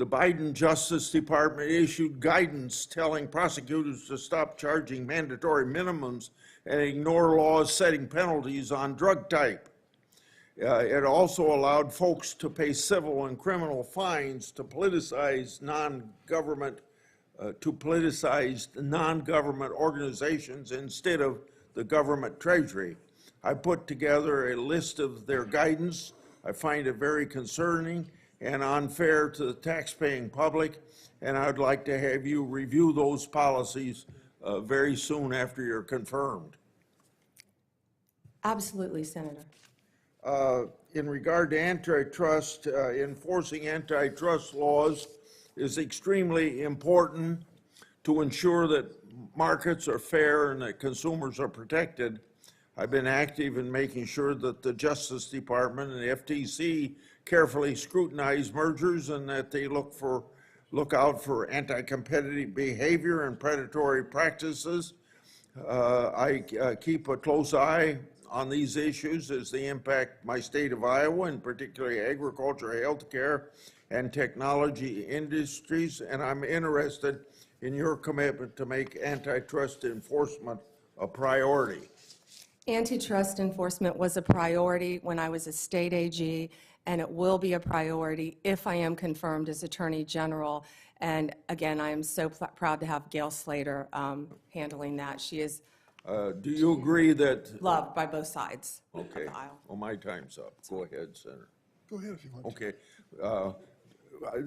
Biden Justice Department issued guidance telling prosecutors to stop charging mandatory minimums and ignore laws setting penalties on drug type. It also allowed folks to pay civil and criminal fines to politicize non-government organizations instead of the government treasury. I put together a list of their guidance. I find it very concerning and unfair to the taxpaying public, and I'd like to have you review those policies very soon after you're confirmed. Absolutely, Senator. In regard to antitrust, enforcing antitrust laws is extremely important to ensure that markets are fair and that consumers are protected. I've been active in making sure that the Justice Department and the FTC carefully scrutinize mergers and that they look out for anti-competitive behavior and predatory practices. I keep a close eye on these issues as they impact my state of Iowa, and particularly agriculture, healthcare, and technology industries, and I'm interested in your commitment to make antitrust enforcement a priority. Antitrust enforcement was a priority when I was a state AG, and it will be a priority if I am confirmed as Attorney General. And again, I am so proud to have Gail Slater handling that. She is do you agree that... loved by both sides okay. of the aisle. Well, my time's up. Go ahead, Senator. Go ahead if you want okay.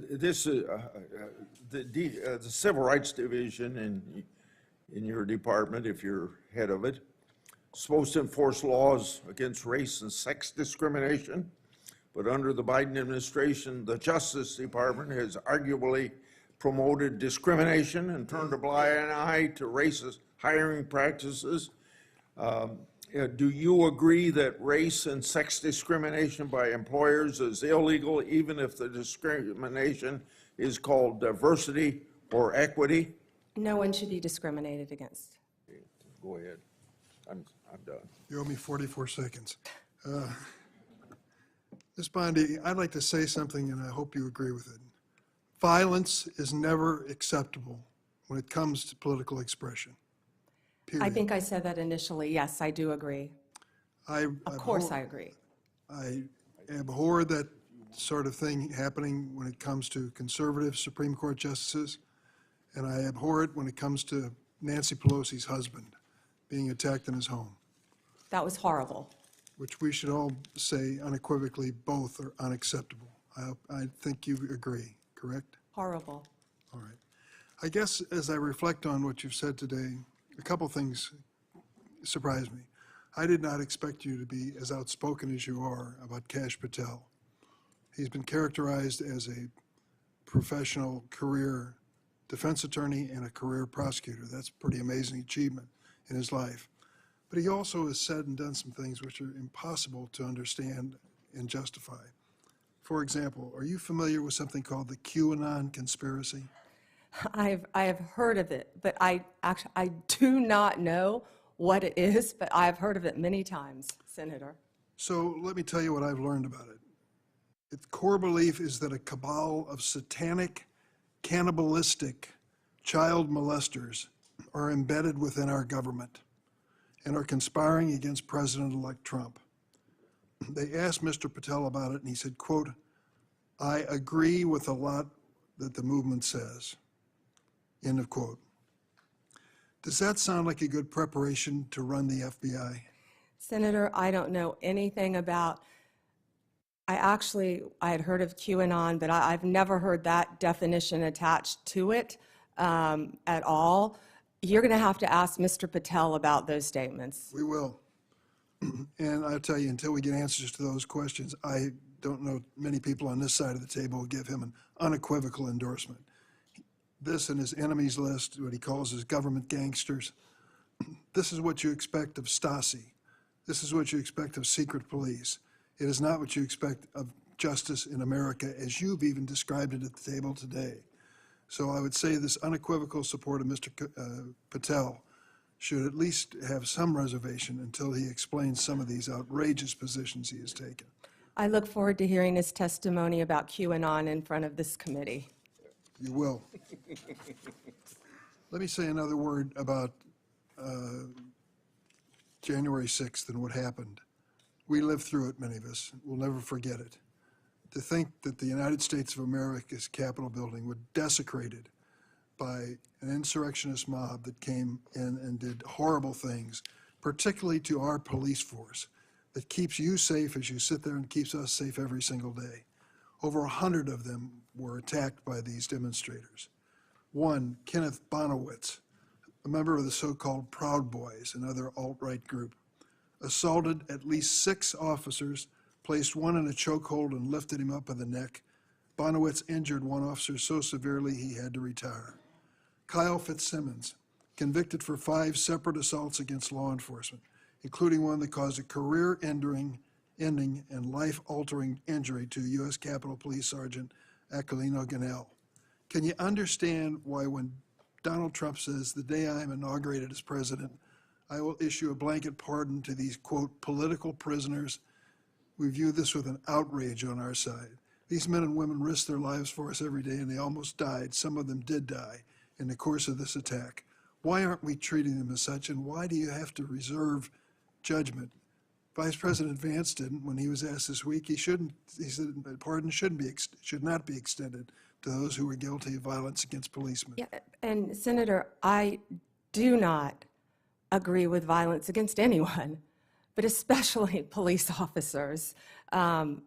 This the Civil Rights Division in your department, if you're head of it, supposed to enforce laws against race and sex discrimination, but under the Biden administration, the Justice Department has arguably promoted discrimination and turned a blind eye to racist hiring practices. Do you agree that race and sex discrimination by employers is illegal, even if the discrimination is called diversity or equity? No one should be discriminated against. Okay, go ahead. I'm done. You owe me 44 seconds. Ms. Bondi, I'd like to say something, and I hope you agree with it. Violence is never acceptable when it comes to political expression. Period. I think I said that initially. Yes, I do agree. Of course I agree. I abhor that sort of thing happening when it comes to conservative Supreme Court justices, and I abhor it when it comes to Nancy Pelosi's husband being attacked in his home. That was horrible. Which we should all say unequivocally both are unacceptable. I think you agree, correct? Horrible. All right. I guess as I reflect on what you've said today, a couple things surprised me. I did not expect you to be as outspoken as you are about Kash Patel. He's been characterized as a professional career defense attorney and a career prosecutor. That's a pretty amazing achievement in his life. But he also has said and done some things which are impossible to understand and justify. For example, are you familiar with something called the QAnon conspiracy? I have heard of it, but I do not know what it is, but I've heard of it many times, Senator. So let me tell you what I've learned about it. Its core belief is that a cabal of satanic, cannibalistic child molesters are embedded within our government and are conspiring against President-elect Trump. They asked Mr. Patel about it, and he said, quote, "I agree with a lot that the movement says." End of quote. Does that sound like a good preparation to run the FBI? Senator, I don't know anything about, I had heard of QAnon, but I've never heard that definition attached to it at all. You're going to have to ask Mr. Patel about those statements. We will. And I'll tell you, until we get answers to those questions, I don't know many people on this side of the table will give him an unequivocal endorsement. This and his enemies list, what he calls his government gangsters, this is what you expect of Stasi. This is what you expect of secret police. It is not what you expect of justice in America, as you've even described it at the table today. So I would say this unequivocal support of Mr. Patel should at least have some reservation until he explains some of these outrageous positions he has taken. I look forward to hearing his testimony about QAnon in front of this committee. You will. Let me say another word about January 6th and what happened. We lived through it, many of us. We'll never forget it. To think that the United States of America's Capitol building was desecrated by an insurrectionist mob that came in and did horrible things, particularly to our police force, that keeps you safe as you sit there and keeps us safe every single day. Over 100 of them were attacked by these demonstrators. One, Kenneth Bonowitz, a member of the so-called Proud Boys, another alt-right group, assaulted at least 6 officers, placed one in a chokehold and lifted him up by the neck. Bonowitz injured one officer so severely he had to retire. Kyle Fitzsimmons, convicted for 5 separate assaults against law enforcement, including one that caused a career-ending and life-altering injury to U.S. Capitol Police Sergeant Aquilino Ganell. Can you understand why when Donald Trump says, the day I am inaugurated as president, I will issue a blanket pardon to these, quote, political prisoners? We view this with an outrage on our side. These men and women risk their lives for us every day, and they almost died. Some of them did die in the course of this attack. Why aren't we treating them as such, and why do you have to reserve judgment? Vice President Vance didn't when he was asked this week. He said pardon should not be extended to those who were guilty of violence against policemen. Yeah, and Senator, I do not agree with violence against anyone, but especially police officers. And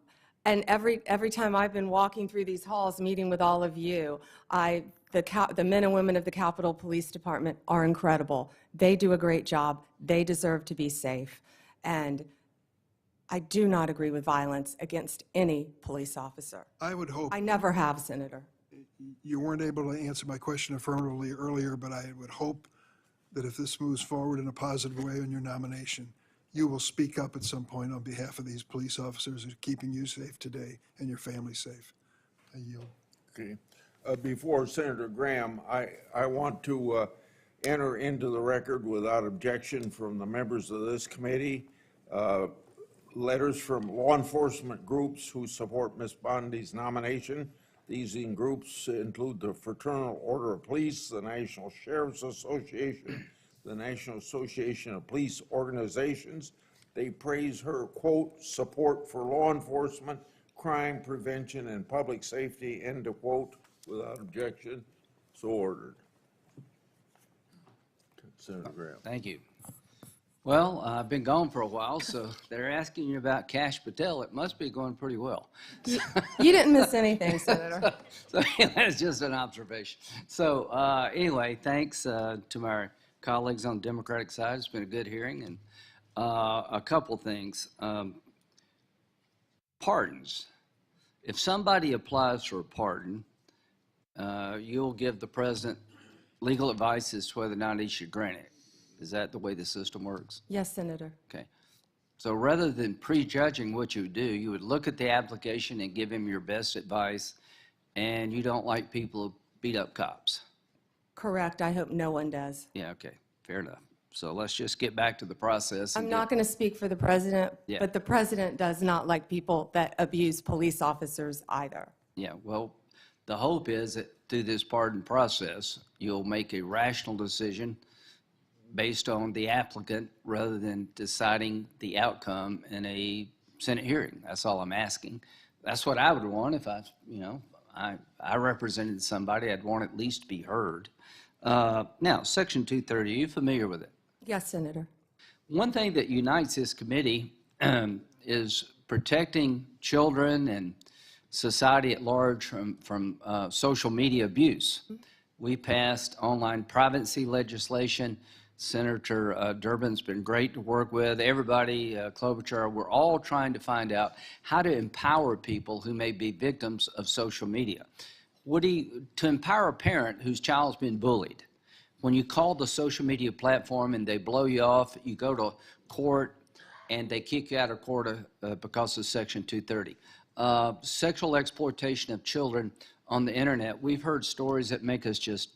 every time I've been walking through these halls, meeting with all of you, the men and women of the Capitol Police Department are incredible. They do a great job. They deserve to be safe. And I do not agree with violence against any police officer. I would hope. I never have, Senator. You weren't able to answer my question affirmatively earlier, but I would hope that if this moves forward in a positive way on your nomination, you will speak up at some point on behalf of these police officers who are keeping you safe today and your family safe. I yield. Okay. Before Senator Graham, I want to enter into the record without objection from the members of this committee letters from law enforcement groups who support Ms. Bondi's nomination. These groups include the Fraternal Order of Police, the National Sheriff's Association, the National Association of Police Organizations. They praise her, quote, support for law enforcement, crime prevention, and public safety, end of quote, without objection. So ordered. Senator Graham. Thank you. Well, I've been gone for a while, so they're asking you about Kash Patel. It must be going pretty well. You didn't miss anything, Senator. So that's just an observation. So anyway, thanks to my colleagues on the Democratic side. It's been a good hearing. And a couple things. Pardons. If somebody applies for a pardon, you'll give the president legal advice as to whether or not he should grant it. Is that the way the system works? Yes, Senator. Okay. So rather than prejudging what you would do, you would look at the application and give him your best advice, and you don't like people who beat up cops. Correct. I hope no one does. Yeah, okay. Fair enough. So let's just get back to the process. I'm not going to speak for the president, Yeah. but the president does not like people that abuse police officers either. Yeah, well, the hope is that through this pardon process, you'll make a rational decision based on the applicant rather than deciding the outcome in a Senate hearing. That's all I'm asking. That's what I would want if I represented somebody. I'd want at least to be heard. Now, Section 230, are you familiar with it? Yes, Senator. One thing that unites this committee is protecting children and society at large from social media abuse. We passed online privacy legislation. Senator Durbin's been great to work with. Everybody, Klobuchar, we're all trying to find out how to empower people who may be victims of social media. To empower a parent whose child's been bullied, when you call the social media platform and they blow you off, you go to court and they kick you out of court because of Section 230. Sexual exploitation of children on the internet, we've heard stories that make us just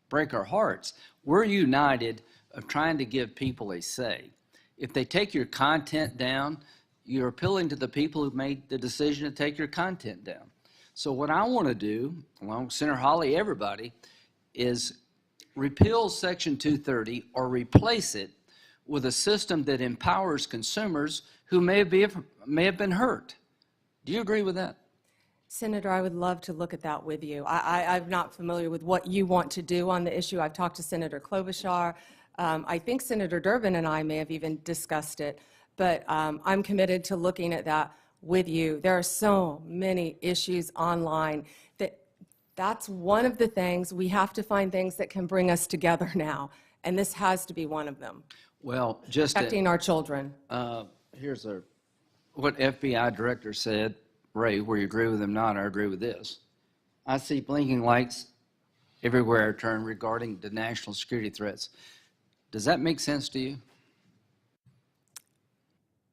break our hearts. We're united of trying to give people a say. If they take your content down, you're appealing to the people who made the decision to take your content down. So what I want to do, along with Senator Hawley, everybody, is repeal Section 230 or replace it with a system that empowers consumers who may have been hurt. Do you agree with that? Senator, I would love to look at that with you. I'm not familiar with what you want to do on the issue. I've talked to Senator Klobuchar. I think Senator Durbin and I may have even discussed it, but I'm committed to looking at that with you. There are so many issues online that's one of the things. We have to find things that can bring us together now, and this has to be one of them. Well, just protecting our children. Here's what FBI director said. Ray, where you agree with him or not, I agree with this. I see blinking lights everywhere I turn regarding the national security threats. Does that make sense to you?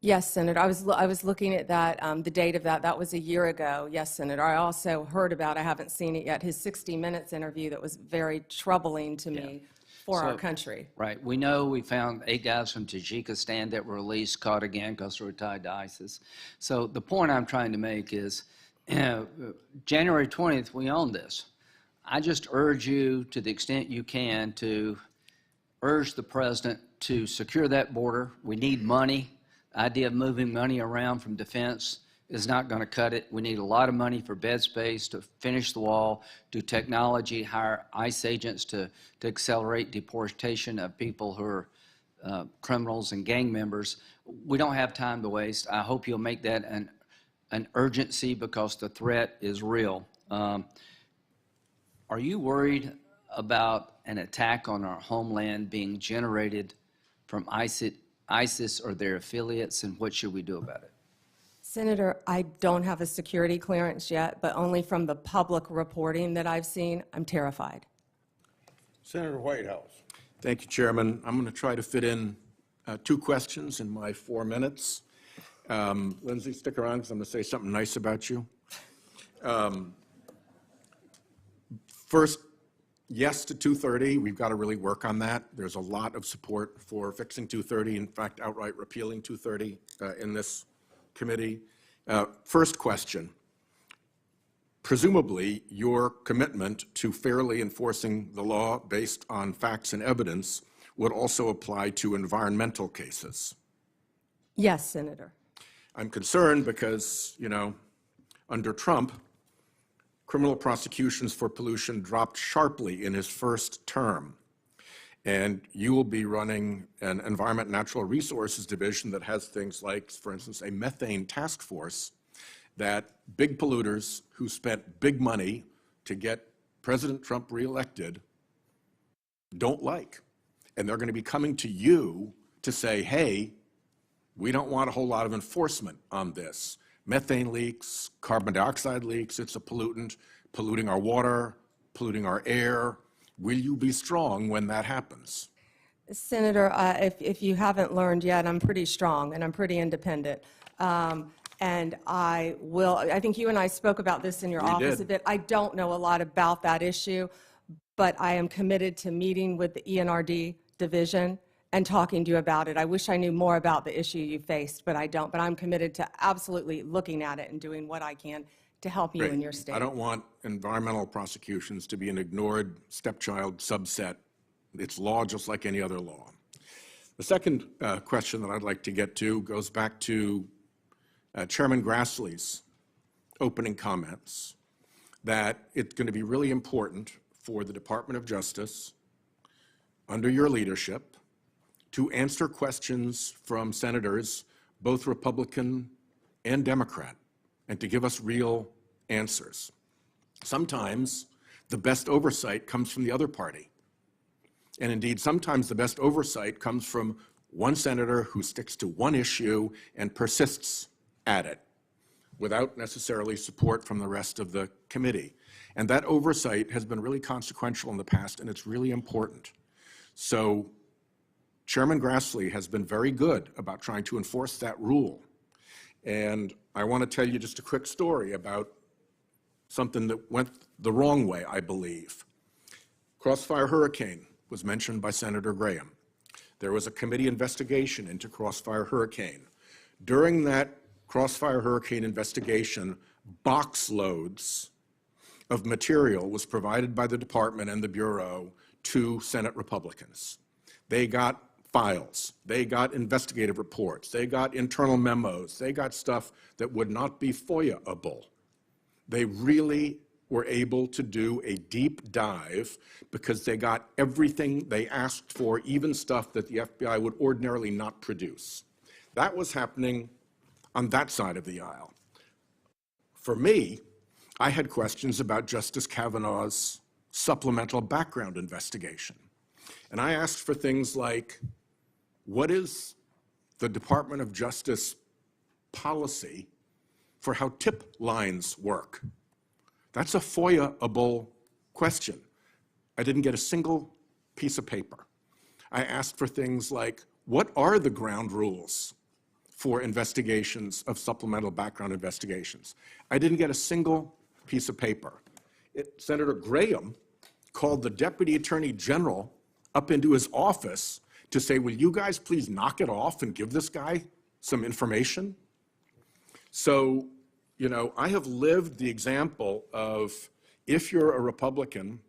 Yes, Senator. I was looking at that, the date of that. That was a year ago. Yes, Senator. I also heard about, I haven't seen it yet, his 60 Minutes interview that was very troubling to me for our country. Right. We know we found 8 guys from Tajikistan that were released, caught again because they were tied to ISIS. So the point I'm trying to make is January 20th, we own this. I just urge you, to the extent you can, to urge the president to secure that border. We need money. The idea of moving money around from defense is not going to cut it. We need a lot of money for bed space, to finish the wall, do technology, hire ICE agents to accelerate deportation of people who are criminals and gang members. We don't have time to waste. I hope you'll make that an urgency because the threat is real. Are you worried about an attack on our homeland being generated from ISIS or their affiliates, and what should we do about it? Senator, I don't have a security clearance yet, but only from the public reporting that I've seen, I'm terrified. Senator Whitehouse. Thank you, Chairman. I'm going to try to fit in 2 questions in my 4 minutes. Lindsay, stick around because I'm going to say something nice about you. First, yes to 230. We've got to really work on that. There's a lot of support for fixing 230, in fact, outright repealing 230 in this committee. First question. Presumably, your commitment to fairly enforcing the law based on facts and evidence would also apply to environmental cases. Yes, Senator. I'm concerned because, under Trump, criminal prosecutions for pollution dropped sharply in his first term. And you will be running an Environment and Natural Resources Division that has things like, for instance, a methane task force that big polluters who spent big money to get President Trump reelected don't like. And they're going to be coming to you to say, hey, we don't want a whole lot of enforcement on this. Methane leaks, carbon dioxide leaks, it's a pollutant, polluting our water, polluting our air. Will you be strong when that happens? Senator, if you haven't learned yet, I'm pretty strong and I'm pretty independent. And I will, I think you and I spoke about this in your office a bit. I don't know a lot about that issue, but I am committed to meeting with the ENRD division and talking to you about it. I wish I knew more about the issue you faced, but I don't. But I'm committed to absolutely looking at it and doing what I can to help you in your state. I don't want environmental prosecutions to be an ignored stepchild subset. It's law just like any other law. The second question that I'd like to get to goes back to Chairman Grassley's opening comments, that it's going to be really important for the Department of Justice, under your leadership, to answer questions from senators, both Republican and Democrat, and to give us real answers. Sometimes the best oversight comes from the other party. And indeed, sometimes the best oversight comes from one senator who sticks to one issue and persists at it without necessarily support from the rest of the committee. And that oversight has been really consequential in the past, and it's really important. So Chairman Grassley has been very good about trying to enforce that rule. And I want to tell you just a quick story about something that went the wrong way, I believe. Crossfire Hurricane was mentioned by Senator Graham. There was a committee investigation into Crossfire Hurricane. During that Crossfire Hurricane investigation, box loads of material was provided by the department and the Bureau to Senate Republicans. They got files. They got investigative reports. They got internal memos. They got stuff that would not be FOIA-able. They really were able to do a deep dive because they got everything they asked for, even stuff that the FBI would ordinarily not produce. That was happening on that side of the aisle. For me, I had questions about Justice Kavanaugh's supplemental background investigation. And I asked for things like, what is the Department of Justice policy for how tip lines work? That's a FOIA-able question. I didn't get a single piece of paper. I asked for things like, what are the ground rules for investigations of supplemental background investigations? I didn't get a single piece of paper. Senator Graham called the Deputy Attorney General up into his office to say, will you guys please knock it off and give this guy some information? So, you know, I have lived the example of if you're a Republican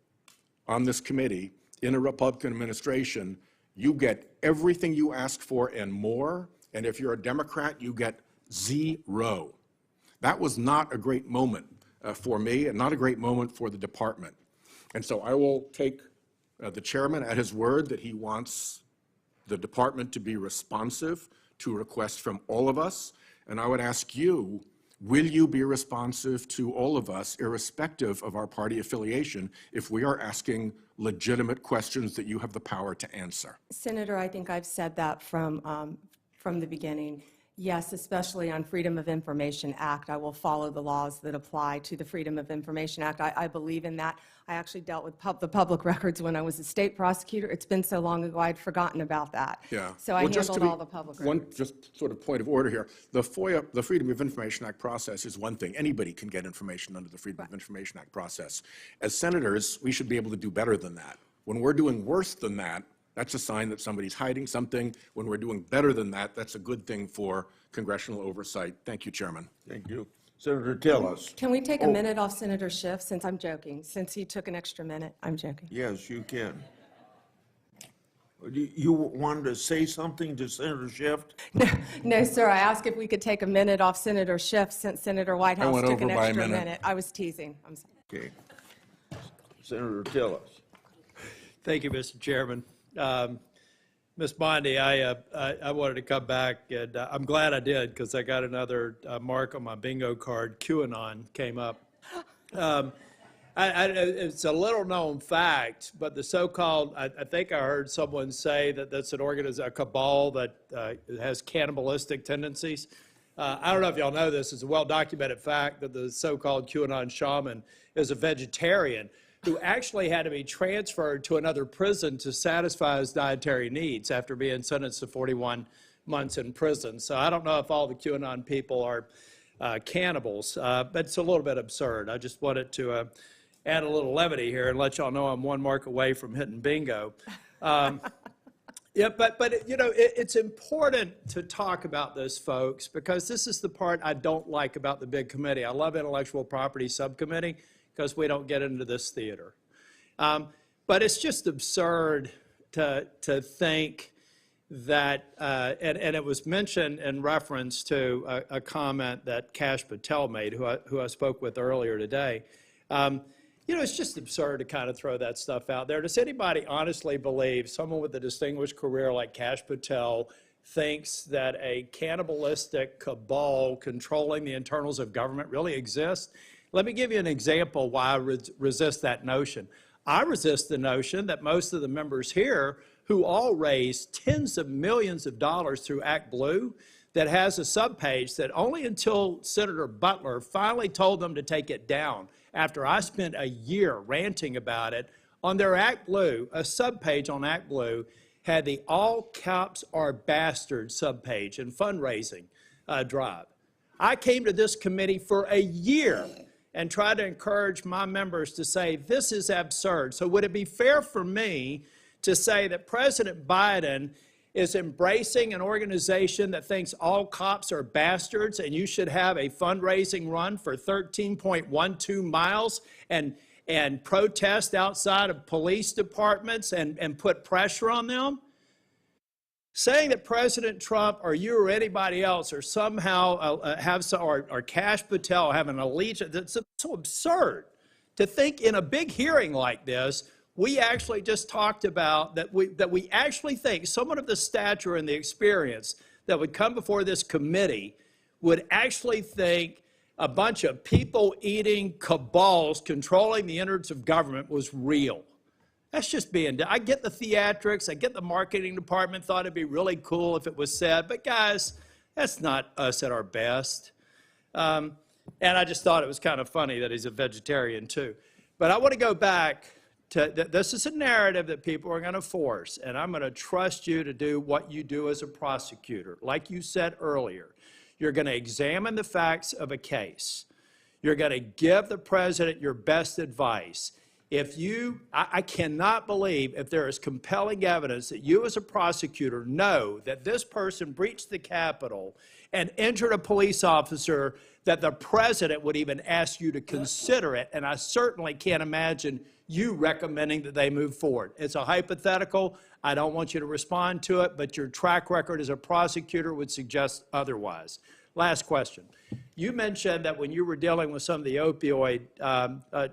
on this committee in a Republican administration, you get everything you ask for and more, and if you're a Democrat, you get zero. That was not a great moment for me and not a great moment for the department. And so I will take the chairman at his word that he wants the department to be responsive to requests from all of us. And I would ask you, will you be responsive to all of us, irrespective of our party affiliation, if we are asking legitimate questions that you have the power to answer? Senator, I think I've said that from the beginning. Yes, especially on Freedom of Information Act, I will follow the laws that apply to the Freedom of Information Act. I believe in that. I actually dealt with the public records when I was a state prosecutor. It's been so long ago, I'd forgotten about that. Yeah. So I handled all the public records. One just sort of point of order here. The FOIA, the Freedom of Information Act process is one thing. Anybody can get information under the Freedom of Information Act process. As senators, we should be able to do better than that. When we're doing worse than that, that's a sign that somebody's hiding something. When we're doing better than that, that's a good thing for congressional oversight. Thank you, Chairman. Thank you. Senator Tillis. Can we take a minute off Senator Schiff, since I'm joking, since he took an extra minute? I'm joking. Yes, you can. You wanted to say something to Senator Schiff? No, sir, I asked if we could take a minute off Senator Schiff since Senator Whitehouse went took an over by a extra minute. minute. I was teasing. I'm sorry. Okay. Senator Tillis. Thank you, Mr. Chairman. Ms. Bondi, I wanted to come back, and I'm glad I did, because I got another mark on my bingo card. QAnon came up. It's a little-known fact, but the so-called, I think I heard someone say that that's an organization, a cabal that has cannibalistic tendencies. I don't know if y'all know this. It's a well-documented fact that the so-called QAnon shaman is a vegetarian who actually had to be transferred to another prison to satisfy his dietary needs after being sentenced to 41 months in prison. So I don't know if all the QAnon people are cannibals, but it's a little bit absurd. I just wanted to add a little levity here and let y'all know I'm one mark away from hitting bingo. Yeah, but you know, it's important to talk about this, folks, because this is the part I don't like about the big committee. I love intellectual property subcommittee, because we don't get into this theater. But it's just absurd to think that, and it was mentioned in reference to a comment that Kash Patel made, who I spoke with earlier today. You know, it's just absurd to kind of throw that stuff out there. Does anybody honestly believe someone with a distinguished career like Kash Patel thinks that a cannibalistic cabal controlling the internals of government really exists? Let me give you an example why I resist that notion. I resist the notion that most of the members here, who all raise tens of millions of dollars through ActBlue, that has a subpage that only until Senator Butler finally told them to take it down, after I spent a year ranting about it, on their ActBlue, a subpage on ActBlue had the all cops are bastards subpage and fundraising drive. I came to this committee for a year and try to encourage my members to say, this is absurd. So would it be fair for me to say that President Biden is embracing an organization that thinks all cops are bastards and you should have a fundraising run for 13.12 miles and protest outside of police departments and put pressure on them? saying that President Trump or you or anybody else or somehow or Kash Patel have an allegiance, it's so absurd to think in a big hearing like this, we actually just talked about that we actually think someone of the stature and the experience that would come before this committee would actually think a bunch of people-eating cabals controlling the innards of government was real. That's just being, I get the theatrics, I get the marketing department thought it'd be really cool if it was said, but guys, that's not us at our best. And I just thought it was kind of funny that he's a vegetarian too. But I want to go back to, this is a narrative that people are going to force, and I'm going to trust you to do what you do as a prosecutor. Like you said earlier, you're going to examine the facts of a case. You're going to give the president your best advice. If you, I cannot believe if there is compelling evidence that you as a prosecutor know that this person breached the Capitol and injured a police officer, that the president would even ask you to consider it, and I certainly can't imagine you recommending that they move forward. It's a hypothetical. I don't want you to respond to it, but your track record as a prosecutor would suggest otherwise. Last question. You mentioned that when you were dealing with some of the opioid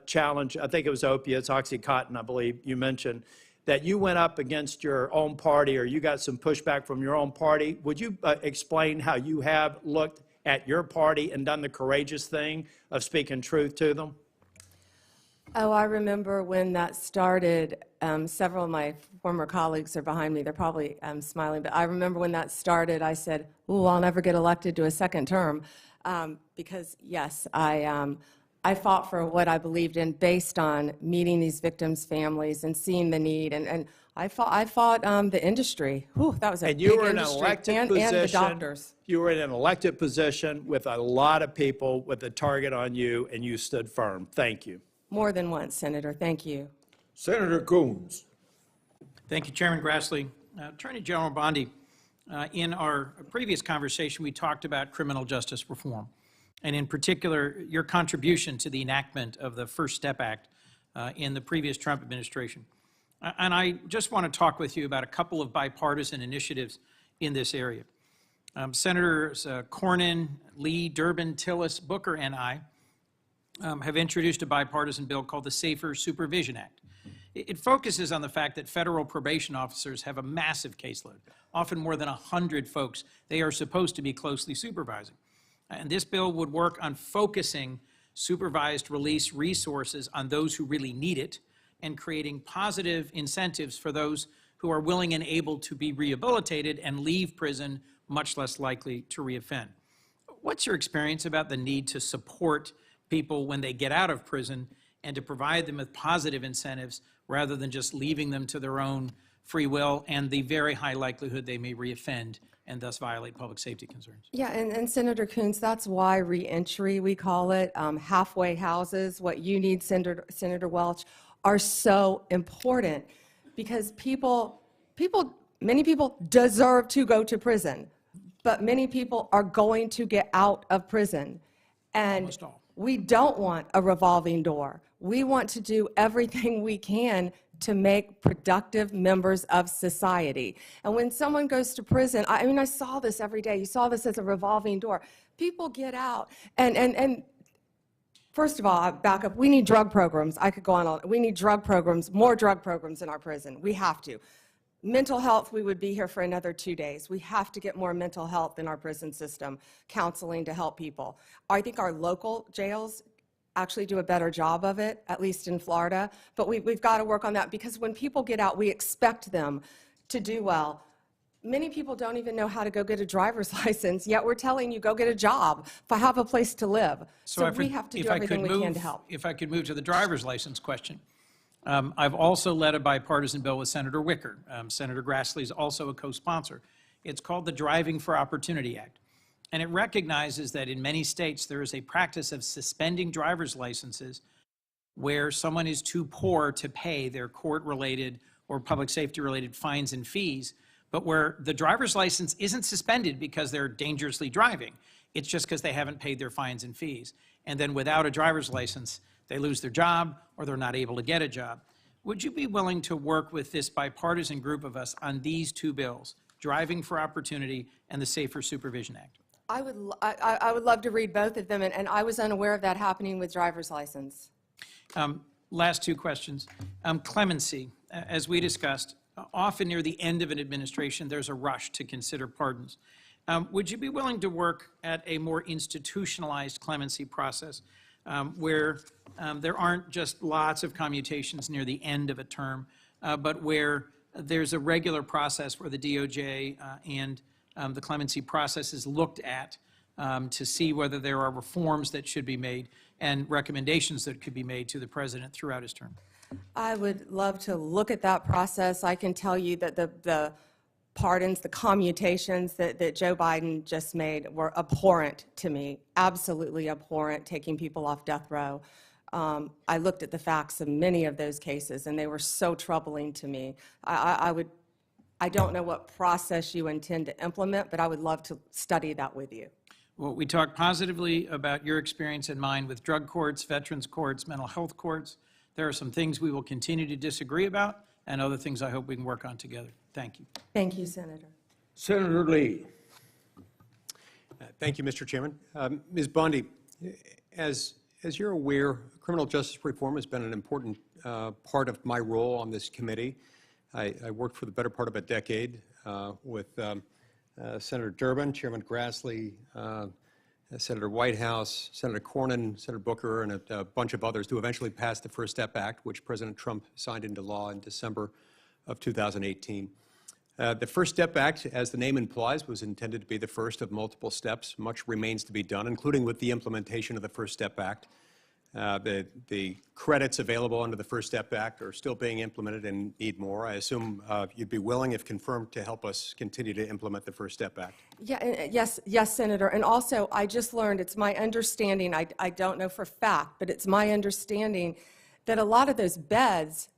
challenge, I think it was opiates, Oxycontin, I believe you mentioned, that you went up against your own party or you got some pushback from your own party. Would you explain how you have looked at your party and done the courageous thing of speaking truth to them? Oh, I remember when that started. Several of my former colleagues are behind me. They're probably smiling, but I remember when that started, I said, "Ooh, I'll never get elected to a second term," because yes, I fought for what I believed in based on meeting these victims' families and seeing the need, and I fought the industry. Whew, that was a and you big were in an industry, elected and the doctors. You were in an elected position with a lot of people with a target on you, and you stood firm. Thank you. More than once, Senator. Thank you. Senator Coons. Thank you, Chairman Grassley. Attorney General Bondi, in our previous conversation, we talked about criminal justice reform, and in particular, your contribution to the enactment of the First Step Act in the previous Trump administration. And I just want to talk with you about a couple of bipartisan initiatives in this area. Senators Cornyn, Lee, Durbin, Tillis, Booker, and I have introduced a bipartisan bill called the Safer Supervision Act. It focuses on the fact that federal probation officers have a massive caseload, often more than 100 folks they are supposed to be closely supervising. And this bill would work on focusing supervised release resources on those who really need it and creating positive incentives for those who are willing and able to be rehabilitated and leave prison much less likely to reoffend. What's your experience about the need to support people when they get out of prison and to provide them with positive incentives rather than just leaving them to their own free will and the very high likelihood they may reoffend and thus violate public safety concerns? Yeah, and Senator Coons, that's why reentry, we call it, halfway houses, what you need, Senator Welch, are so important because many people deserve to go to prison, but many people are going to get out of prison. And we don't want a revolving door. We want to do everything we can to make productive members of society. And when someone goes to prison, I mean, I saw this every day. You saw this as a revolving door. People get out, and first of all, I back up. We need drug programs. I could go on. We need drug programs, more drug programs in our prison. We have to. Mental health, we would be here for another 2 days. We have to get more mental health in our prison system, counseling to help people. I think our local jails actually do a better job of it, at least in Florida, but we've got to work on that because when people get out, we expect them to do well. Many people don't even know how to go get a driver's license, yet we're telling you, go get a job, have a place to live. So we have to do everything we can to help. If I could move to the driver's license question. I've also led a bipartisan bill with Senator Wicker. Senator Grassley is also a co-sponsor. It's called the Driving for Opportunity Act. And it recognizes that in many states there is a practice of suspending driver's licenses where someone is too poor to pay their court-related or public safety-related fines and fees, but where the driver's license isn't suspended because they're dangerously driving. It's just because they haven't paid their fines and fees. And then without a driver's license, they lose their job or they're not able to get a job. Would you be willing to work with this bipartisan group of us on these two bills, Driving for Opportunity and the Safer Supervision Act? I would love to read both of them, and I was unaware of that happening with driver's license. Last two questions. Clemency, as we discussed, often near the end of an administration, there's a rush to consider pardons. Would you be willing to work at a more institutionalized clemency process where there aren't just lots of commutations near the end of a term, but where there's a regular process where the DOJ and the clemency process is looked at to see whether there are reforms that should be made and recommendations that could be made to the president throughout his term? I would love to look at that process. I can tell you that the pardons, the commutations that Joe Biden just made were abhorrent to me, absolutely abhorrent, taking people off death row. I looked at the facts of many of those cases, and they were so troubling to me. I don't know what process you intend to implement, but I would love to study that with you. Well, we talked positively about your experience and mine with drug courts, veterans courts, mental health courts. There are some things we will continue to disagree about and other things I hope we can work on together. Thank you. Thank you, Senator. Senator Lee. Thank you, Mr. Chairman. Ms. Bondi, as you're aware, criminal justice reform has been an important part of my role on this committee. I worked for the better part of a decade with Senator Durbin, Chairman Grassley, Senator Whitehouse, Senator Cornyn, Senator Booker, and a bunch of others to eventually pass the First Step Act, which President Trump signed into law in December of 2018. The First Step Act, as the name implies, was intended to be the first of multiple steps. Much remains to be done, including with the implementation of the First Step Act. The credits available under the First Step Act are still being implemented and need more. I assume you'd be willing, if confirmed, to help us continue to implement the First Step Act. Yeah, yes, Senator. And also, I just learned, it's my understanding, I don't know for fact, but it's my understanding that a lot of those beds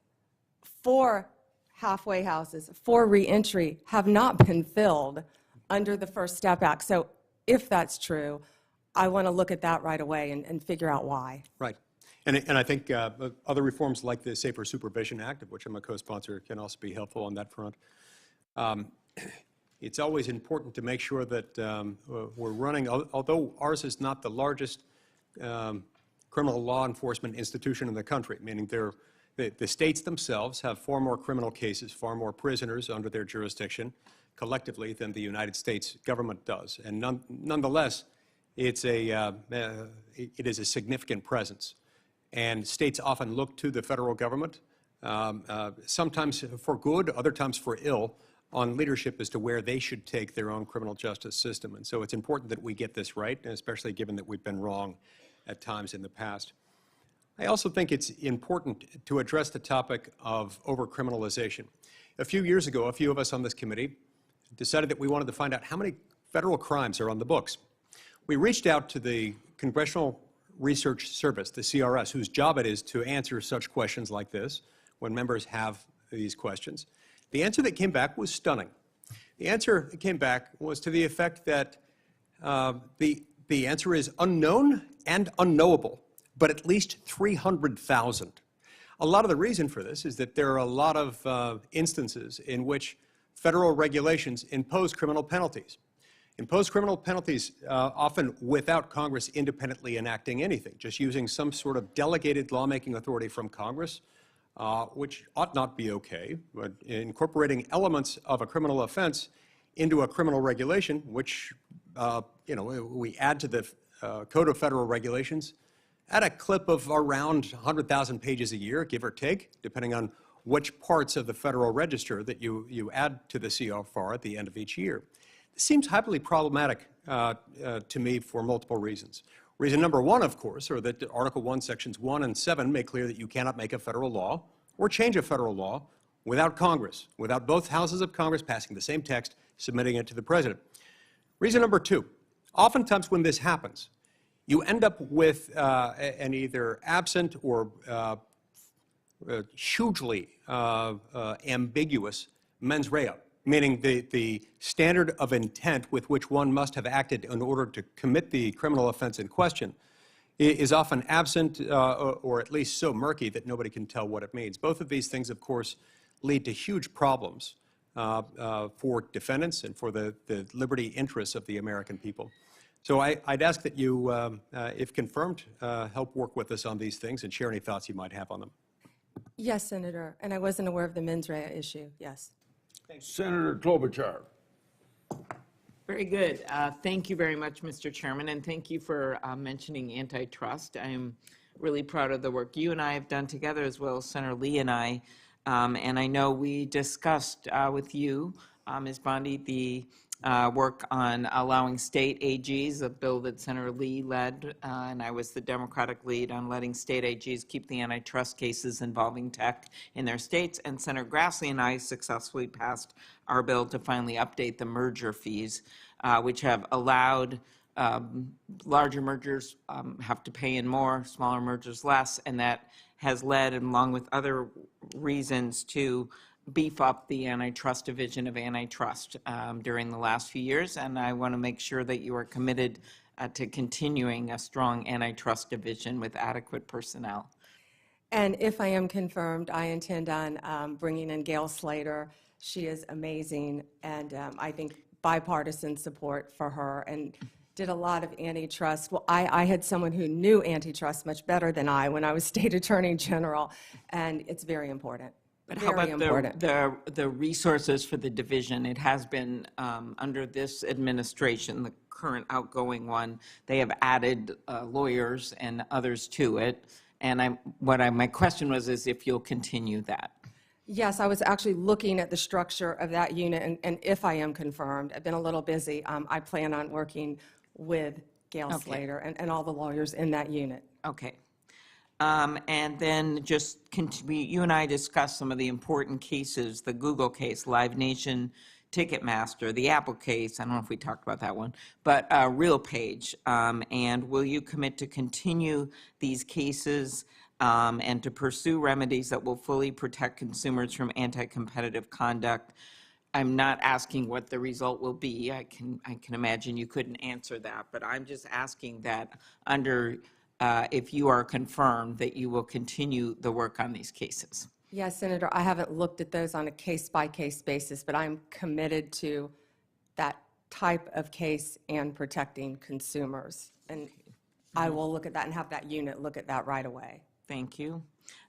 for halfway houses, for reentry, have not been filled under the First Step Act. So if that's true, I want to look at that right away and figure out why. Right. And I think other reforms like the Safer Supervision Act, of which I'm a co-sponsor, can also be helpful on that front. It's always important to make sure that we're running, although ours is not the largest criminal law enforcement institution in the country, meaning the states themselves have far more criminal cases, far more prisoners under their jurisdiction collectively than the United States government does. And nonetheless, it is a significant presence. And states often look to the federal government, sometimes for good, other times for ill, on leadership as to where they should take their own criminal justice system. And so it's important that we get this right, and especially given that we've been wrong at times in the past. I also think it's important to address the topic of overcriminalization. A few years ago, a few of us on this committee decided that we wanted to find out how many federal crimes are on the books. We reached out to the Congressional Research Service, the CRS, whose job it is to answer such questions like this when members have these questions. The answer that came back was stunning. The answer that came back was to the effect that the answer is unknown and unknowable, but at least 300,000. A lot of the reason for this is that there are a lot of instances in which federal regulations impose criminal penalties. Impose criminal penalties often without Congress independently enacting anything, just using some sort of delegated lawmaking authority from Congress, which ought not be okay, but incorporating elements of a criminal offense into a criminal regulation, which we add to the Code of Federal Regulations at a clip of around 100,000 pages a year, give or take, depending on which parts of the Federal Register that you add to the CFR at the end of each year. This seems highly problematic to me for multiple reasons. Reason number one, of course, are that Article 1, Sections 1 and 7 make clear that you cannot make a federal law or change a federal law without Congress, without both houses of Congress passing the same text, submitting it to the president. Reason number two, oftentimes when this happens, you end up with an either absent or hugely ambiguous mens rea, meaning the standard of intent with which one must have acted in order to commit the criminal offense in question is often absent or at least so murky that nobody can tell what it means. Both of these things, of course, lead to huge problems for defendants and for the liberty interests of the American people. So I'd ask that you, if confirmed, help work with us on these things and share any thoughts you might have on them. Yes, Senator, and I wasn't aware of the mens rea issue, yes. Senator Klobuchar. Very good. Thank you very much, Mr. Chairman, and thank you for mentioning antitrust. I'm really proud of the work you and I have done together, as well as Senator Lee and I. And I know we discussed with you, Ms. Bondi, the work on allowing state AGs, a bill that Senator Lee led, and I was the Democratic lead on letting state AGs keep the antitrust cases involving tech in their states. And Senator Grassley and I successfully passed our bill to finally update the merger fees, which have allowed larger mergers have to pay in more, smaller mergers less, and that has led, along with other reasons, to beef up the antitrust division of antitrust during the last few years. And I want to make sure that you are committed to continuing a strong antitrust division with adequate personnel. And if I am confirmed, I intend on bringing in Gail Slater. She is amazing, and I think bipartisan support for her, and did a lot of antitrust. Well, I had someone who knew antitrust much better than I when I was State Attorney General, and it's very important. But how about the resources for the division? It has been under this administration, the current outgoing one, they have added lawyers and others to it. And my question was is if you'll continue that. Yes, I was actually looking at the structure of that unit, and if I am confirmed, I've been a little busy, I plan on working with Gail Slater and all the lawyers in that unit. Okay. And then just you and I discussed some of the important cases, the Google case, Live Nation, Ticketmaster, the Apple case, I don't know if we talked about that one, but RealPage. And will you commit to continue these cases and to pursue remedies that will fully protect consumers from anti-competitive conduct? I'm not asking what the result will be. I can imagine you couldn't answer that, but I'm just asking that if you are confirmed that you will continue the work on these cases. Yes, Senator, I haven't looked at those on a case-by-case basis, but I'm committed to that type of case and protecting consumers. And I will look at that and have that unit look at that right away. Thank you.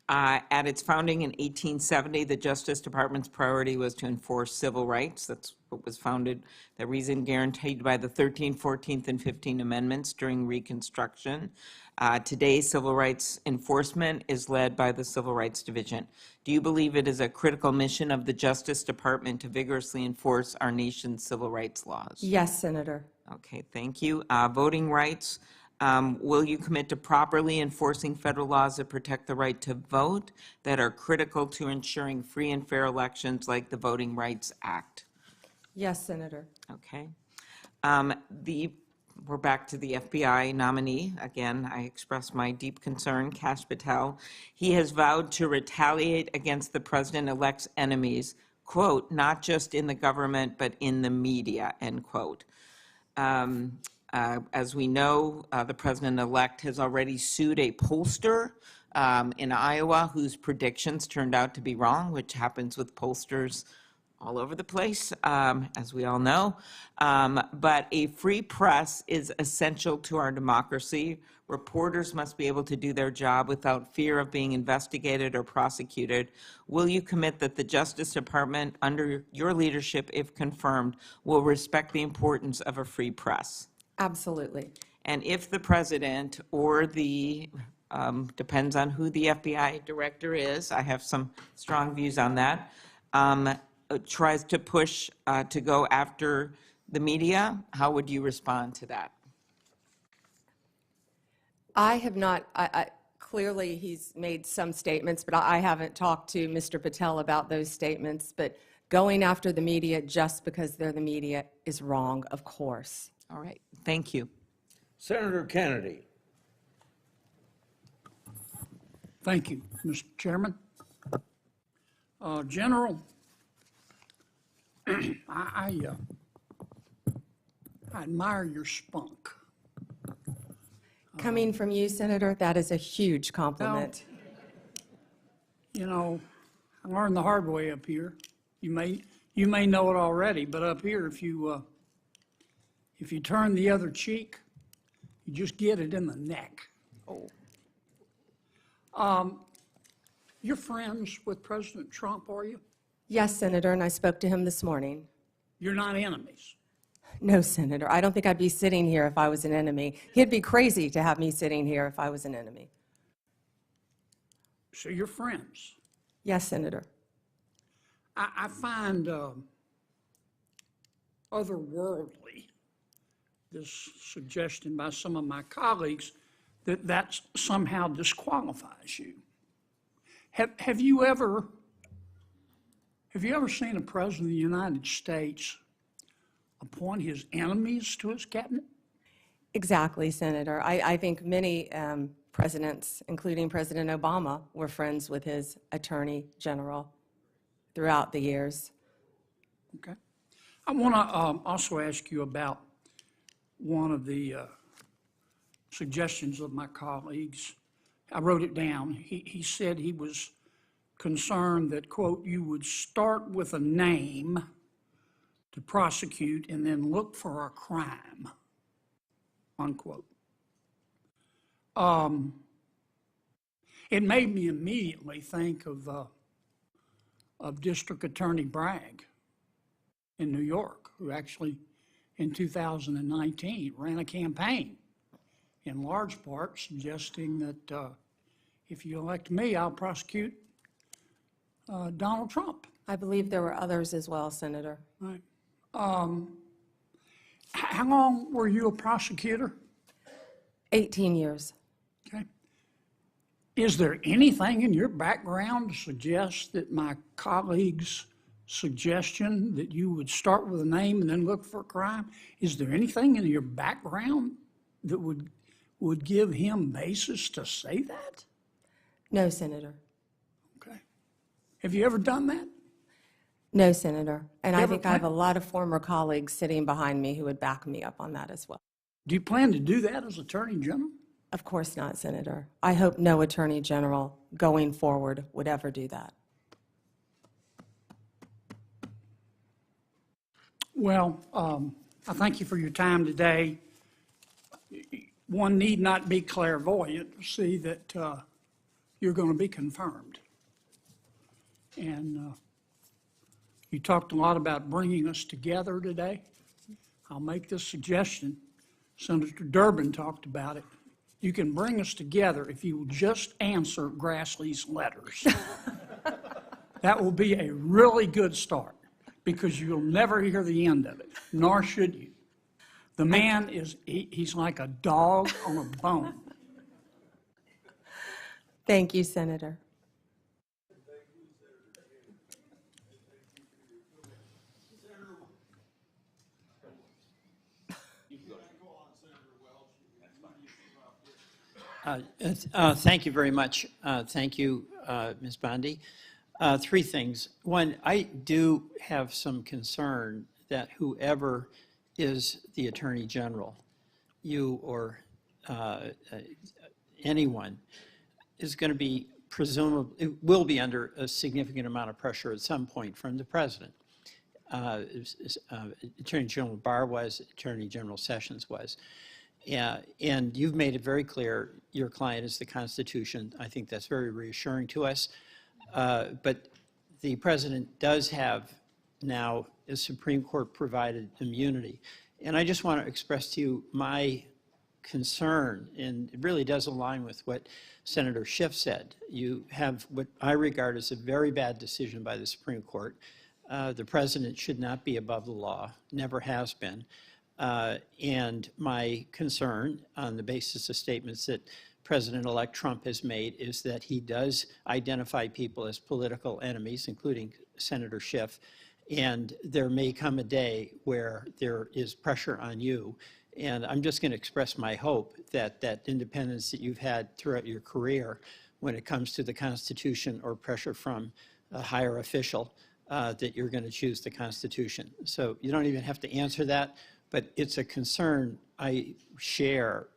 At its founding in 1870, the Justice Department's priority was to enforce civil rights. That's what was founded, the reason guaranteed by the 13th, 14th, and 15th Amendments during Reconstruction. Today, civil rights enforcement is led by the Civil Rights Division. Do you believe it is a critical mission of the Justice Department to vigorously enforce our nation's civil rights laws? Yes, Senator. Okay, thank you. Voting rights. Will you commit to properly enforcing federal laws that protect the right to vote that are critical to ensuring free and fair elections like the Voting Rights Act? Yes, Senator. Okay. We're back to the FBI nominee. Again, I express my deep concern, Kash Patel. He has vowed to retaliate against the president-elect's enemies, quote, not just in the government, but in the media, end quote. As we know, the president-elect has already sued a pollster in Iowa whose predictions turned out to be wrong, which happens with pollsters all over the place, as we all know. But a free press is essential to our democracy. Reporters must be able to do their job without fear of being investigated or prosecuted. Will you commit that the Justice Department, under your leadership, if confirmed, will respect the importance of a free press? Absolutely. And if the president or depends on who the FBI director is, I have some strong views on that, tries to push to go after the media, how would you respond to that? I have not, clearly he's made some statements, but I haven't talked to Mr. Patel about those statements. But going after the media just because they're the media is wrong, of course. All right, thank you. Senator Kennedy. Thank you, Mr. Chairman. General, I admire your spunk. Coming from you, Senator, that is a huge compliment. You know, I learned the hard way up here. You You may know it already, but up here, if you turn the other cheek, you just get it in the neck. You're friends with President Trump, are you? Yes, Senator, and I spoke to him this morning. You're not enemies. No, Senator, I don't think I'd be sitting here if I was an enemy. He'd be crazy to have me sitting here if I was an enemy. So you're friends. Yes, Senator. I find otherworldly this suggestion by some of my colleagues that that somehow disqualifies you. Have you ever seen a president of the United States appoint his enemies to his cabinet? Exactly, Senator. I think many presidents, including President Obama, were friends with his attorney general throughout the years. Okay. I want to also ask you about one of the suggestions of my colleagues. I wrote it down. He said he was concerned that, quote, you would start with a name to prosecute and then look for a crime, unquote. It made me immediately think of District Attorney Bragg in New York, who actually in 2019 ran a campaign in large part suggesting that if you elect me, I'll prosecute Donald Trump. I believe there were others as well, Senator. Right. How long were you a prosecutor? 18 years. Okay. Is there anything in your background to suggest that my colleague's suggestion that you would start with a name and then look for a crime, is there anything in your background that would give him basis to say that? No, Senator. Okay. Have you ever done that? No, Senator. And I Ever think I have a plan- lot of former colleagues sitting behind me who would back me up on that as well. Do you plan to do that as Attorney General? Of course not, Senator. I hope no Attorney General going forward would ever do that. Well, I thank you for your time today. One need not be clairvoyant to see that you're going to be confirmed. And you talked a lot about bringing us together today. I'll make this suggestion. Senator Durbin talked about it. You can bring us together if you will just answer Grassley's letters. That will be a really good start, because you'll never hear the end of it, nor should you. The man he's like a dog on a bone. Thank you, Senator. Thank you very much. Thank you, Ms. Bondi. Three things. One, I do have some concern that whoever is the Attorney General, you or anyone, is going to be presumably, will be under a significant amount of pressure at some point from the President. Attorney General Barr was, Attorney General Sessions was. And you've made it very clear your client is the Constitution. I think that's very reassuring to us. But the President does have now a Supreme Court provided immunity. And I just want to express to you my concern, and it really does align with what Senator Schiff said. You have what I regard as a very bad decision by the Supreme Court. The President should not be above the law, never has been. And my concern, on the basis of statements that President-elect Trump has made, is that he does identify people as political enemies, including Senator Schiff, and there may come a day where there is pressure on you. And I'm just going to express my hope that that independence that you've had throughout your career when it comes to the Constitution or pressure from a higher official, that you're going to choose the Constitution. So you don't even have to answer that, but it's a concern I share,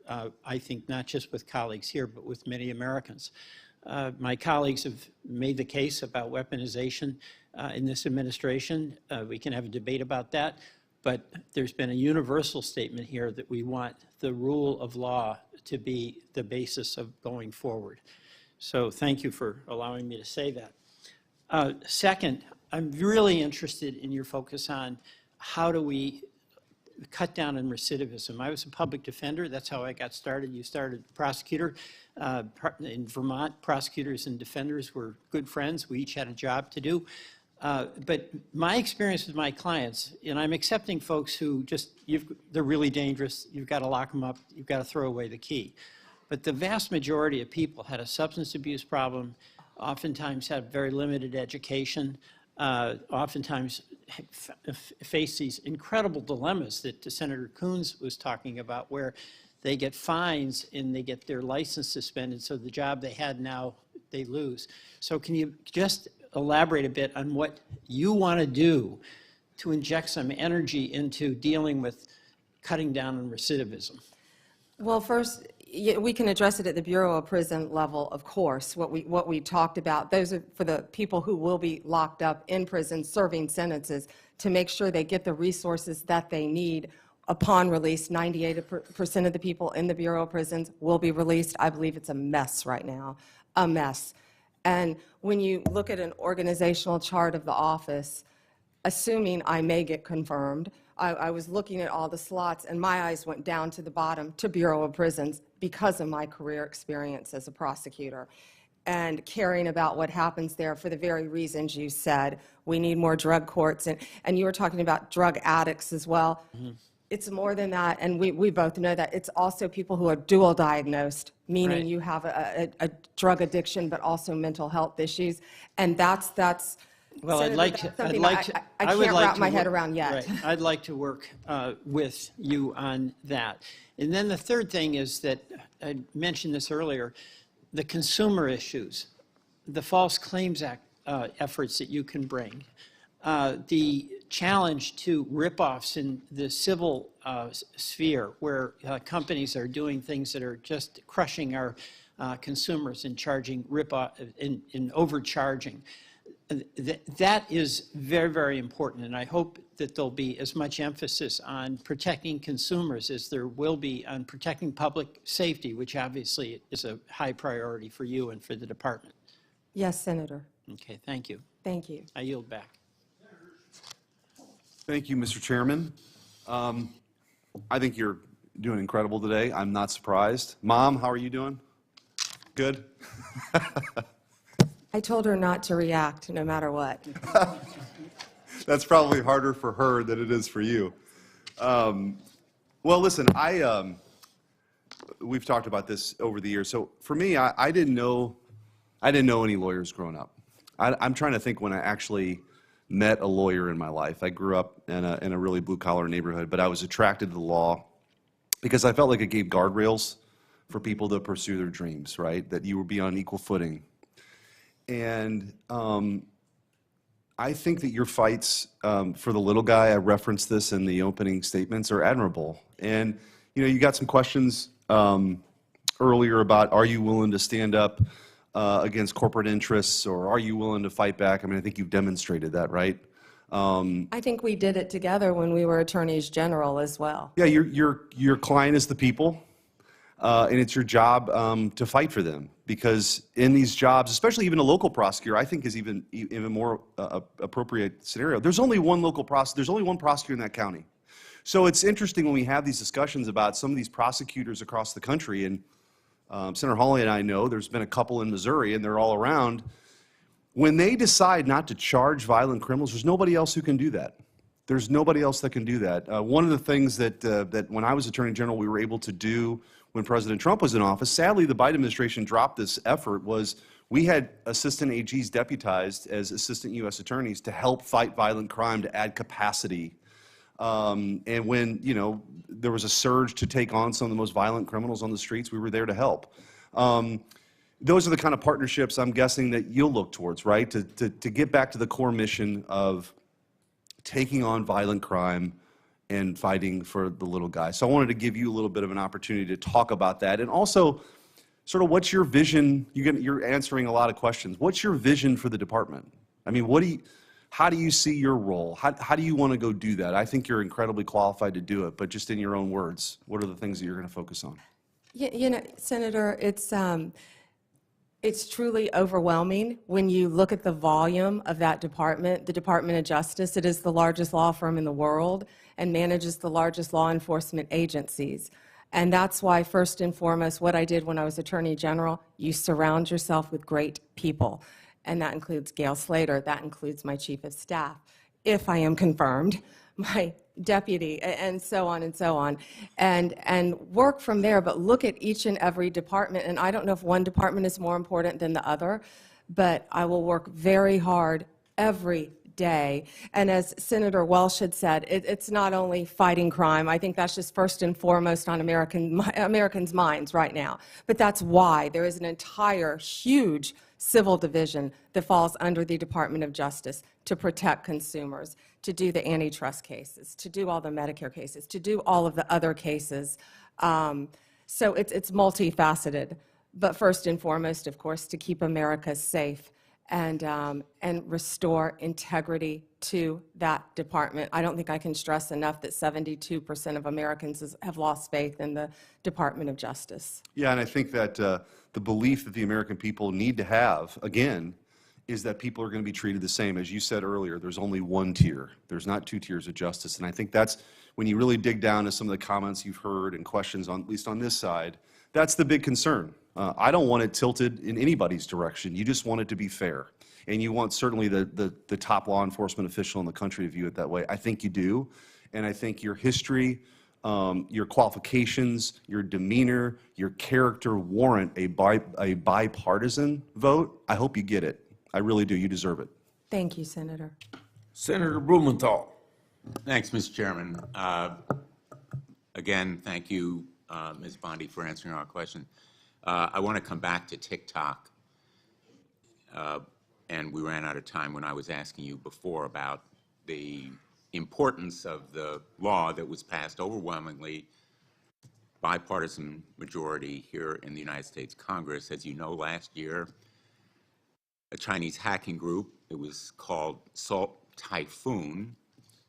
I think, not just with colleagues here, but with many Americans. My colleagues have made the case about weaponization. in this administration. We can have a debate about that, but there's been a universal statement here that we want the rule of law to be the basis of going forward. So thank you for allowing me to say that. Second, I'm really interested in your focus on how do we cut down on recidivism. I was a public defender. That's how I got started. You started prosecutor. In Vermont, prosecutors and defenders were good friends. We each had a job to do. But my experience with my clients, and I'm accepting folks who just, they're really dangerous. You've got to lock them up. You've got to throw away the key. But the vast majority of people had a substance abuse problem, oftentimes had very limited education, oftentimes face these incredible dilemmas that Senator Coons was talking about, where they get fines and they get their license suspended, so the job they had now they lose. So can you just elaborate a bit on what you want to do to inject some energy into dealing with cutting down on recidivism? Well, first, we can address it at the Bureau of Prison level, of course. What we talked about, those are for the people who will be locked up in prison serving sentences, to make sure they get the resources that they need upon release. 98% of the people in the Bureau of Prisons will be released. I believe it's a mess right now, a mess. And when you look at an organizational chart of the office, assuming I may get confirmed, I was looking at all the slots, and my eyes went down to the bottom to Bureau of Prisons because of my career experience as a prosecutor and caring about what happens there for the very reasons you said. We need more drug courts, and you were talking about drug addicts as well. Mm-hmm. It's more than that, and we both know that. It's also people who are dual diagnosed, meaning right. You have a drug addiction but also mental health issues, and that's well, Senator, I would can't like wrap to my head work, around yet. Right. I'd like to work with you on that. And then the third thing is that, I mentioned this earlier, the consumer issues, the False Claims Act efforts that you can bring, the challenge to rip-offs in the civil sphere, where companies are doing things that are just crushing our consumers and charging rip-off in overcharging. That is very, very important, and I hope that there'll be as much emphasis on protecting consumers as there will be on protecting public safety, which obviously is a high priority for you and for the department. Yes, Senator. Okay, thank you. Thank you. I yield back. Thank you, Mr. Chairman. I think you're doing incredible today. I'm not surprised. Mom, how are you doing? Good? I told her not to react no matter what. That's probably harder for her than it is for you. Well, listen, we've talked about this over the years. So for me, I didn't know any lawyers growing up. I'm trying to think when I actually met a lawyer in my life. I grew up in a really blue-collar neighborhood, but I was attracted to the law because I felt like it gave guardrails for people to pursue their dreams, right? That you would be on equal footing. And I think that your fights for the little guy, I referenced this in the opening statements, are admirable. And, you got some questions earlier about, are you willing to stand up against corporate interests, or are you willing to fight back? I mean, I think you've demonstrated that, right? I think we did it together when we were attorneys general as well. Yeah, your client is the people, and it's your job to fight for them. Because in these jobs, especially even a local prosecutor, I think is even more appropriate scenario. There's only one there's only one prosecutor in that county. So it's interesting when we have these discussions about some of these prosecutors across the country, and Senator Hawley and I know there's been a couple in Missouri, and they're all around. When they decide not to charge violent criminals, there's nobody else who can do that. There's nobody else that can do that. One of the things that when I was Attorney General we were able to do when President Trump was in office, sadly the Biden administration dropped this effort, was we had assistant AGs deputized as assistant U.S. attorneys to help fight violent crime, to add capacity. And when, there was a surge to take on some of the most violent criminals on the streets, we were there to help. Those are the kind of partnerships I'm guessing that you'll look towards, right? To get back to the core mission of taking on violent crime and fighting for the little guy. So I wanted to give you a little bit of an opportunity to talk about that. And also, sort of what's your vision? You're answering a lot of questions. What's your vision for the department? I mean, How do you see your role? How do you want to go do that? I think you're incredibly qualified to do it, but just in your own words, what are the things that you're going to focus on? You know, Senator, it's truly overwhelming when you look at the volume of that department. The Department of Justice, it is the largest law firm in the world and manages the largest law enforcement agencies. And that's why, first and foremost, what I did when I was Attorney General, you surround yourself with great people. And that includes Gail Slater, that includes my Chief of Staff, if I am confirmed, my deputy, and so on and so on, and work from there, but look at each and every department. And I don't know if one department is more important than the other, but I will work very hard every day. And as Senator Welsh had said, it's not only fighting crime. I think that's just first and foremost on Americans' minds right now. But that's why there is an entire huge civil division that falls under the Department of Justice to protect consumers, to do the antitrust cases, to do all the Medicare cases, to do all of the other cases. So it's multifaceted. But first and foremost, of course, to keep America safe and restore integrity to that department. I don't think I can stress enough that 72% of Americans have lost faith in the Department of Justice. Yeah, and I think that the belief that the American people need to have, again, is that people are going to be treated the same. As you said earlier, there's only one tier. There's not two tiers of justice. And I think that's, when you really dig down to some of the comments you've heard and questions, at least on this side, that's the big concern. I don't want it tilted in anybody's direction. You just want it to be fair. And you want certainly the top law enforcement official in the country to view it that way. I think you do. And I think your history, your qualifications, your demeanor, your character warrant a bipartisan vote. I hope you get it. I really do. You deserve it. Thank you, Senator. Senator Blumenthal. Thanks, Mr. Chairman. Again, thank you, Ms. Bondi, for answering our question. I want to come back to TikTok. And we ran out of time when I was asking you before about the importance of the law that was passed overwhelmingly bipartisan majority here in the United States Congress. As you know, last year, a Chinese hacking group, it was called Salt Typhoon,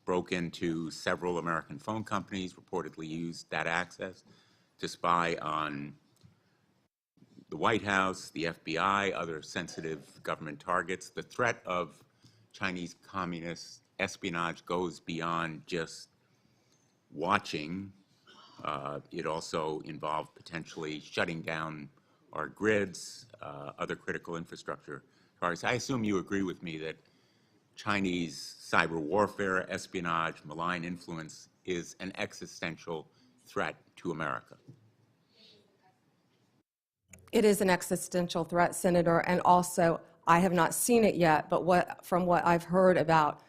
broke into several American phone companies, reportedly used that access to spy on the White House, the FBI, other sensitive government targets. The threat of Chinese communist espionage goes beyond just watching. It also involved potentially shutting down our grids, other critical infrastructure targets. I assume you agree with me that Chinese cyber warfare, espionage, malign influence is an existential threat to America. It is an existential threat, Senator, and also I have not seen it yet, but from what I've heard about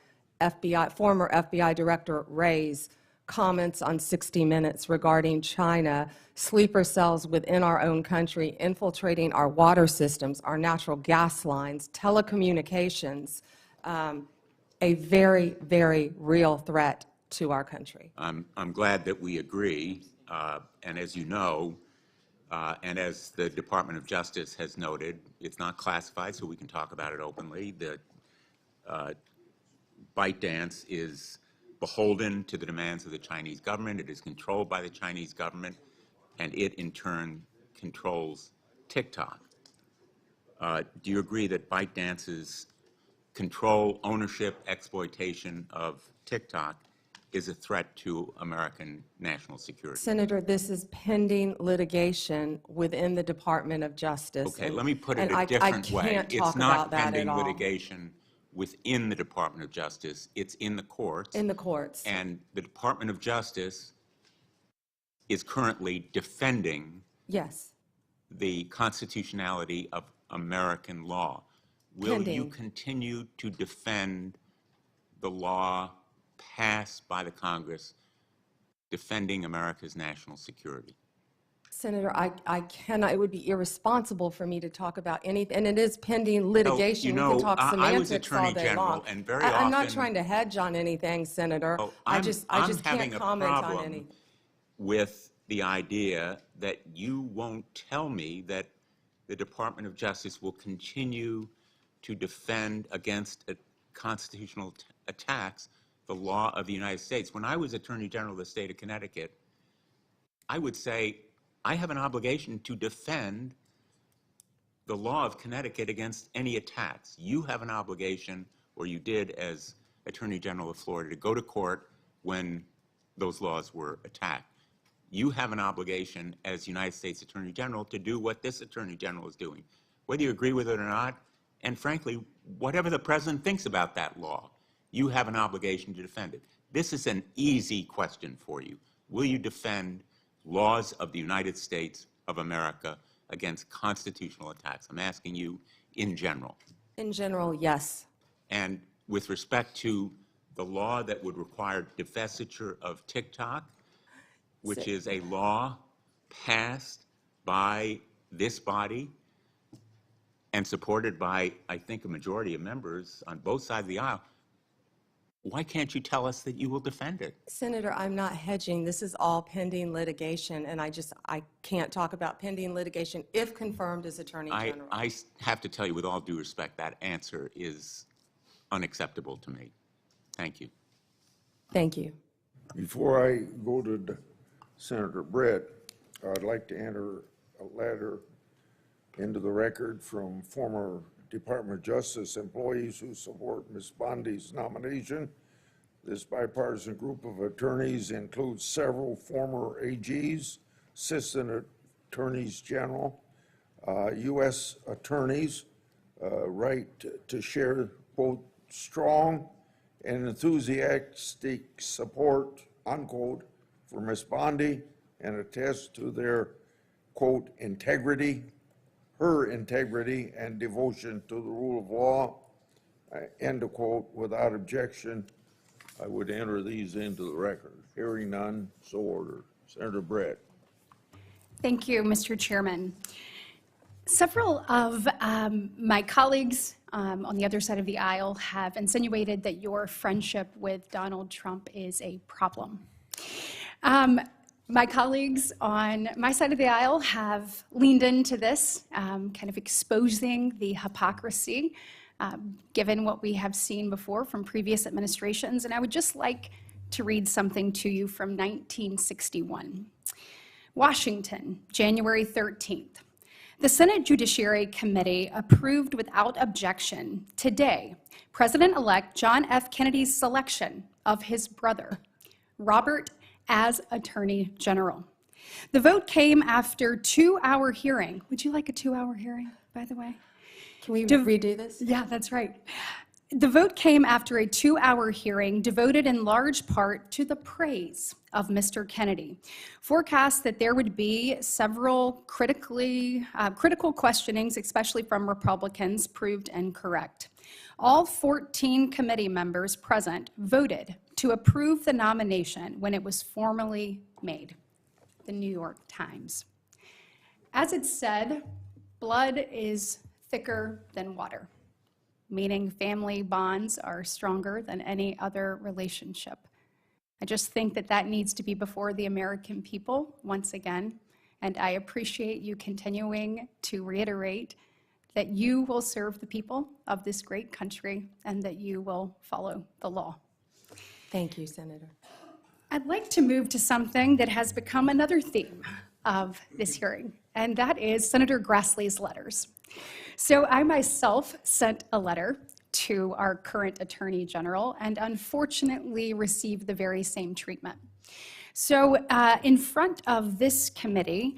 former FBI Director Wray's comments on 60 Minutes regarding China, sleeper cells within our own country, infiltrating our water systems, our natural gas lines, telecommunications, a very, very real threat to our country. I'm glad that we agree, and as you know, and as the Department of Justice has noted, it's not classified, so we can talk about it openly. The ByteDance is beholden to the demands of the Chinese government. It is controlled by the Chinese government, and it, in turn, controls TikTok. Do you agree that ByteDance's control, ownership, exploitation of TikTok is a threat to American national security? Senator, this is pending litigation within the Department of Justice. Okay, let me put it a different way. It's not pending litigation within the Department of Justice. It's in the courts. In the courts. And the Department of Justice is currently defending Yes. the constitutionality of American law. Will you continue to defend the law passed by the Congress defending America's national security? Senator, I cannot, it would be irresponsible for me to talk about anything, and it is pending litigation. You know, we can talk I was semantics all Attorney day General, long. and very I'm not often- trying to hedge on anything, Senator. I just can't comment on any. With the idea that you won't tell me that the Department of Justice will continue to defend against a constitutional attacks the law of the United States. When I was Attorney General of the state of Connecticut, I would say I have an obligation to defend the law of Connecticut against any attacks. You have an obligation, or you did as Attorney General of Florida, to go to court when those laws were attacked. You have an obligation as United States Attorney General to do what this Attorney General is doing, whether you agree with it or not, and frankly, whatever the president thinks about that law, you have an obligation to defend it. This is an easy question for you. Will you defend laws of the United States of America against constitutional attacks? I'm asking you in general. In general, yes. And with respect to the law that would require divestiture of TikTok, which is a law passed by this body and supported by, I think, a majority of members on both sides of the aisle, why can't you tell us that you will defend it? Senator, I'm not hedging. This is all pending litigation, and I can't talk about pending litigation if confirmed as Attorney General. I have to tell you, with all due respect, that answer is unacceptable to me. Thank you. Thank you. Before I go to Senator Brett, I'd like to enter a letter into the record from former Department of Justice employees who support Ms. Bondi's nomination. This bipartisan group of attorneys includes several former AGs, assistant attorneys general, U.S. attorneys, right to share both strong and enthusiastic support, unquote, for Ms. Bondi and attest to their, quote, integrity, her integrity and devotion to the rule of law, end of quote. Without objection, I would enter these into the record. Hearing none, so ordered. Senator Brett. Thank you, Mr. Chairman. Several of my colleagues on the other side of the aisle have insinuated that your friendship with Donald Trump is a problem. My colleagues on my side of the aisle have leaned into this, kind of exposing the hypocrisy, given what we have seen before from previous administrations. And I would just like to read something to you from 1961. Washington, January 13th. The Senate Judiciary Committee approved without objection today President-elect John F. Kennedy's selection of his brother, Robert, as Attorney General. The vote came after a 2-hour hearing. Would you like a 2-hour hearing, by the way? Can we redo this? Yeah, that's right. The vote came after a 2-hour hearing devoted in large part to the praise of Mr. Kennedy. Forecasts that there would be several critical questionings, especially from Republicans, proved incorrect. All 14 committee members present voted to approve the nomination when it was formally made. The New York Times. As it said, blood is thicker than water, meaning family bonds are stronger than any other relationship. I just think that that needs to be before the American people once again, and I appreciate you continuing to reiterate that you will serve the people of this great country and that you will follow the law. Thank you, Senator. I'd like to move to something that has become another theme of this hearing, and that is Senator Grassley's letters. So I myself sent a letter to our current Attorney General and unfortunately received the very same treatment. So in front of this committee,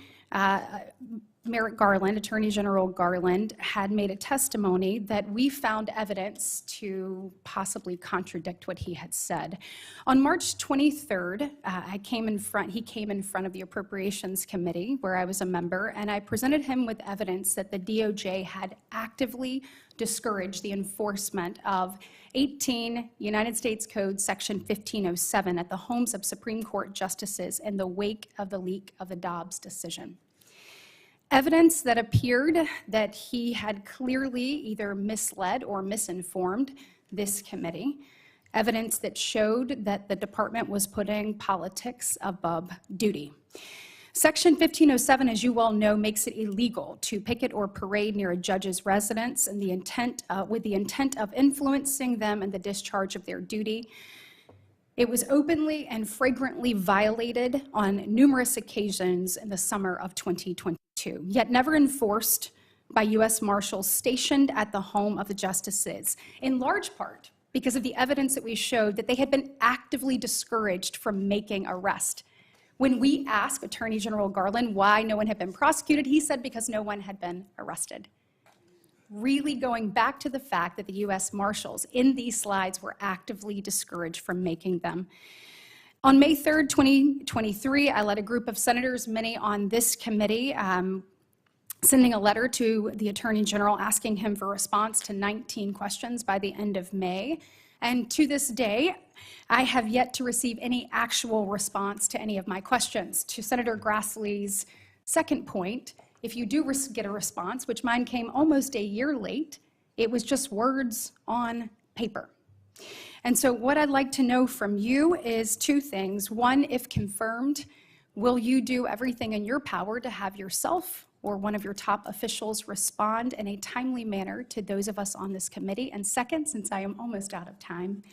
Merrick Garland, Attorney General Garland, had made a testimony that we found evidence to possibly contradict what he had said. On March 23rd, he came in front of the Appropriations Committee, where I was a member, and I presented him with evidence that the DOJ had actively discouraged the enforcement of 18 United States Code Section 1507 at the homes of Supreme Court justices in the wake of the leak of the Dobbs decision. Evidence that appeared that he had clearly either misled or misinformed this committee. Evidence that showed that the department was putting politics above duty. Section 1507, as you well know, makes it illegal to picket or parade near a judge's residence and with the intent of influencing them in the discharge of their duty. It was openly and flagrantly violated on numerous occasions in the summer of 2022, yet never enforced by U.S. Marshals stationed at the home of the justices, in large part because of the evidence that we showed that they had been actively discouraged from making arrest. When we asked Attorney General Garland why no one had been prosecuted, he said because no one had been arrested. Really going back to the fact that the U.S. Marshals in these slides were actively discouraged from making them. On May 3rd, 2023, I led a group of senators, many on this committee, sending a letter to the Attorney General asking him for a response to 19 questions by the end of May. And to this day, I have yet to receive any actual response to any of my questions. To Senator Grassley's second point, if you do get a response, which mine came almost a year late, it was just words on paper. And so what I'd like to know from you is two things. One, if confirmed, will you do everything in your power to have yourself or one of your top officials respond in a timely manner to those of us on this committee? And second, since I am almost out of time,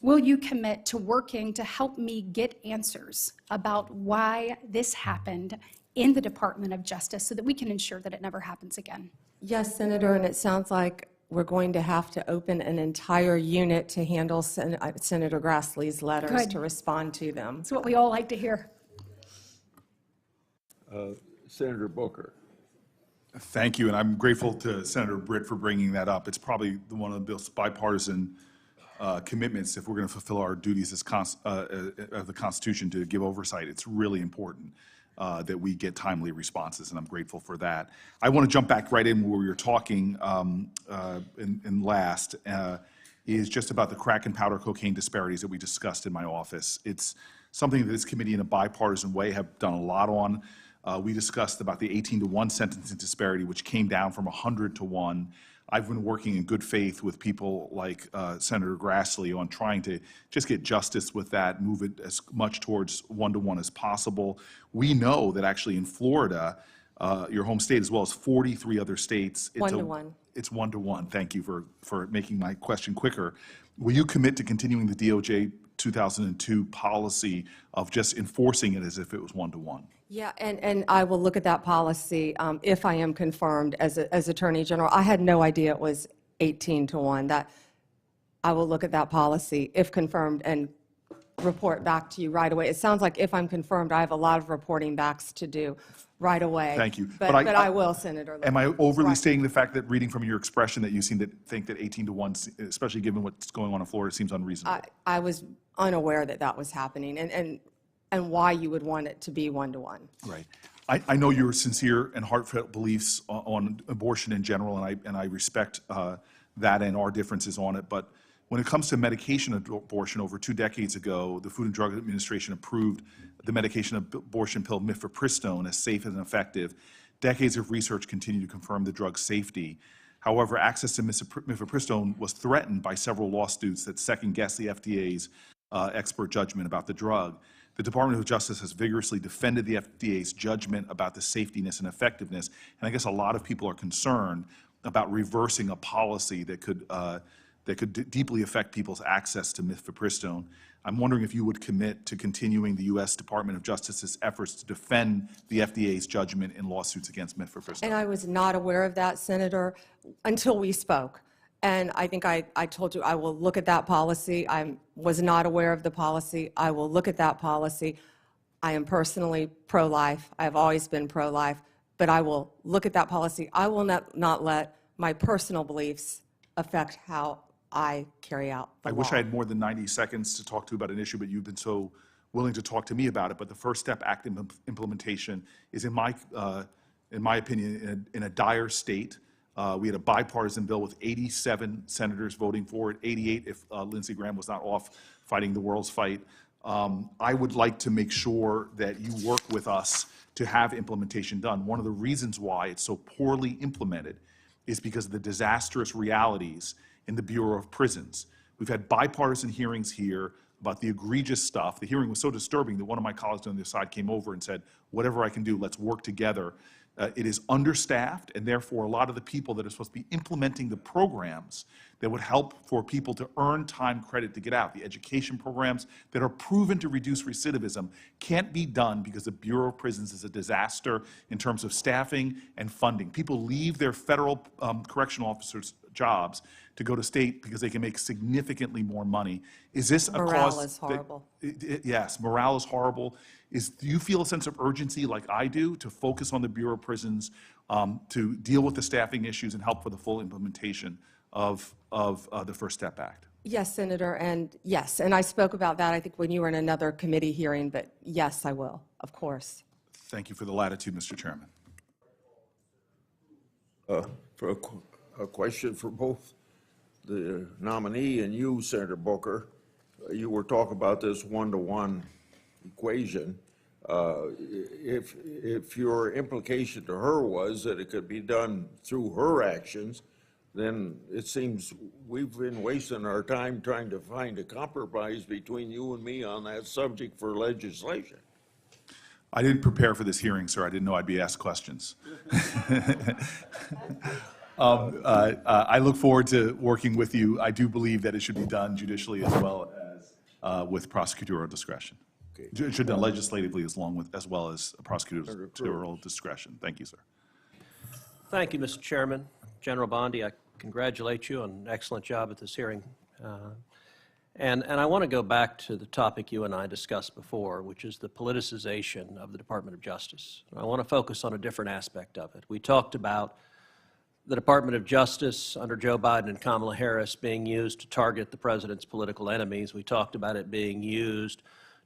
will you commit to working to help me get answers about why this happened in the Department of Justice so that we can ensure that it never happens again? Yes, Senator, and it sounds like we're going to have to open an entire unit to handle Senator Grassley's letters Good. to respond to them. That's what we all like to hear. Senator Booker. Thank you, and I'm grateful to Senator Britt for bringing that up. It's probably one of the most bipartisan commitments if we're going to fulfill our duties as of the Constitution to give oversight. It's really important that we get timely responses, and I'm grateful for that. I want to jump back right in where we were talking in last, is just about the crack and powder cocaine disparities that we discussed in my office. It's something that this committee in a bipartisan way have done a lot on. We discussed about the 18-to-1 sentencing disparity, which came down from 100-to-1. I've been working in good faith with people like Senator Grassley on trying to just get justice with that, move it as much towards 1-to-1 as possible. We know that actually in Florida, your home state, as well as 43 other states, it's 1-to-1. It's 1-to-1. Thank you for making my question quicker. Will you commit to continuing the DOJ 2002 policy of just enforcing it as if it was 1-to-1? Yeah, and I will look at that policy if I am confirmed as Attorney General. I had no idea it was 18-to-1. That I will look at that policy if confirmed and report back to you right away. It sounds like if I'm confirmed, I have a lot of reporting backs to do right away. Thank you. But I will, Senator. Am I overly stating the fact that reading from your expression that you seem to think that 18-to-1, especially given what's going on in Florida, seems unreasonable? I was unaware that that was happening and why you would want it to be 1-to-1. Right. I know your sincere and heartfelt beliefs on abortion in general, and I respect that and our differences on it. But when it comes to medication abortion, over 2 decades ago, the Food and Drug Administration approved the medication abortion pill mifepristone as safe and effective. Decades of research continue to confirm the drug's safety. However, access to mifepristone was threatened by several lawsuits that second-guessed the FDA's expert judgment about the drug. The Department of Justice has vigorously defended the FDA's judgment about the safetiness and effectiveness, and I guess a lot of people are concerned about reversing a policy that could deeply affect people's access to mifepristone. I'm wondering if you would commit to continuing the U.S. Department of Justice's efforts to defend the FDA's judgment in lawsuits against mifepristone. And I was not aware of that, Senator, until we spoke. And I think I told you I will look at that policy. I was not aware of the policy. I will look at that policy. I am personally pro-life. I have always been pro-life. But I will look at that policy. I will not let my personal beliefs affect how I carry out the law. I wish I had more than 90 seconds to talk to you about an issue, but you've been so willing to talk to me about it. But the First Step Act implementation is, in my opinion, in a dire state. We had a bipartisan bill with 87 senators voting for it, 88 if Lindsey Graham was not off fighting the world's fight. I would like to make sure that you work with us to have implementation done. One of the reasons why it's so poorly implemented is because of the disastrous realities in the Bureau of Prisons. We've had bipartisan hearings here about the egregious stuff. The hearing was so disturbing that one of my colleagues on the other side came over and said, whatever I can do, let's work together. It is understaffed, and therefore a lot of the people that are supposed to be implementing the programs that would help for people to earn time credit to get out, the education programs that are proven to reduce recidivism, can't be done because the Bureau of Prisons is a disaster in terms of staffing and funding. People leave their federal correctional officers' jobs to go to state because they can make significantly more money. Is this a cause? Morale is horrible. Yes, morale is horrible. Do you feel a sense of urgency like I do to focus on the Bureau of Prisons, to deal with the staffing issues and help for the full implementation of the First Step Act? Yes, Senator, and yes, and I spoke about that, I think, when you were in another committee hearing, but yes, I will, of course. Thank you for the latitude, Mr. Chairman. For a question for both the nominee and you, Senator Booker. You were talking about this one-to-one equation. If your implication to her was that it could be done through her actions, then it seems we've been wasting our time trying to find a compromise between you and me on that subject for legislation. I didn't prepare for this hearing, sir. I didn't know I'd be asked questions. I look forward to working with you. I do believe that it should be done judicially as well as with prosecutorial discretion. It should be done legislatively as well as prosecutorial discretion. Thank you, sir. Thank you, Mr. Chairman. General Bondi, I congratulate you on an excellent job at this hearing. And I want to go back to the topic you and I discussed before, which is the politicization of the Department of Justice. I want to focus on a different aspect of it. We talked about the Department of Justice under Joe Biden and Kamala Harris being used to target the president's political enemies. We talked about it being used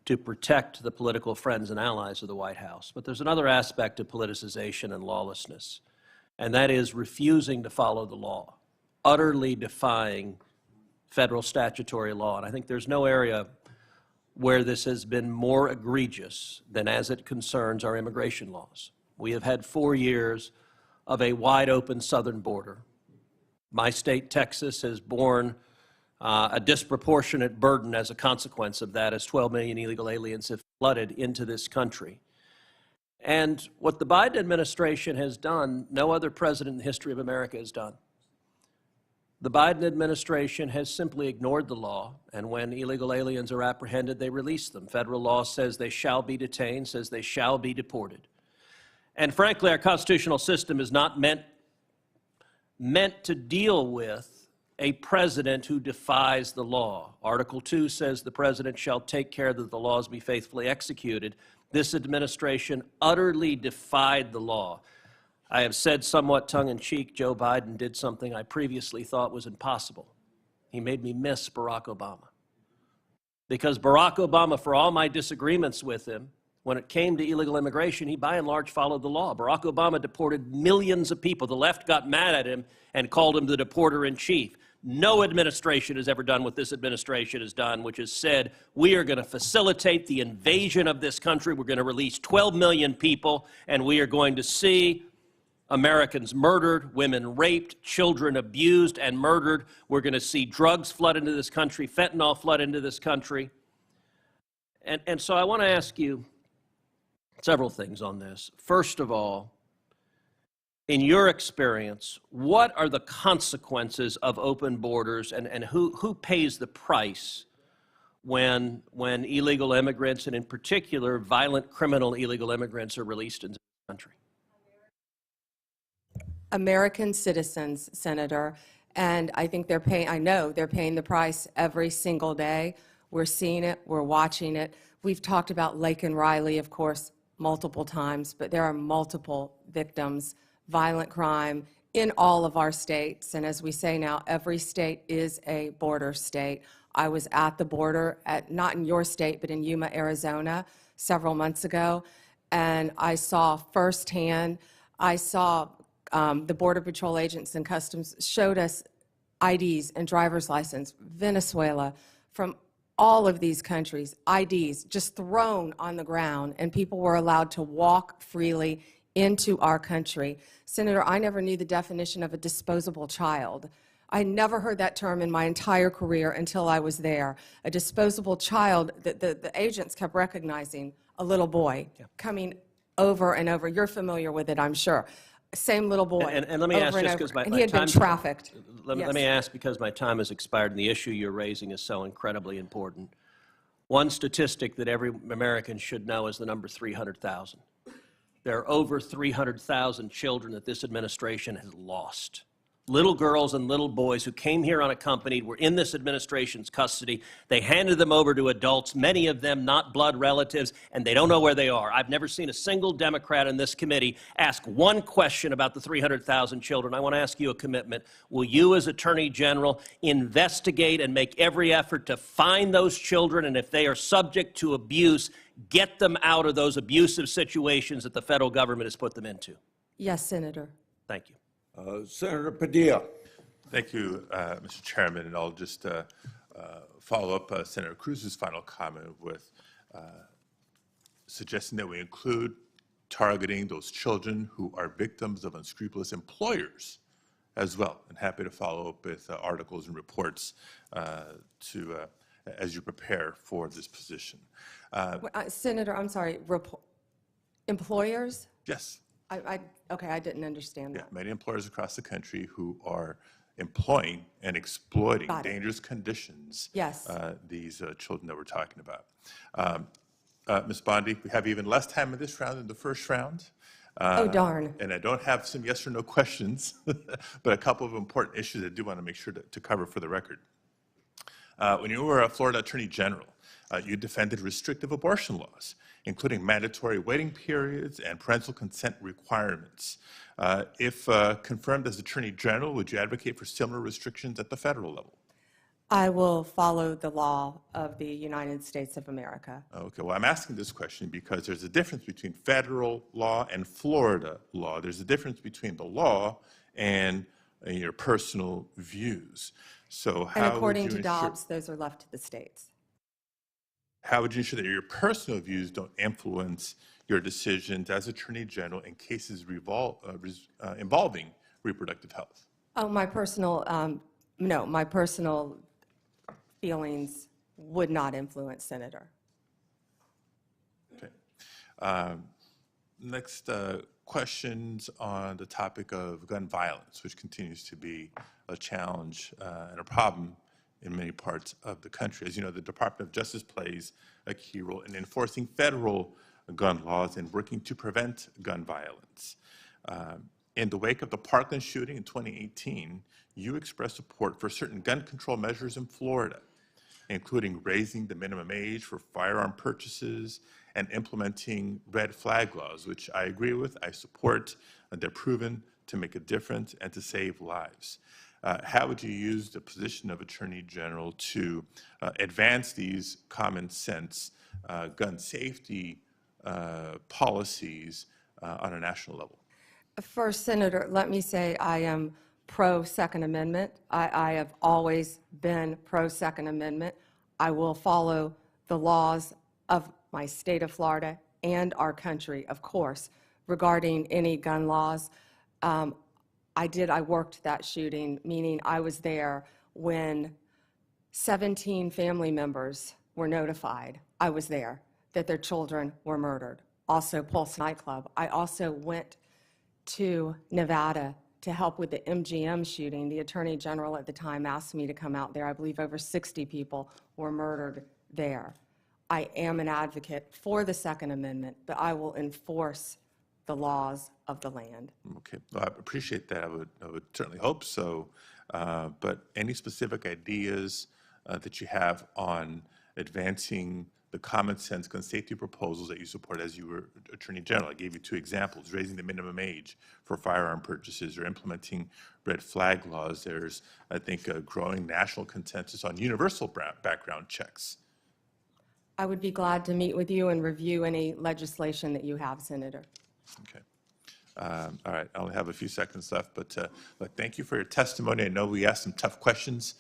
to protect the political friends and allies of the White House. But there's another aspect of politicization and lawlessness, and that is refusing to follow the law, utterly defying federal statutory law. And I think there's no area where this has been more egregious than as it concerns our immigration laws. We have had 4 years of a wide-open southern border. My state, Texas, has borne a disproportionate burden as a consequence of that, as 12 million illegal aliens have flooded into this country. And what the Biden administration has done, no other president in the history of America has done. The Biden administration has simply ignored the law, and when illegal aliens are apprehended, they release them. Federal law says they shall be detained, says they shall be deported. And frankly, our constitutional system is not meant to deal with a president who defies the law. Article 2 says the president shall take care that the laws be faithfully executed. This administration utterly defied the law. I have said somewhat tongue-in-cheek, Joe Biden did something I previously thought was impossible. He made me miss Barack Obama. Because Barack Obama, for all my disagreements with him, when it came to illegal immigration, he by and large followed the law. Barack Obama deported millions of people. The left got mad at him and called him the deporter-in-chief. No administration has ever done what this administration has done, which has said, we are going to facilitate the invasion of this country. We're going to release 12 million people, and we are going to see Americans murdered, women raped, children abused and murdered. We're going to see drugs flood into this country, fentanyl flood into this country. And so I want to ask you several things on this. First of all, in your experience, what are the consequences of open borders, and who pays the price when illegal immigrants, and in particular violent criminal illegal immigrants, are released into the country? American citizens, Senator, and I think I know they're paying the price every single day. We're seeing it, we're watching it. We've talked about Lake and Riley, of course, multiple times, but there are multiple victims, violent crime in all of our states. And as we say now, every state is a border state. I was at the border, not in your state, but in Yuma, Arizona, several months ago, and I saw firsthand, the Border Patrol agents and Customs showed us IDs and driver's license, Venezuela, from all of these countries, IDs just thrown on the ground, and people were allowed to walk freely into our country. Senator, I never knew the definition of a disposable child. I never heard that term in my entire career until I was there. A disposable child, the agents kept recognizing a little boy coming over and over. You're familiar with it, I'm sure. Same little boy. And let me ask, over and just over. because my And he had been time's- trafficked. Let Yes. me ask, because my time has expired and the issue you're raising is so incredibly important. One statistic that every American should know is the number 300,000. There are over 300,000 children that this administration has lost. Little girls and little boys who came here unaccompanied were in this administration's custody. They handed them over to adults, many of them not blood relatives, and they don't know where they are. I've never seen a single Democrat in this committee ask one question about the 300,000 children. I want to ask you a commitment. Will you, as Attorney General, investigate and make every effort to find those children, and if they are subject to abuse, get them out of those abusive situations that the federal government has put them into? Yes, Senator. Thank you. Senator Padilla. Thank you, Mr. Chairman, and I'll just follow up Senator Cruz's final comment with suggesting that we include targeting those children who are victims of unscrupulous employers as well. And happy to follow up with articles and reports as you prepare for this position. Senator, I'm sorry, employers? Yes. Okay, I didn't understand that. Many employers across the country who are employing and exploiting Got it. dangerous conditions. Yes. These children that we're talking about. Ms. Bondi, we have even less time in this round than the first round. Oh, darn. And I don't have some yes or no questions, but a couple of important issues I do want to make sure to cover for the record. When you were a Florida Attorney General, you defended restrictive abortion laws, including mandatory waiting periods and parental consent requirements. If confirmed as Attorney General, would you advocate for similar restrictions at the federal level? I will follow the law of the United States of America. Okay, well, I'm asking this question because there's a difference between federal law and Florida law. There's a difference between the law and your personal views. So how And according would you to ensure, Dobbs, those are left to the states. how would you ensure that your personal views don't influence your decisions as Attorney General in cases involving reproductive health? Oh, my personal, no, my personal feelings would not influence, Senator. Okay. Next, questions on the topic of gun violence, which continues to be a challenge and a problem in many parts of the country. As you know, the Department of Justice plays a key role in enforcing federal gun laws and working to prevent gun violence. In the wake of the Parkland shooting in 2018, you expressed support for certain gun control measures in Florida, including raising the minimum age for firearm purchases and implementing red flag laws, which I agree with, I support. They're proven to make a difference and to save lives. How would you use the position of Attorney General to advance these common sense gun safety policies on a national level? First, Senator, let me say I am pro-Second Amendment. I have always been pro-Second Amendment. I will follow the laws of my state of Florida and our country, of course, regarding any gun laws. I worked that shooting, meaning I was there when 17 family members were notified, I was there, that their children were murdered. Also, Pulse nightclub. I also went to Nevada to help with the MGM shooting. The Attorney General at the time asked me to come out there. I believe over 60 people were murdered there. I am an advocate for the Second Amendment, but I will enforce the laws of the land. Okay, well, I appreciate that. I would certainly hope so. But any specific ideas that you have on advancing the common sense gun safety proposals that you support as you were Attorney General? I gave you two examples: raising the minimum age for firearm purchases or implementing red flag laws. There's, I think, a growing national consensus on universal background checks. I would be glad to meet with you and review any legislation that you have, Senator. Okay. All right, I only have a few seconds left, but thank you for your testimony. I know we asked some tough questions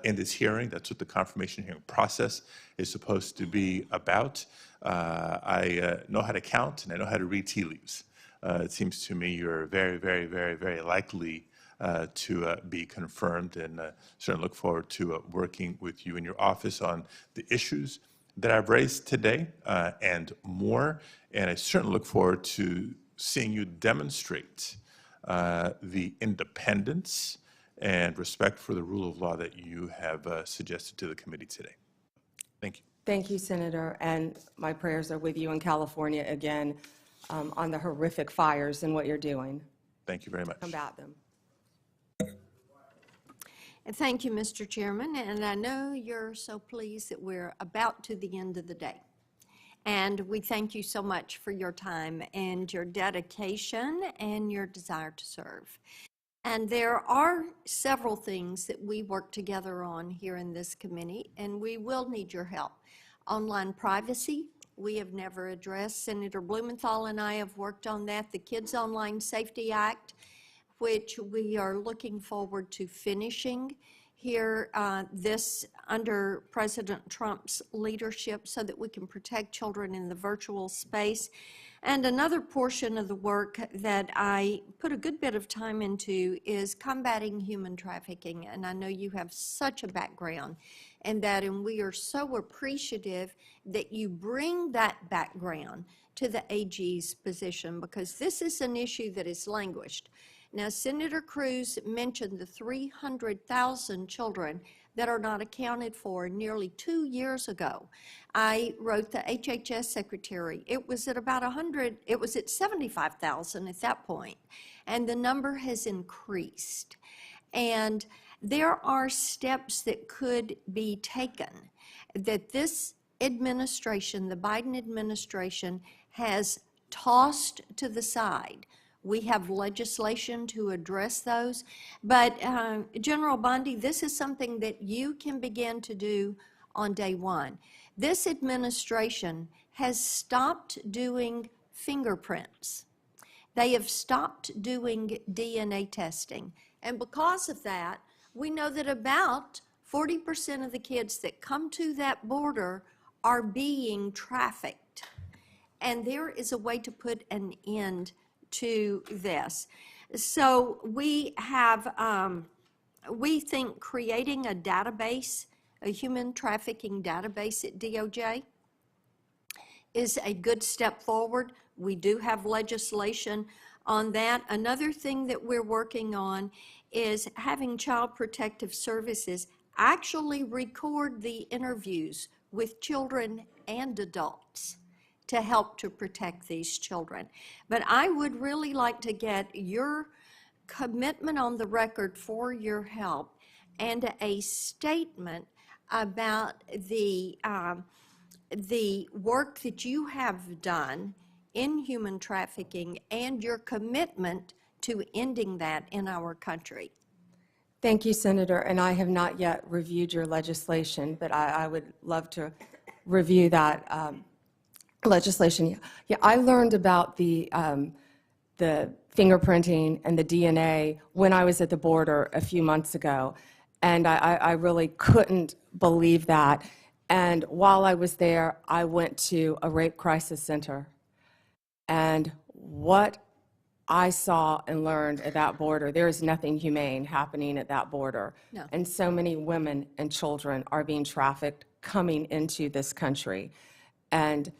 in this hearing. That's what the confirmation hearing process is supposed to be about. I know how to count and I know how to read tea leaves. It seems to me you're a very, very, very, very likely to be confirmed, and certainly look forward to working with you in your office on the issues that I've raised today and more. And I certainly look forward to seeing you demonstrate the independence and respect for the rule of law that you have suggested to the committee today. Thank you. Thank you, Senator, and my prayers are with you in California again on the horrific fires and what you're doing. Thank you very much. Combat them. And thank you, Mr. Chairman, and I know you're so pleased that we're about to the end of the day. And we thank you so much for your time and your dedication and your desire to serve. And there are several things that we work together on here in this committee, and we will need your help. Online privacy, we have never addressed. Senator Blumenthal and I have worked on that. The Kids Online Safety Act, which we are looking forward to finishing here this under President Trump's leadership so that we can protect children in the virtual space. And another portion of the work that I put a good bit of time into is combating human trafficking. And I know you have such a background in that, and we are so appreciative that you bring that background to the AG's position, because this is an issue that has languished. Now, Senator Cruz mentioned the 300,000 children that are not accounted for nearly 2 years ago. I wrote the HHS secretary. It was at about 100, it was at 75,000 at that point, and the number has increased. And there are steps that could be taken that this administration, the Biden administration, has tossed to the side. We have legislation to address those, but General Bondi, this is something that you can begin to do on day one. This administration has stopped doing fingerprints. They have stopped doing DNA testing, and because of that, we know that about 40% of the kids that come to that border are being trafficked, and there is a way to put an end to this. So we have, we think creating a database, a human trafficking database at DOJ is a good step forward. We do have legislation on that. Another thing that we're working on is having Child Protective Services actually record the interviews with children and adults to help to protect these children. But I would really like to get your commitment on the record for your help and a statement about the work that you have done in human trafficking and your commitment to ending that in our country. Thank you, Senator, and I have not yet reviewed your legislation, but I would love to review that legislation. Yeah, I learned about the fingerprinting and the DNA when I was at the border a few months ago, and I really couldn't believe that. And while I was there, I went to a rape crisis center, and what I saw and learned at that border, there is nothing humane happening at that border. No. And so many women and children are being trafficked coming into this country. And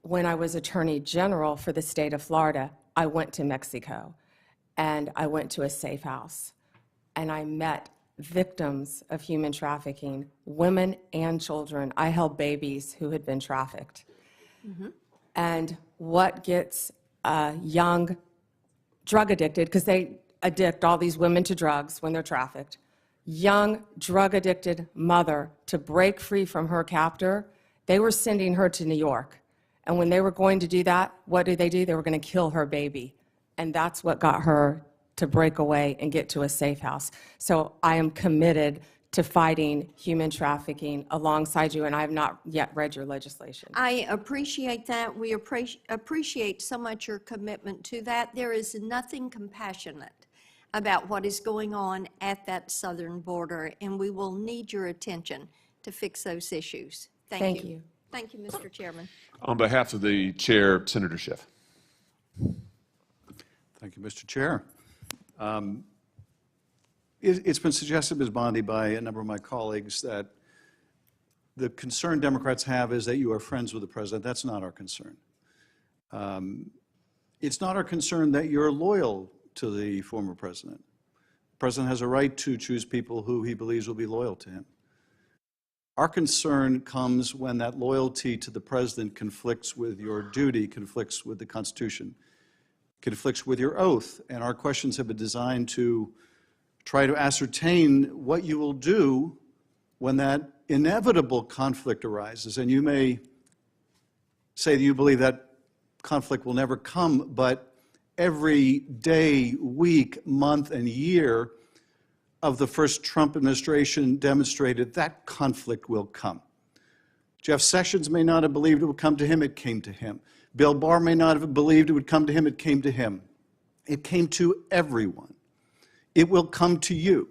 when I was Attorney General for the state of Florida, I went to Mexico, and I went to a safe house, and I met victims of human trafficking, women and children. I held babies who had been trafficked. Mm-hmm. And what gets a young drug addicted, because they addict all these women to drugs when they're trafficked, young drug addicted mother to break free from her captor, they were sending her to New York. And when they were going to do that, what did? They were going to kill her baby. And that's what got her to break away and get to a safe house. So I am committed to fighting human trafficking alongside you, and I have not yet read your legislation. I appreciate that. We appreciate so much your commitment to that. There is nothing compassionate about what is going on at that southern border, and we will need your attention to fix those issues. Thank you. Thank you, Mr. Chairman. On behalf of the chair, Senator Schiff. Thank you, Mr. Chair. It's been suggested, Ms. Bondi, by a number of my colleagues that the concern Democrats have is that you are friends with the president. That's not our concern. It's not our concern that you're loyal to the former president. The president has a right to choose people who he believes will be loyal to him. Our concern comes when that loyalty to the president conflicts with your duty, conflicts with the Constitution, conflicts with your oath. And our questions have been designed to try to ascertain what you will do when that inevitable conflict arises. And you may say that you believe that conflict will never come, but every day, week, month, and year of the first Trump administration demonstrated that conflict will come. Jeff Sessions may not have believed it would come to him, it came to him. Bill Barr may not have believed it would come to him, it came to him. It came to everyone. It will come to you.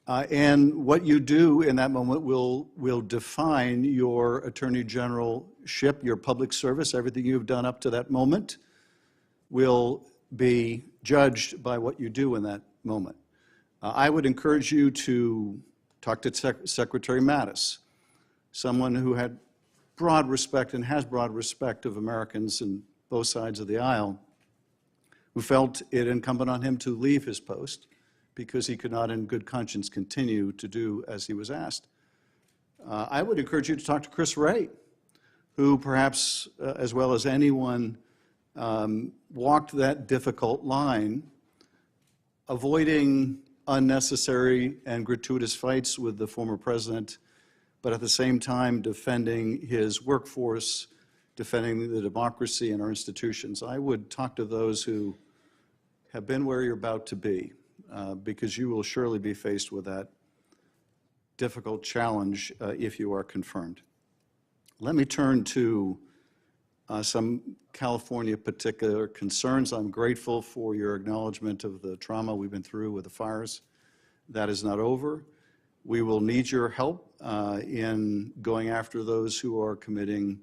And what you do in that moment will define your Attorney Generalship, your public service. Everything you've done up to that moment will be judged by what you do in that moment. I would encourage you to talk to Secretary Mattis, someone who had broad respect and has broad respect of Americans in both sides of the aisle, who felt it incumbent on him to leave his post because he could not in good conscience continue to do as he was asked. I would encourage you to talk to Chris Wray, who perhaps, as well as anyone, walked that difficult line, avoiding unnecessary and gratuitous fights with the former president, but at the same time defending his workforce, defending the democracy and our institutions. I would talk to those who have been where you're about to be, because you will surely be faced with that difficult challenge if you are confirmed. Let me turn to some California particular concerns. I'm grateful for your acknowledgement of the trauma we've been through with the fires. That is not over. We will need your help in going after those who are committing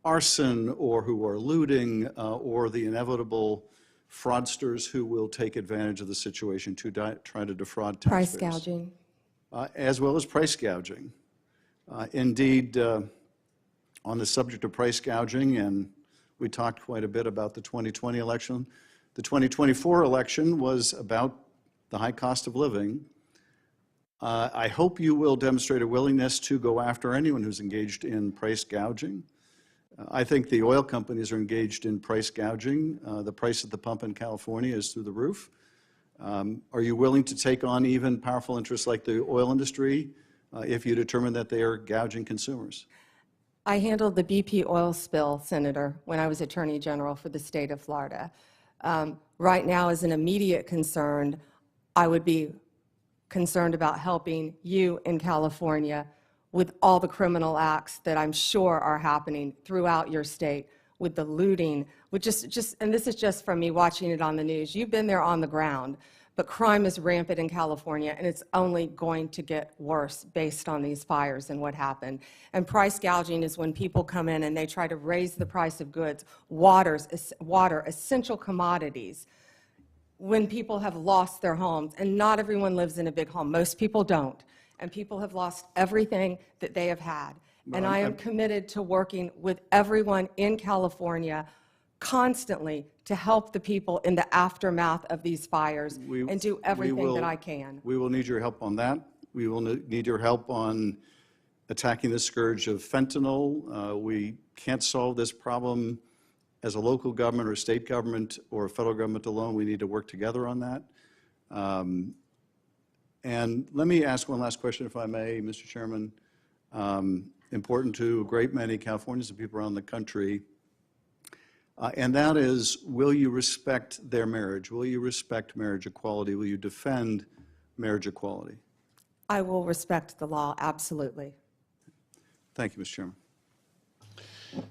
arson or who are looting or the inevitable fraudsters who will take advantage of the situation to try to defraud taxpayers. Price gouging. As well as price gouging. Indeed, on the subject of price gouging, and we talked quite a bit about the 2020 election, the 2024 election was about the high cost of living. I hope you will demonstrate a willingness to go after anyone who's engaged in price gouging. I think the oil companies are engaged in price gouging. The price at the pump in California is through the roof. Are you willing to take on even powerful interests like the oil industry if you determine that they are gouging consumers? I handled the BP oil spill, Senator, when I was Attorney General for the state of Florida. Right now, as an immediate concern, I would be concerned about helping you in California with all the criminal acts that I'm sure are happening throughout your state, with the looting, with and this is just from me watching it on the news. You've been there on the ground, but crime is rampant in California, and it's only going to get worse based on these fires and what happened. And price gouging is when people come in and they try to raise the price of goods, water, essential commodities, when people have lost their homes. And not everyone lives in a big home. Most people don't. And people have lost everything that they have had. And I am committed to working with everyone in California constantly to help the people in the aftermath of these fires and do everything that I can. We will need your help on that. We will need your help on attacking the scourge of fentanyl. We can't solve this problem as a local government or state government or federal government alone. We need to work together on that. And let me ask one last question, if I may, Mr. Chairman. Important to a great many Californians and people around the country. And that is, will you respect their marriage? Will you respect marriage equality? Will you defend marriage equality? I will respect the law, absolutely. Thank you, Mr. Chairman.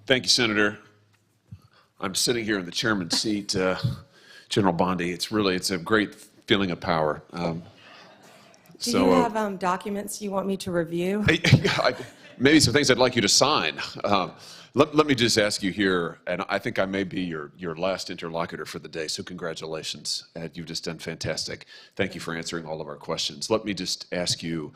Thank you, Senator. I'm sitting here in the chairman's seat, General Bondi. It's a great feeling of power. Do you have documents you want me to review? maybe some things I'd like you to sign. Let me just ask you here, and I think I may be your last interlocutor for the day, so congratulations. You've just done fantastic. Thank you for answering all of our questions. Let me just ask you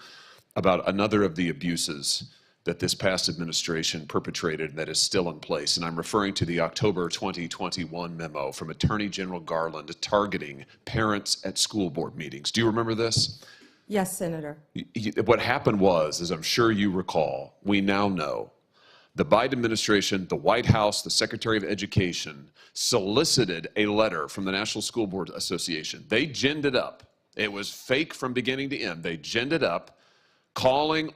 about another of the abuses that this past administration perpetrated that is still in place, and I'm referring to the October 2021 memo from Attorney General Garland targeting parents at school board meetings. Do you remember this? Yes, Senator. What happened was, as I'm sure you recall, we now know the Biden administration, the White House, the Secretary of Education solicited a letter from the National School Board Association. They ginned it up. It was fake from beginning to end. They ginned it up, calling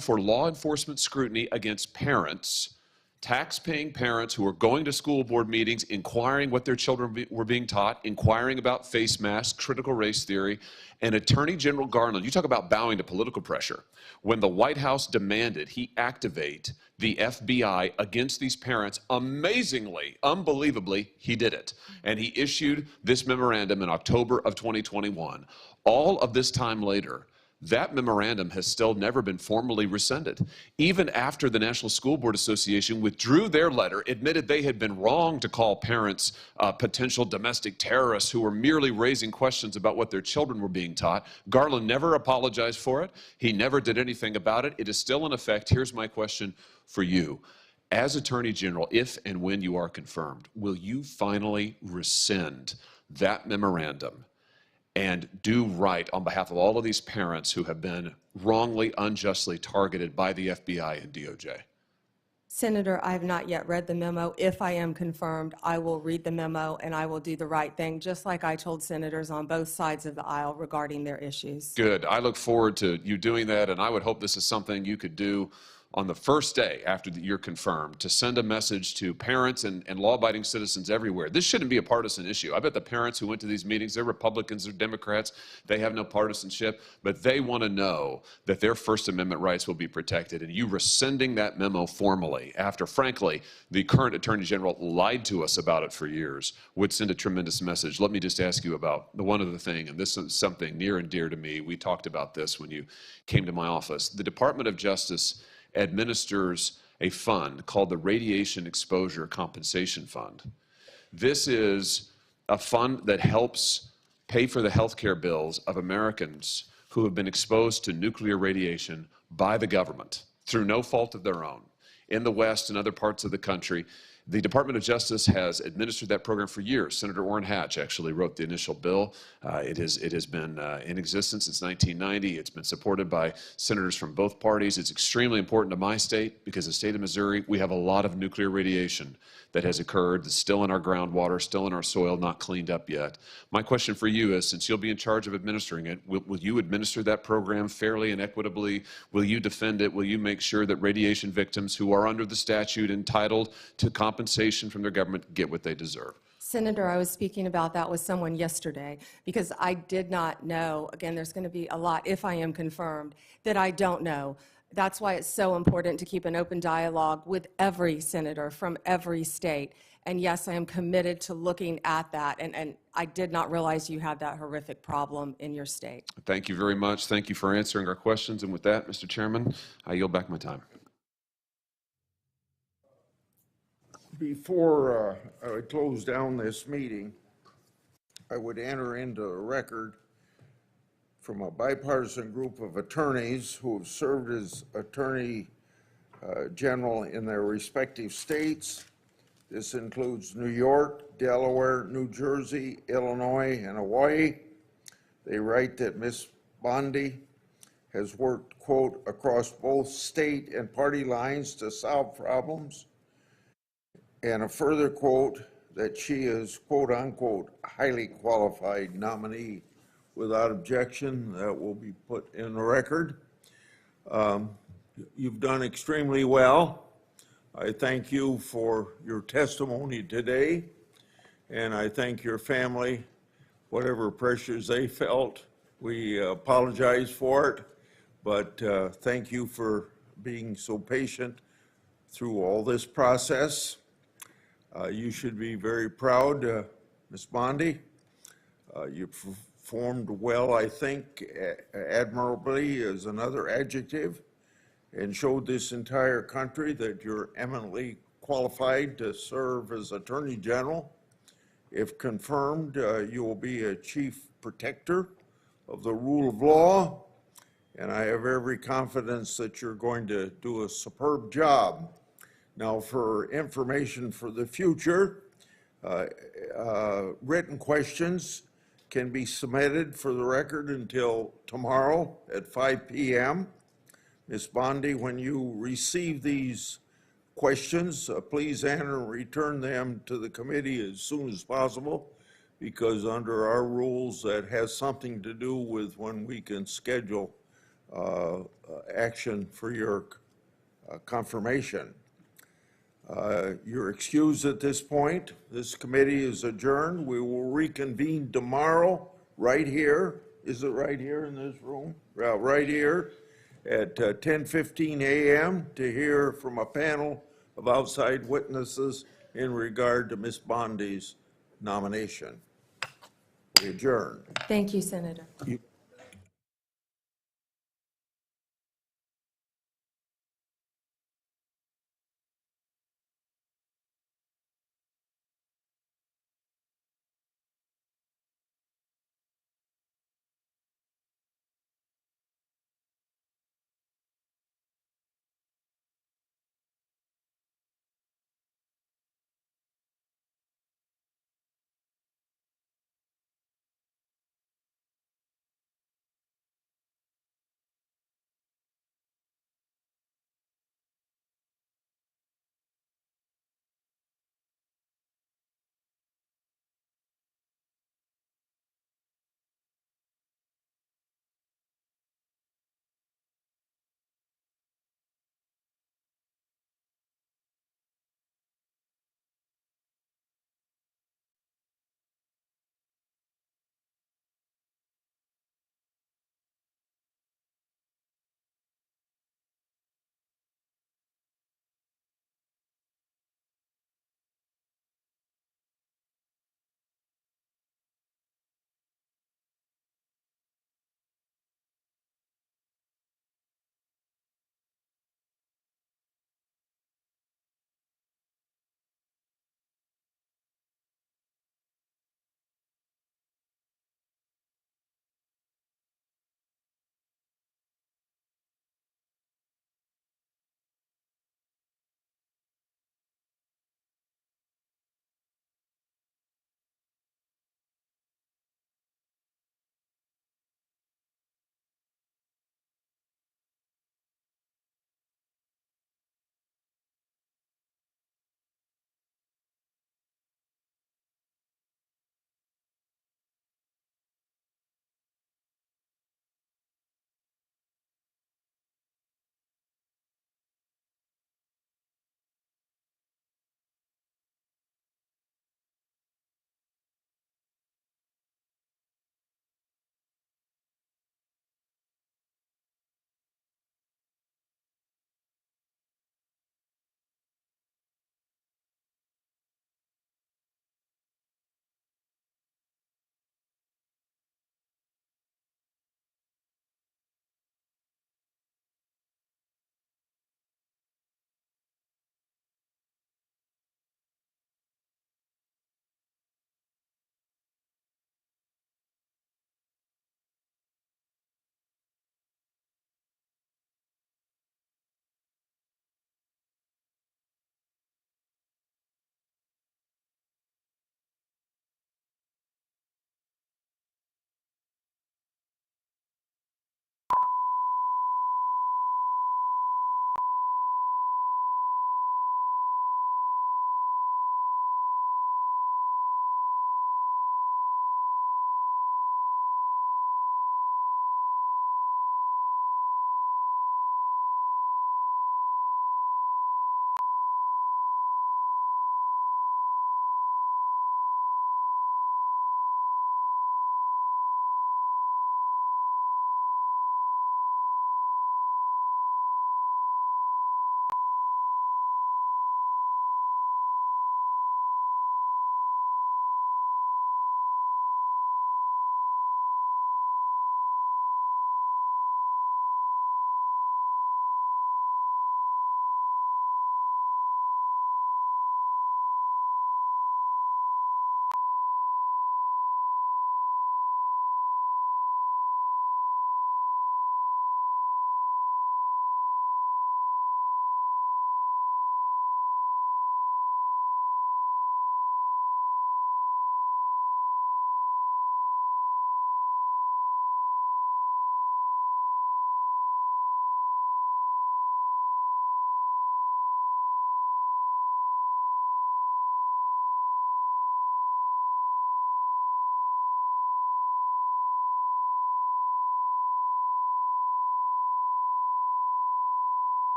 for law enforcement scrutiny against parents, tax-paying parents who are going to school board meetings, inquiring what their children were being taught, inquiring about face masks, critical race theory, and Attorney General Garland, you talk about bowing to political pressure. When the White House demanded he activate the FBI against these parents, amazingly, unbelievably, he did it. And he issued this memorandum in October of 2021. All of this time later, that memorandum has still never been formally rescinded. Even after the National School Board Association withdrew their letter, admitted they had been wrong to call parents potential domestic terrorists who were merely raising questions about what their children were being taught, Garland never apologized for it. He never did anything about it. It is still in effect. Here's my question for you. As Attorney General, if and when you are confirmed, will you finally rescind that memorandum and do right on behalf of all of these parents who have been wrongly, unjustly targeted by the FBI and DOJ? Senator, I have not yet read the memo. If I am confirmed, I will read the memo and I will do the right thing, just like I told senators on both sides of the aisle regarding their issues. Good. I look forward to you doing that, and I would hope this is something you could do on the first day after you're confirmed, to send a message to parents and law-abiding citizens everywhere. This shouldn't be a partisan issue. I bet the parents who went to these meetings, they're Republicans, they're Democrats, they have no partisanship, but they want to know that their First Amendment rights will be protected. And you rescinding that memo formally after, frankly, the current Attorney General lied to us about it for years would send a tremendous message. Let me just ask you about the one other thing, and this is something near and dear to me. We talked about this when you came to my office. The Department of Justice administers a fund called the Radiation Exposure Compensation Fund. This is a fund that helps pay for the health care bills of Americans who have been exposed to nuclear radiation by the government through no fault of their own. In the West and other parts of the country, the Department of Justice has administered that program for years. Senator Orrin Hatch actually wrote the initial bill. It has been in existence since 1990. It's been supported by senators from both parties. It's extremely important to my state because the state of Missouri, we have a lot of nuclear radiation that has occurred, that's still in our groundwater, still in our soil, not cleaned up yet. My question for you is, since you'll be in charge of administering it, will you administer that program fairly and equitably? Will you defend it? Will you make sure that radiation victims who are under the statute entitled to compensation from their government get what they deserve? Senator, I was speaking about that with someone yesterday because I did not know, again, there's going to be a lot, if I am confirmed, that I don't know. That's why it's so important to keep an open dialogue with every senator from every state. And yes, I am committed to looking at that. And I did not realize you had that horrific problem in your state. Thank you very much. Thank you for answering our questions. And with that, Mr. Chairman, I yield back my time. Before I close down this meeting, I would enter into a record from a bipartisan group of attorneys who have served as Attorney General in their respective states. This includes New York, Delaware, New Jersey, Illinois, and Hawaii. They write that Ms. Bondi has worked, quote, across both state and party lines to solve problems. And a further quote that she is, quote unquote, highly qualified nominee. Without objection, that will be put in the record. You've done extremely well. I thank you for your testimony today, and I thank your family, whatever pressures they felt. We apologize for it, but thank you for being so patient through all this process. You should be very proud, Ms. Bondi. You performed well, I think, admirably is another adjective, and showed this entire country that you're eminently qualified to serve as Attorney General. If confirmed, you will be a chief protector of the rule of law, and I have every confidence that you're going to do a superb job. Now, for information for the future, written questions can be submitted for the record until tomorrow at 5 p.m. Ms. Bondi, when you receive these questions, please enter and return them to the committee as soon as possible, because under our rules, that has something to do with when we can schedule action for your confirmation. You're excused at this point. This committee is adjourned. We will reconvene tomorrow right here. Is it right here in this room? Right here at 10:15 a.m. to hear from a panel of outside witnesses in regard to Ms. Bondi's nomination. We adjourn. Thank you, Senator.